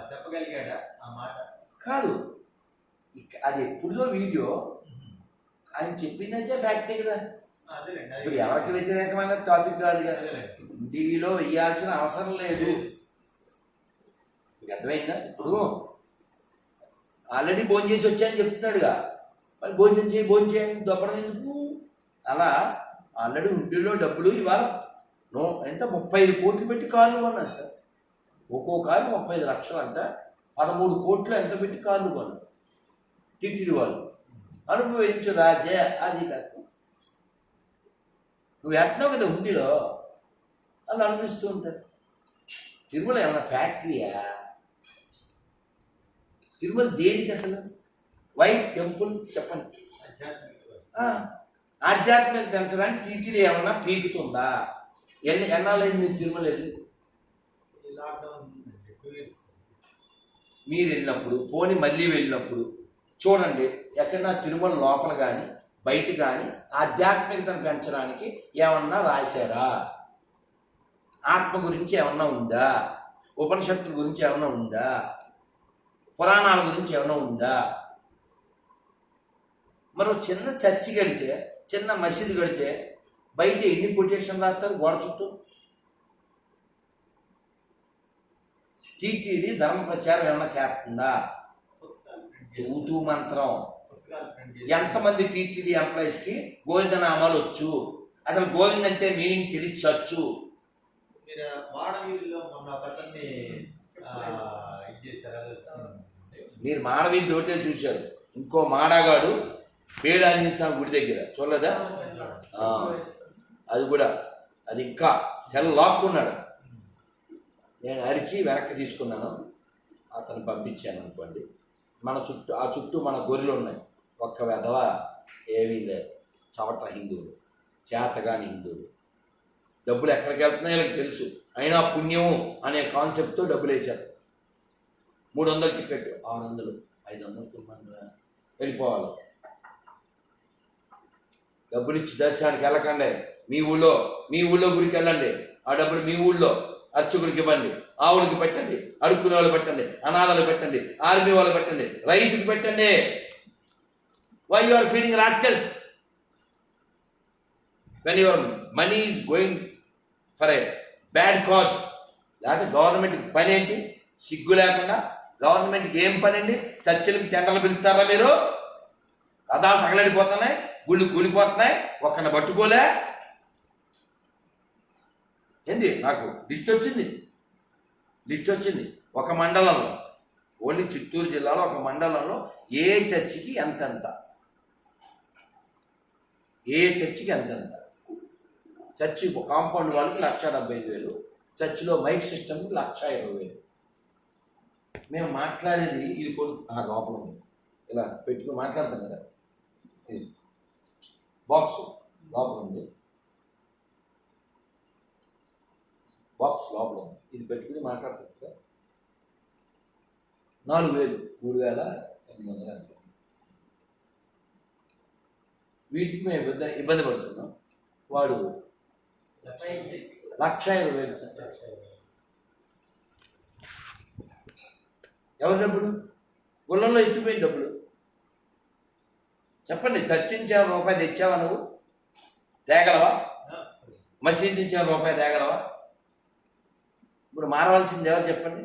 చెప్పగలిగాడా ఆ మాట? కాదు, అది ఎప్పుడుదో వీడియో. ఆయన చెప్పిందైతే ఫ్యాక్టే కదా. ఇప్పుడు ఎవరికి వ్యతిరేకమైన టాపిక్ కాదు కదా. హుండీలో వెయ్యాల్సిన అవసరం లేదు. మీకు అర్థమైందా? ఇప్పుడు ఆల్రెడీ భోజనం చేసి వచ్చాయని చెప్తున్నాడుగా, మరి భోజనం చేయండి దొప్పడం ఎందుకు? అలా ఆల్రెడీ హుండీలో డబ్బులు ఇవాళ ఎంత 35 కోట్లు పెట్టి కార్లు కొన్నారు సార్. ఒక్కో కారు 35 లక్షలు అంట. 13 కోట్లు ఎంత పెట్టి కార్లు కొన్నారు టీటీడీ వాళ్ళు. అనుభవించు రాజే. అది కాదు, నువ్వు వేస్తున్నావు కదా హుండీలో, అలా అనిపిస్తూ ఉంటారు. తిరుమల ఏమన్నా ఫ్యాక్టరీయా? తిరుమల దేనికి అసలు? వైట్ టెంపుల్ చెప్పండి. ఆధ్యాత్మిక పెంచడానికి టీటీడీ ఏమన్నా పీకుతుందా? ఎన్నాళ్ళైంది మీరు తిరుమల వెళ్ళి? మీరు వెళ్ళినప్పుడు పోని మళ్ళీ వెళ్ళినప్పుడు చూడండి, ఎక్కడన్నా తిరుమల లోపల కానీ బయట కానీ ఆధ్యాత్మికతను పెంచడానికి ఏమన్నా రాశారా? ఆత్మ గురించి ఏమన్నా ఉందా? ఉపనిషత్తుల గురించి ఏమన్నా ఉందా? పురాణాల గురించి ఏమన్నా ఉందా? మరో చిన్న చర్చి కడితే, చిన్న మసీదు కడితే బయట ఎన్ని కొటేషన్ రాస్తారు గోడ చుట్టూ? టీటీడీ ధర్మ ప్రచారం ఏమన్నా చేస్తుందా? ఊతూ మంత్రం. ఎంతమంది టీటీడీ ఎంప్లాయీస్కి గోవిందనామాలు వచ్చు? అసలు గోవింద్ అంటే మీనింగ్ తెలియచ్చు. మీరు మాడవీధి తోటే చూశారు. ఇంకో మాడగాడు పేరు ఆంజనేయ స్వామి గుడి దగ్గర చూడలేదా? అది కూడా, అది ఇంకా సెల్ లాక్కున్నాడు. నేను అరిచి వెనక్కి తీసుకున్నాను, అతను పంపించాను అనుకోండి. మన చుట్టూ ఆ చుట్టూ మన గొర్రెలు ఉన్నాయి. ఒక్క వెధవ ఏమీ లేదు. చవట హిందువులు, చేతగాని హిందువులు. డబ్బులు ఎక్కడికి వెళ్తున్నాయో వీళ్ళకి తెలుసు. అయినా పుణ్యము అనే కాన్సెప్ట్తో డబ్బులు వేశారు. 300 టికెట్, 600, 500 వెళ్ళిపోవాలి. డబ్బులు ఇచ్చి దర్శనానికి వెళ్ళకండి. మీ ఊళ్ళో గుడికి వెళ్ళండి. ఆ డబ్బులు మీ ఊళ్ళో అర్చకుడికి ఇవ్వండి, ఆవులకి పెట్టండి, అడుక్కునే వాళ్ళు పెట్టండి, అనాథాలు పెట్టండి, ఆర్మీ వాళ్ళు పెట్టండి, రైతుకి పెట్టండి. Why you are feeding rascal when your money is going for a bad cause? లేకపోతే గవర్నమెంట్కి పని ఏంటి? సిగ్గు లేకుండా గవర్నమెంట్కి ఏం పని అండి? చర్చలకి టెండర్లు పిలుస్తారా మీరు? రథాలు తగలడిపోతున్నాయి, గుళ్ళు కూలిపోతున్నాయి, ఒక్కడిని పట్టుకోలే. ఏంది? నాకు లిస్ట్ వచ్చింది. ఒక మండలంలో, ఓన్లీ చిత్తూరు జిల్లాలో ఒక మండలంలో ఏ చర్చికి ఎంతెంత, చర్చి కాంపౌండ్ వాళ్ళకి 1,75,000, చర్చిలో మైక్ సిస్టమ్కి 1,20,000. మేము మాట్లాడేది ఇది లోపల ఉంది, ఇలా పెట్టుకుని మాట్లాడతాం కదా, ఇది బాక్స్ లోపల ఉంది, ఇది పెట్టుకుని మాట్లాడుతుంది కదా. 4,000, 3,800 అంతే. వీటికి మేము ఇబ్బంది పడుతున్నాం. వాడు 1,20,000 సార్. ఎవరి డబ్బులు? గుళ్ళల్లో ఎత్తిపోయిన డబ్బులు. చెప్పండి, చర్చించే రూపాయి తెచ్చావా నువ్వు? తేగలవా? మసీద్ నుంచి రూపాయి తేగలవా? ఇప్పుడు మారవలసింది ఎవరు చెప్పండి?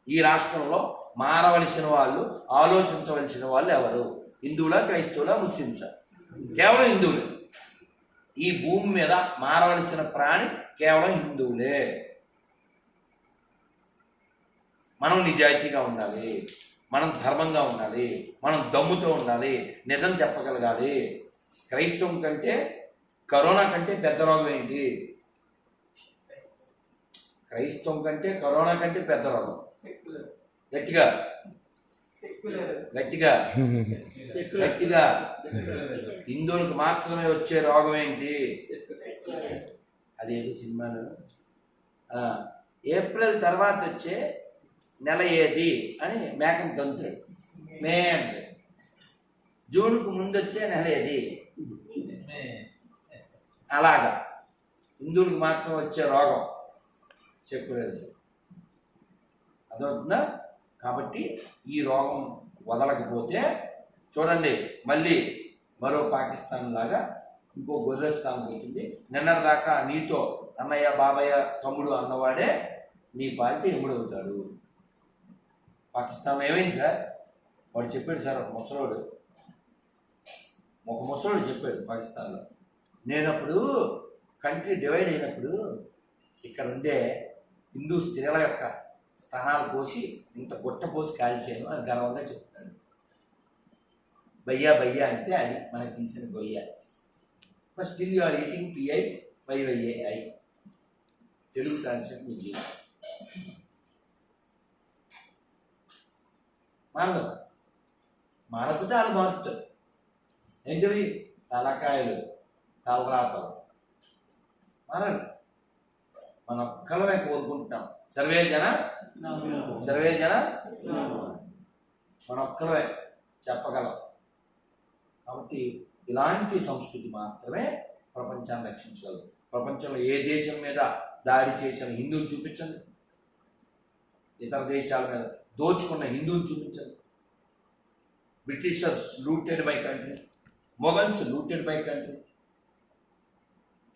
ఈ రాష్ట్రంలో మారవలసిన వాళ్ళు, ఆలోచించవలసిన వాళ్ళు ఎవరు? హిందువులా, క్రైస్తవులా, ముస్లింసా? కేవలం హిందువులే. ఈ భూమి మీద మారవలసిన ప్రాణి కేవలం హిందువులే. మనం నిజాయితీగా ఉండాలి, మనం ధర్మంగా ఉండాలి, మనం దమ్ముతో ఉండాలి, నిజం చెప్పగలగాలి. క్రైస్తవం కంటే, కరోనా కంటే పెద్ద రోగం ఏంటి? క్రైస్తవం కంటే కరోనా కంటే పెద్ద రోగం. గట్టిగా హిందువులకు మాత్రమే వచ్చే రోగం ఏంటి? అదేదో సినిమాలో ఏప్రిల్ తర్వాత వచ్చే నెల ఏది అని మేకను తంతాడు. మే అంటే జూన్కు ముందు వచ్చే నెల ఏది? అలాగా హిందువులకు మాత్రం వచ్చే రోగం చెప్పలేదు. అదవుతుందా? కాబట్టి ఈ రోగం వదలకపోతే చూడండి, మళ్ళీ మరో పాకిస్తాన్ లాగా ఇంకో గొర్రెస్థానం అవుతుంది. నిన్నటిదాకా నీతో అన్నయ్య, బాబయ్య, తమ్ముడు అన్నవాడే నీ పార్టీ ఎముడవుతాడు. పాకిస్తాన్ ఏమైంది సార్? వాడు చెప్పాడు సార్, ఒక ముసలోడు చెప్పాడు పాకిస్తాన్లో. నేనప్పుడు కంట్రీ డివైడ్ అయినప్పుడు ఇక్కడ ఉండే హిందూ స్త్రీల యొక్క స్థానాలు కోసి ఇంత గుట్ట పోసి కాల్చాను అని గర్వంగా చెప్తాడు. భయ్యా అంటే అది మనకు తీసిన గొయ్య. But still you are eating పిఐ వైవైఏఐ. తెలుగు ట్రాన్స్లేట్ మీరు చేసి మారకపోతే వాళ్ళు మారుతారు. ఏంటివి? తలకాయలు, తలరాతలు మారాలి. మన ఒక్కలమే కోరుకుంటున్నాం. సర్వే జన మన ఒక్కలమే చెప్పగలం. కాబట్టి ఇలాంటి సంస్కృతి మాత్రమే ప్రపంచాన్ని రక్షించగలదు. ప్రపంచంలో ఏ దేశం మీద దాడి చేసిన హిందువుని చూపించండి, ఇతర దేశాల మీద దోచుకున్న హిందువుని చూపించండి. Britishers looted my country, Mughals looted my country,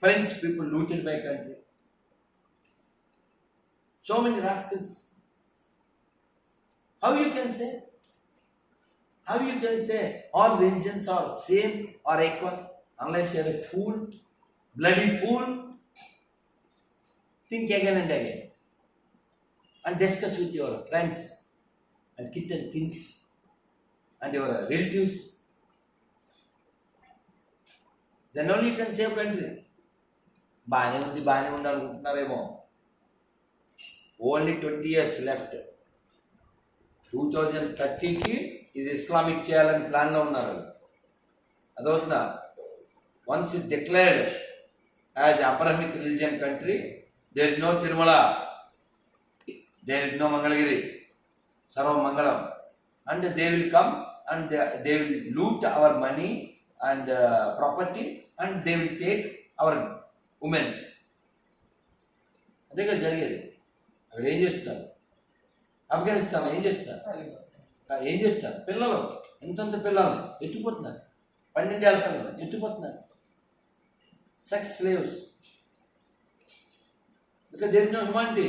French people looted my country. So many rascals. How you can say all religions are same or equal unless you are a fool, bloody fool? Think again and again and discuss with your friends and kith and kins and your relatives. Then only you can save country. బాగానే ఉంది అనుకుంటున్నారేమో. Only 20 years left. 2030కి ఇది Islamic చేయాలని ప్లాన్లో ఉన్నారు. అదవుతుందా? Once it declared as Abrahamic religion country, there is no Tirumala, there is no Mangalagiri, Sarva Mangalam, and they will come and they will loot our money and property, and they will take our women's. అదే కదా జరిగేది. అక్కడ ఏం చేస్తున్నారు? ఆఫ్ఘనిస్తాన్ ఏం చేస్తున్నారు? పిల్లలు ఎంతంత పిల్లల్ని ఎత్తుకుపోతున్నారు, 12 ఏళ్ళ పిల్లలు ఎత్తుకుపోతున్నారు. Sex slaves. because there is no humanity.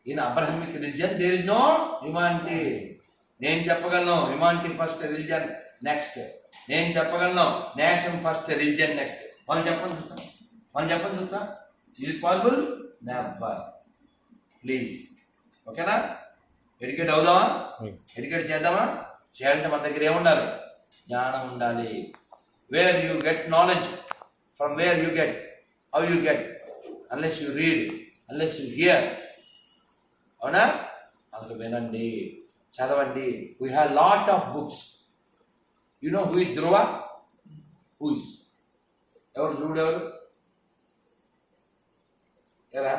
In Abrahamic religion there is no humanity. నేను చెప్పగలను హ్యుమానిటీ ఫస్ట్, రిలీజన్ నెక్స్ట్. నేను చెప్పగలను నేషన్ ఫస్ట్, రిలీజన్ నెక్స్ట్. మనం చెప్పని చూస్తాం. ఇది పాసిబుల్? నెవర్. ప్లీజ్, ఓకేనా? ఎడ్యుకేట్ అవుదామా? ఎడ్యుకేట్ చేద్దామా? చేయాలంటే మన దగ్గర ఏముండాలి? జ్ఞానం ఉండాలి. Where you get knowledge, from where you get, how you get, unless you read, unless you here. అవునా? అందుకు వినండి, చదవండి. We have lot of books. You know who is Dhruva? Who is? ఎవరు ధ్రువుడు? ఎవరు ఎరా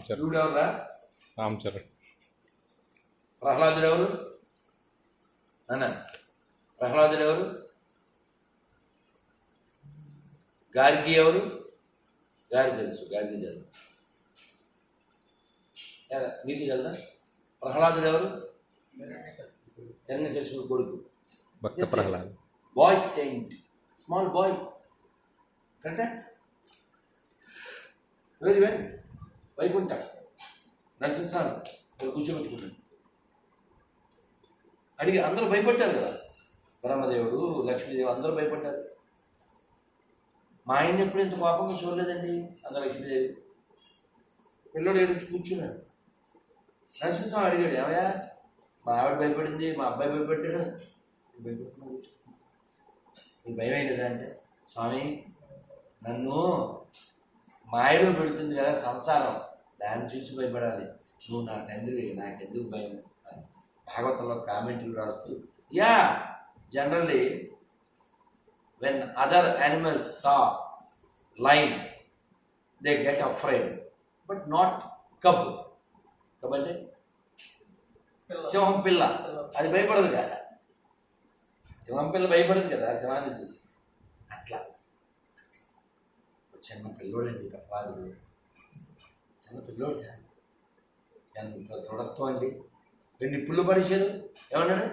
ధ్రువుడు? ఎవరురా? రామ్ చరణ్. ప్రహ్లాదుడు ఎవరు? ప్రహ్లాదుడు ఎవరు? గార్గి ఎవరు? గారి తెలుసు, గార్గి తెలుసు. మీకు తెలుదా? ప్రహ్లాదుడు ఎవరు? హిరణ్యకశిపుడు కొడుకు, Bhakta Prahlad. Boy saint, small boy. కరెక్టా? Very well. వైకుంఠ నరసింహస్వామి కూర్చోబెట్టుకుంటాడు. అడిగి అందరూ భయపడ్డారు కదా, బ్రహ్మదేవుడు, లక్ష్మీదేవి అందరూ భయపడ్డారు. మా ఆయన ఎప్పుడు ఇంత కోపంగా చూడలేదండి అందరూ. లక్ష్మీదేవి పిల్లడు ఏడు కూర్చున్నాడు. నరసింహస్వామి అడిగాడు, ఏమయ్యా మా ఆవిడ భయపడింది, మా అబ్బాయి భయపడ్డాడు, భయపడుతున్నా కూర్చో, నీకు భయం అయ్యేదా అంటే, స్వామి నన్ను మాయలో పెడుతుంది కదా సంసారం, దాన్ని చూసి భయపడాలి, నువ్వు నా తండ్రి, నాకెందుకు భయం అని భాగవతంలో కామెంట్లు రాస్తూ, yeah generally when other animals saw lion they get afraid, but not cub. cub అంటే సింహం పిల్ల, అది భయపడదు కదా. సింహం పిల్ల భయపడదు కదా సింహాన్ని చూసి. అట్లా చిన్న పిల్లోడండి ప్రహ్లాదుడు, చిన్న పిల్లోడు సార్, ఎంత దృఢత్వం అండి. నిప్పుళ్ళు పడిచాడు, ఏమన్నాడు?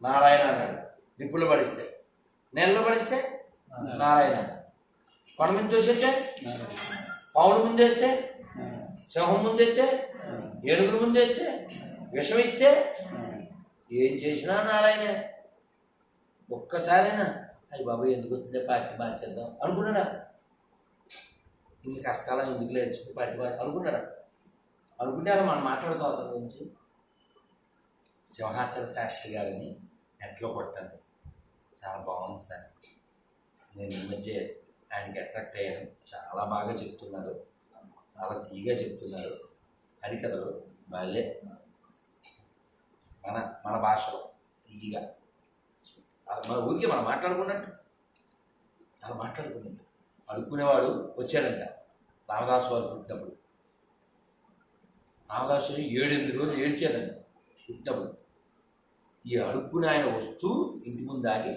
నారాయణ అన్నాడు. నిప్పుళ్ళు పడిస్తే, నెలలో పడిస్తే నారాయణ, కొండ మీద తోసేస్తే, పావులు ముందేస్తే, సింహం ముందేస్తే, ఏనుగులు ముందేస్తే, విషం ఇస్తే, ఏం చేసినా నారాయణ. ఒక్కసారైనా అయ్యి బాబాయ్ ఎందుకు వచ్చిందే పార్టీ మార్చేద్దాం అనుకున్నాడా? ఇన్ని కష్టాలు ఎందుకు లేదు పార్టీ అనుకున్నాడా? అనుకుంటే అలా మనం మాట్లాడుతాం అతని గురించి. సింహాచల శాస్త్రి గారిని నెట్లో కొట్టాను, చాలా బాగుంది సార్. నేను ఈ మధ్య ఆయనకి అట్రాక్ట్ అయ్యాను, చాలా బాగా చెప్తున్నారు, చాలా తీగా చెప్తున్నారు, హరికథలు భలే, మన భాషలో తీగా, మన ఊరికే మనం మాట్లాడుకున్నట్టు, చాలా మాట్లాడుకున్నట్టు. అడుక్కునేవాడు వచ్చాడంట రామదాసు వారు పుట్టినప్పుడు. రామదాసు 7-8 రోజులు ఏడ్చాడంట పుట్టినప్పుడు. ఈ అడుక్కుని ఆయన వస్తూ ఇంటి ముందు ఆగి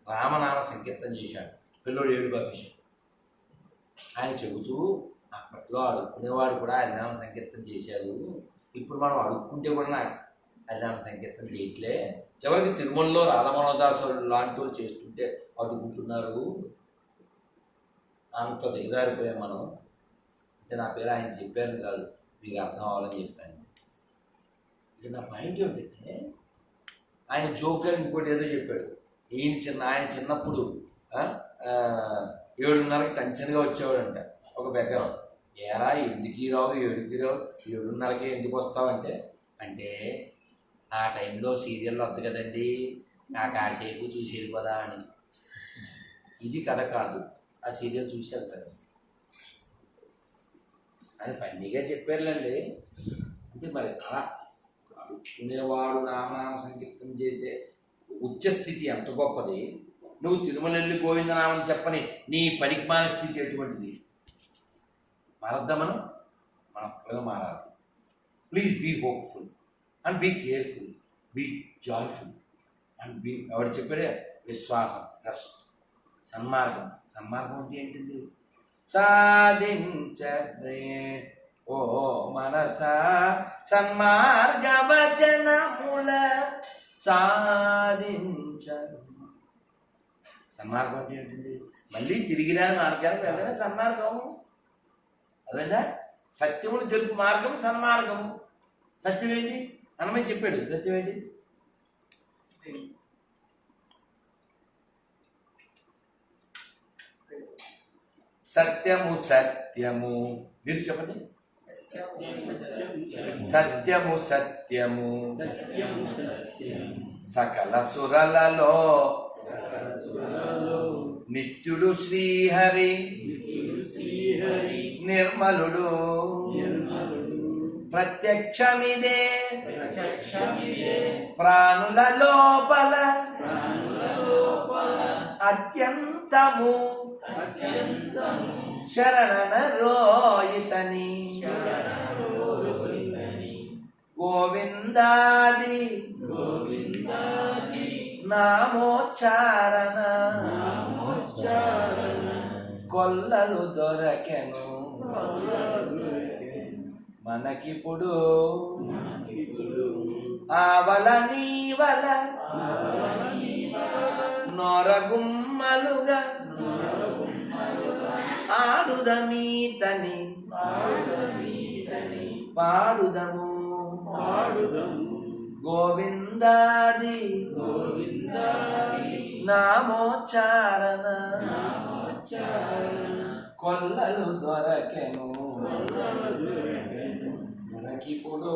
రామనామ సంకీర్తన చేశాడు. పిల్లోడు ఏడు పంపించాడు. ఆయన చెబుతూ అప్పట్లో అడుక్కునేవాడు కూడా హరినామ సంకీర్తన చేశారు, ఇప్పుడు మనం అడుక్కుంటే కూడా హరినామ సంకీర్తన చేయట్లే, చివరికి తిరుమలలో రాధమనోదాసు లాంటి వాళ్ళు చేస్తుంటే అడుగుతున్నారు. అంత దిగజారిపోయాం మనం. అంటే నా పేరు ఆయన చెప్పాను కాదు, మీకు అర్థం అవ్వాలని చెప్పాను. ఇక నా పాయింట్ ఏమిటంటే, ఆయన జోక్గా ఇంకోటి ఏదో చెప్పాడు. ఆయన చిన్నప్పుడు 7:30కి టెన్షన్గా వచ్చేవాడంట ఒక బెగ్గరం. ఏరా ఎందుకు రావు, 7కి రావు, 7:30కి ఎందుకు వస్తావంటే, అంటే ఆ టైంలో సీరియల్ వద్దు కదండి, నాకు కాసేపు చూసి వెళ్ళిపోదా అని. ఇది కథ కాదు, ఆ సీరియల్ చూసి వెళ్తారు అని ఫన్నీగా చెప్పారులేండి. అంటే మరి అలా అడుక్కునేవాడు రామనామ సంకీర్తన చేసే ఉచ్చస్థితి ఎంత గొప్పది. నువ్వు తిరుమలెల్లి గోవిందనామని చెప్పని నీ పరిజ్ఞాన స్థితి ఎటువంటిది? మారద్దా మనం ఒక్కగా మారాలి. Please be hopeful and be careful, be joyful and be ఎవరు చెప్పాడే విశ్వాసం, ట్రస్ట్. సన్మార్గం అంటే ఏంటిది? సాధించే ఓ మనసా సన్మార్గ వచనముల సాధించ. సన్మార్గం అంటే ఏంటిది? మళ్ళీ తిరిగి రాని మార్గానికి వెళ్ళడమే సన్మార్గం. అదేనా? సత్యములు తెలుపు మార్గం సన్మార్గము. సత్యం ఏంటి? అన్నమయ్య చెప్పాడు. సత్యం ఏంటి? సత్యము సత్యము. మీరు చెప్పండి. సత్యము సత్యము సకల సురలలో నిత్యుడు శ్రీహరి నిర్మలుడు ప్రత్యక్షమిదే ప్రాణుల లోపల అత్యంతము శరణన రోయితని గోవిందాది నామోచ్చారణ కొల్లలు దొరకెను మనకిప్పుడు ఆవల నీవల నొరగుమ్మలుగా ఆడుదమీతని పాడుదము గోవిందాది నామోచ్చారణ కొల్లలు దొరకెను మనకిప్పుడు.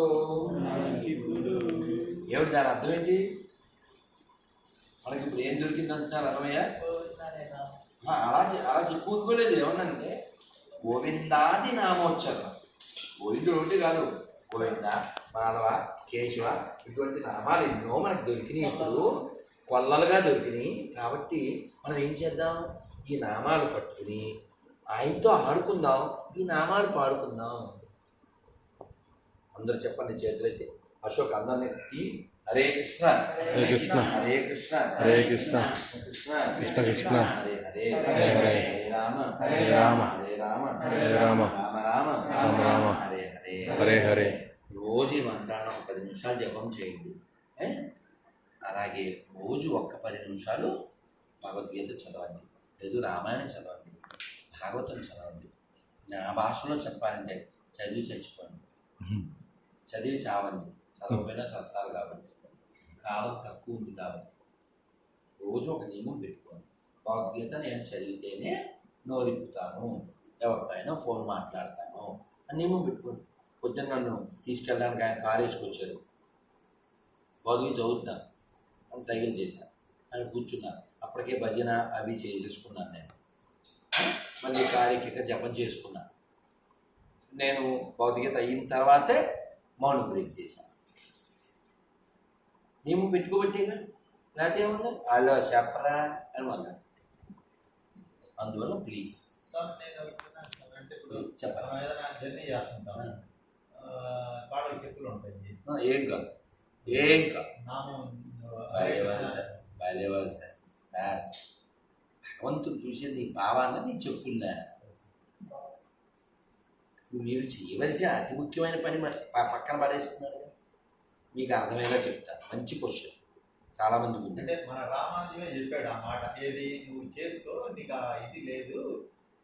ఏమిటి దాని అర్థం ఏంటి? మనకి ఇప్పుడు ఏం దొరికింది అంటున్నారు అర్థమయ్య? అలా చెప్పుకోలేదు. ఏమన్నంటే గోవిందాది నామోచ్చరణ. గోవిందుడు ఒకటి కాదు, గోవింద, మాధవ, కేశవ ఇటువంటి నామాలు ఎన్నో మనకు దొరికినాయి. ఇప్పుడు కొల్లలుగా దొరికినాయి. కాబట్టి మనం ఏం చేద్దాం? ఈ నామాలు పట్టుకుని ఆయనతో ఆడుకుందాం, ఈ నామాలు పాడుకుందాం. అందరూ చెప్పండి చేతులైతే. అశోక్ అందరినీ హరే కృష్ణ హరే కృష్ణ హరే కృష్ణ హరే కృష్ణ కృష్ణ కృష్ణ కృష్ణ హరే హరే హరే హరే హరే రామ హరే రామ హరే రామ హరే రామ రామ రామ రామ రామ హరే హరే హరే హరే. రోజు ఈ మంత్రాన్ని 10 నిమిషాలు జపం చేయండి. అలాగే రోజు 10 నిమిషాలు భగవద్గీత చదవండి, లేదు రామాయణం చదవండి, భాగవతం చదవండి. నా భాషలో చెప్పాలంటే చదివి చచ్చిపోండి, చదివి చావండి. చదవకపోయినా చస్తారు కాబట్టి కాలం తక్కువ ఉంది కాబట్టి రోజు ఒక నియమం పెట్టుకోండి. భగవద్గీత నేను చదివితేనే నోరిప్పుతాను, ఎవరికైనా ఫోన్ మాట్లాడతాను అని నియమం పెట్టుకోండి. పొద్దున్న నన్ను తీసుకెళ్ళడానికి ఆయన కారు వేసుకొచ్చారు. భగవద్గీత చదువుతున్నాను అని సైకిల్ చేశాను, ఆయన కూర్చున్నాను. అప్పటికే భజన అవి చేసేసుకున్నాను. నేను మళ్ళీ కారెక్కిక జపం చేసుకున్నాను. నేను భగవద్గీత అయిన తర్వాతే మౌన బ్రేక్ చేశాను. నియమం పెట్టుకోబట్టేగా, లేకపోతే ఏమన్నా అలా చెప్పరా అని అన్నాను. అందువల్ల ప్లీజ్ అంటే ఇప్పుడు చెప్పండి. మనం ఏదైనా జర్నీ చేస్తుంటాం, కాళ్ళకి చెప్పులు ఉంటాయి, ఏం కాదు నామం బాలేవాలి సార్. భగవంతుడు చూసేది నీ భావాన్ని నీ చెప్పున్నా. మీరు చేయవలసిన అతి ముఖ్యమైన పని పక్కన పడేస్తున్నారు. మీకు అర్థమయ్యేలా చెప్తాను. మంచి క్వశ్చన్, చాలామంది ఉంది. అంటే మన రామానుజమే చెప్పాడు ఆ మాట. ఏది నువ్వు చేసుకో, నీకు ఇది లేదు,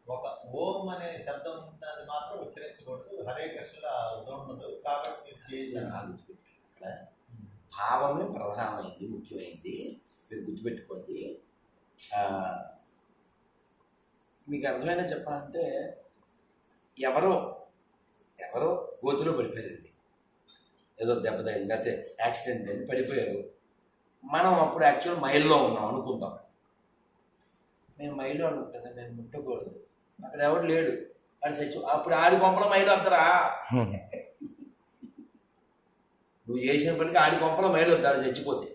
ఒక ఓం అనే శబ్దం ఉన్నది మాత్రం ఉచ్చరించకూడదు, హరే కృష్ణ ఉండదు, కాబట్టి మీరు చేయొచ్చు. ఇక్కడ భావమే ప్రధానమైంది, ముఖ్యమైనది. మీరు గుర్తుపెట్టుకోండి. మీకు అర్థమైనా చెప్పాలంటే ఎవరో గోతులో పడిపోయారండి, ఏదో దెబ్బ తగిలి లేకపోతే యాక్సిడెంట్ అని పడిపోయారు. మనం అప్పుడు యాక్చువల్ మైల్లో ఉన్నాం అనుకుందాం. నేను మైలు అనుకుంటా, నేను ముట్టకూడదు, అక్కడ ఎవడు లేడు, అని చచ్చు. అప్పుడు ఆడి కొంపలో మైలు వస్తారా? నువ్వు చేసిన పనికి ఆడి కొంపలో మైలు వద్దాడు చచ్చిపోతే.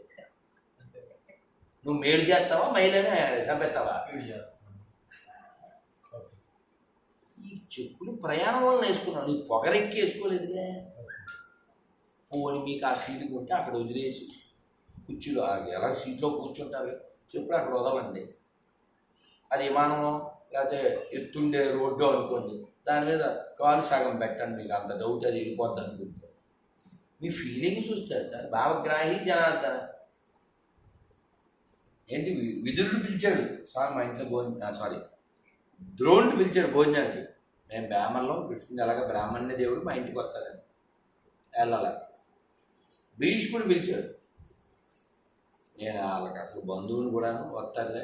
నువ్వు మేలు చేస్తావా మైలనే చంపేస్తావా? వీడు చేస్తున్నాను. ఓకే. ఈ చెప్పులు ప్రయాణం వల్ల వేసుకున్నావు, నీకు పొగరెక్కి వేసుకోలేదుగా. పోని మీకు ఆ సీటుకి ఉంటే అక్కడ వదిలేసి కుర్చీలో ఎలా సీట్లో కూర్చుంటారు, చెప్పులు అక్కడ వదలండి. అది విమానమో లేకపోతే ఎత్తుండే రోడ్డు అనుకోండి, దాని మీద కాలు సగం పెట్టండి, మీకు అంత డౌట్ అది వెళ్ళిపోద్ది అనుకుంటే. మీ ఫీలింగ్ చూస్తారు సార్. భావగ్రాహి జనార్దన. ఏంటి విదురుడు పిలిచాడు స్వామి మా ఇంట్లో సారీ ద్రోణుడు పిలిచాడు భోజనానికి. మేము బ్రాహ్మణులం, కృష్ణుడు ఎలాగ బ్రాహ్మణ్య దేవుడు మా ఇంటికి వస్తాడని వెళ్ళాల. భీష్ముడు పిలిచాడు. నేను వాళ్ళకి అసలు బంధువుని కూడాను వస్తాడులే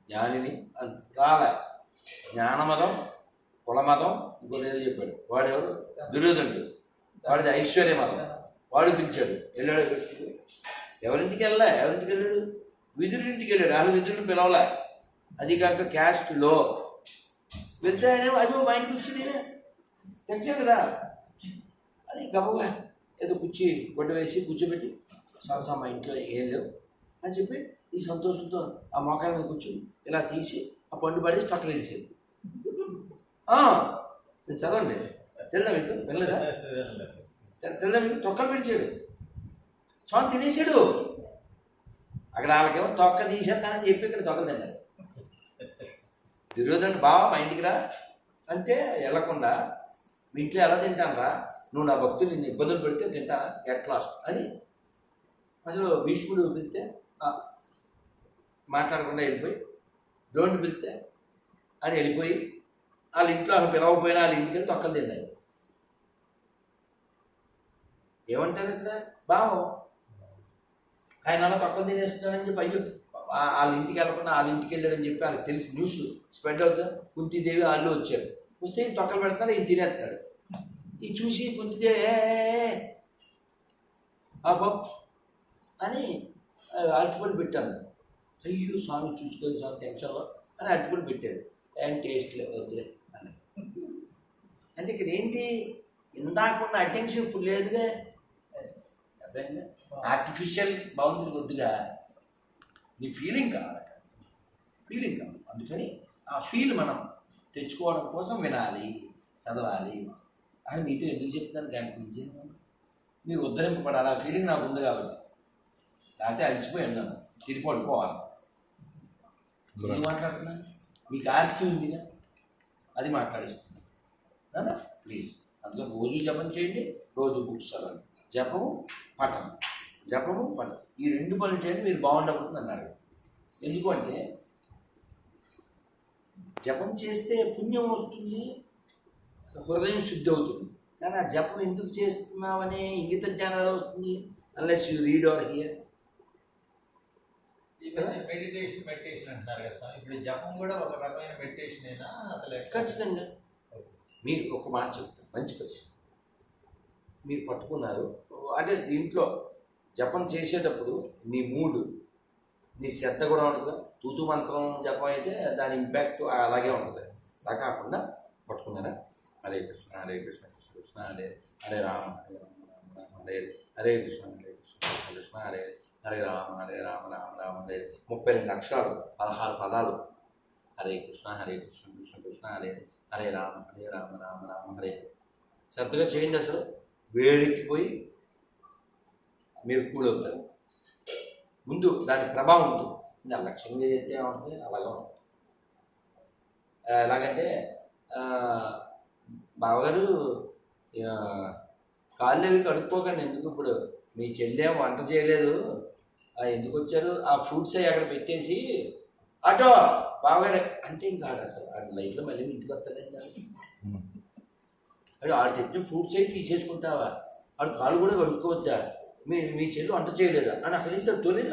జ్ఞానిని అని రాలే. జ్ఞానమతం కులమతం ఇంకోటి చెప్పాడు. వాడెవరు? దుర్యోధనుడు. వాడిది ఐశ్వర్య మతం. వాడు పిలిచాడు, వెళ్ళాడు కృష్ణుడు. ఎవరింటికి ఎవరింటికి వెళ్ళాడు? విదురుడింటికి వెళ్ళాడు. అసలు విదురుని పిలవలే. అది కాక క్యాస్ట్ లో వెళ్తే ఆయన అదో మా ఇంటికి వచ్చి నేనే తెచ్చాను కదా అని గబగా ఏదో కుర్చీ గొడ్డ వేసి కూర్చోబెట్టి సాసా మా ఇంట్లో ఏం లేవు అని చెప్పి ఈ సంతోషంతో ఆ మోకాల మీద కూర్చొని ఇలా తీసి ఆ పండు పడేసి పక్కన వేసేది. మీరు చదవండి. తెల్దా మీకు? వెళ్ళలేదా? తెల్దా మీకు? తొక్కలు పిలిచాడు స్వామి, తినేసాడు. అక్కడ వాళ్ళకేమో తొక్క తీసేస్తానని చెప్పి ఇక్కడ తొక్కలు తిన్నాడు. దుర్యోధనుడు బావా మా ఇంటికి రా అంటే వెళ్ళకుండా మీ ఇంట్లో ఎలా తింటాను రా, నువ్వు నా భక్తులు నిన్ను ఇబ్బందులు పెడితే తింటా ఎట్లా అని అసలు భీష్ముడు పిలిస్తే మాట్లాడకుండా వెళ్ళిపోయి, ద్రోణుడు పిలిస్తే అని వెళ్ళిపోయి వాళ్ళ ఇంట్లో అసలు పిలవకపోయినా వాళ్ళ ఇంటికి వెళ్ళి తొక్కలు తిన్నాడు. ఏమంటారు ఇక్కడ? బావం ఆయన అలా తొక్కలు తినేస్తున్నాడని చెప్పి అయ్యో వాళ్ళ ఇంటికి వెళ్ళకుండా వాళ్ళ ఇంటికి వెళ్ళాడని చెప్పి వాళ్ళకి తెలిసి న్యూస్ స్ప్రెడ్ అవుతుంది. కుంతీదేవి వాళ్ళు వచ్చారు. వస్తే తొక్కలు పెడతాడు, ఈయన తినేస్తాడు. ఇది చూసి కుంతీదేవి బాబు అని అరటిపండు పెట్టాను. అయ్యో స్వామి చూసుకోలేదు స్వామి టెన్షన్లో అని అరటిపండు పెట్టాడు. ఏం టేస్ట్ లేదు వద్దులే అని. అంటే ఇక్కడ ఏంటి, ఇందాకున్న అటెన్షన్ ఇప్పుడు లేదుగా. ఆర్టిఫిషియల్ బౌండరీ వద్దుగా, నీ ఫీలింగ్ కావాలి. ఫీలింగ్ కావాలి. అందుకని ఆ ఫీల్ మనం తెచ్చుకోవడం కోసం వినాలి, చదవాలి. అని మీతో ఎందుకు చెప్తున్నాను దానికి నుంచి మీరు ఉద్ధరింపబడాలి. ఆ ఫీలింగ్ నాకు ఉంది కాబట్టి. లేకపోతే అలసిపోయి ఉన్నాను, తిరిగి పడుకోవాలి. ఏం మాట్లాడుతున్నా? మీకు ఆర్తి ఉందిగా, అది మాట్లాడిస్తున్నాను. ప్లీజ్ అందులో రోజు జపం చేయండి, రోజు బుక్స్ చదవండి. జపము పఠనం, జపము పఠనం, ఈ రెండు పనులు చేయండి, మీరు బాగుండబోతుంది అన్నాడు. ఎందుకంటే జపం చేస్తే పుణ్యం వస్తుంది, హృదయం శుద్ధి అవుతుంది. కానీ ఆ జపం ఎందుకు చేస్తున్నామనే ఇంగిత జ్ఞానాలు వస్తుంది unless you read or hear. Meditation అంటున్నారు కదా స్వామి. ఇప్పుడు జపం కూడా ఒక రకమైన మెడిటేషన్ అయినా అసలు ఖచ్చితంగా. మీరు ఒక మాట చెప్తారు, మంచి ప్రశ్న. మీరు పట్టుకున్నారు అంటే దీంట్లో జపం చేసేటప్పుడు నీ మూడు, నీ శ్రద్ధ కూడా ఉంటుంది. తూతు మంత్రం జపం అయితే దాని ఇంపాక్ట్ అలాగే ఉంటుంది. అలా కాకుండా పట్టుకున్నారా హరే కృష్ణ హరే కృష్ణ కృష్ణ కృష్ణ హరే హరే రామ హరే రామ రామ రామ హరే హరే కృష్ణ హరే కృష్ణ కృష్ణ కృష్ణ హరే హరే రామ రామ రామ హరే 32 అక్షరాలు 16 పదాలు. హరే కృష్ణ కృష్ణ కృష్ణ హరే హరే రామ రామ రామ హరే. శ్రద్ధగా చేయండి. అసలు వేడెక్కిపోయి మీరు కూలవుతారు. ముందు దాని ప్రభావం ఉంటుంది. లక్ష్యంగా చేస్తే ఏమంటుంది అలాగే ఉంటుంది. ఎలాగంటే బావగారు కాళ్ళు అవి కడుక్కోకండి, ఎందుకు ఇప్పుడు మీ చెల్లె వంట చేయలేదు ఎందుకు వచ్చారు, ఆ ఫ్రూట్స్ అవి అక్కడ పెట్టేసి అటో బావగారు అంటే ఇంకా అసలు ఆడి లైఫ్లో మళ్ళీ ఇంటికి వస్తాడండి. అది ఆడు తెచ్చిన ఫ్రూట్స్ అవి తీసేసుకుంటావా, ఆడు కాళ్ళు కూడా కడుక్కోవద్దా, మీ చెల్లి వంట చేయలేదా అని అక్కడి నుంచి తోలేదు.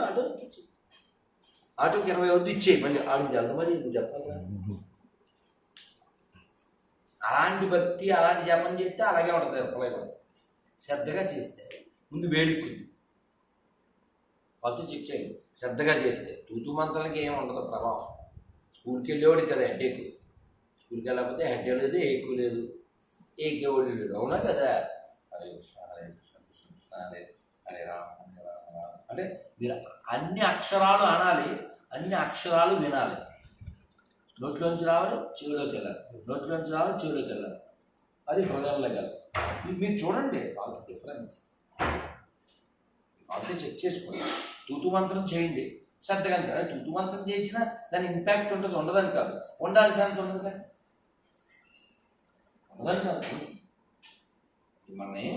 ఆటోకి 20 వద్దు ఇచ్చేయి, మళ్ళీ ఆడికి ఎంత మరి నువ్వు చెప్పాలి. అలాంటి భక్తి అలాంటి జపం చేస్తే అలాగే ఉంటుంది. అప్లై కూడా శ్రద్ధగా చేస్తే ముందు వేడుకుంది, వాళ్ళతో చెక్ చేయండి. శ్రద్ధగా చేస్తే తూతు మంత్రాలకి ఏమి ఉండదు ప్రభావం. స్కూల్కి వెళ్ళేవాడు కదా హెడ్ ఎక్కువ, స్కూల్కి వెళ్ళకపోతే హెడ్ లేదు, ఎక్కువ లేదు, ఏకేవాడు లేడు. అవునా కదా? హరే కృష్ణ హరే కృష్ణ కృష్ణ కృష్ణ హరే హరే రామ రామ రామ అంటే మీరు అన్ని అక్షరాలు అనాలి, అన్ని అక్షరాలు వినాలి. నోట్లోంచి రావాలి, చెవిలోకి వెళ్ళాలి, నోట్లోంచి రావాలి, చెవిలోకి వెళ్ళాలి, అది హృదయంలో వెళ్ళాలి. మీరు చూడండి వాళ్ళకి డిఫరెన్స్, వాళ్ళకి చెక్ చేసుకోండి. తూతు మంత్రం చేయండి శ్రద్ధగా, తూతు మంత్రం చేసినా దాని ఇంపాక్ట్ ఉంటుంది, ఉండదని కాదు, ఉండాల్సినంత ఉండదు కానీ ఉండదని కాదు. మనని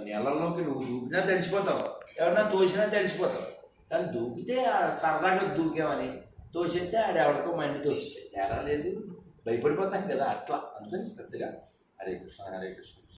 నీళ్ళలోకి నువ్వు దూకినా తెలిసిపోతావు, ఎవరన్నా తోసినా తెలిసిపోతావు. కానీ దూకితే సరదాగా దూకామని, తోసేస్తే ఆడెవరికో మండి తోసేస్తే తేడా లేదు, భయపడిపోతాం కదా అట్లా. అందుకని శ్రద్ధగా హరే కృష్ణ హరే కృష్ణ.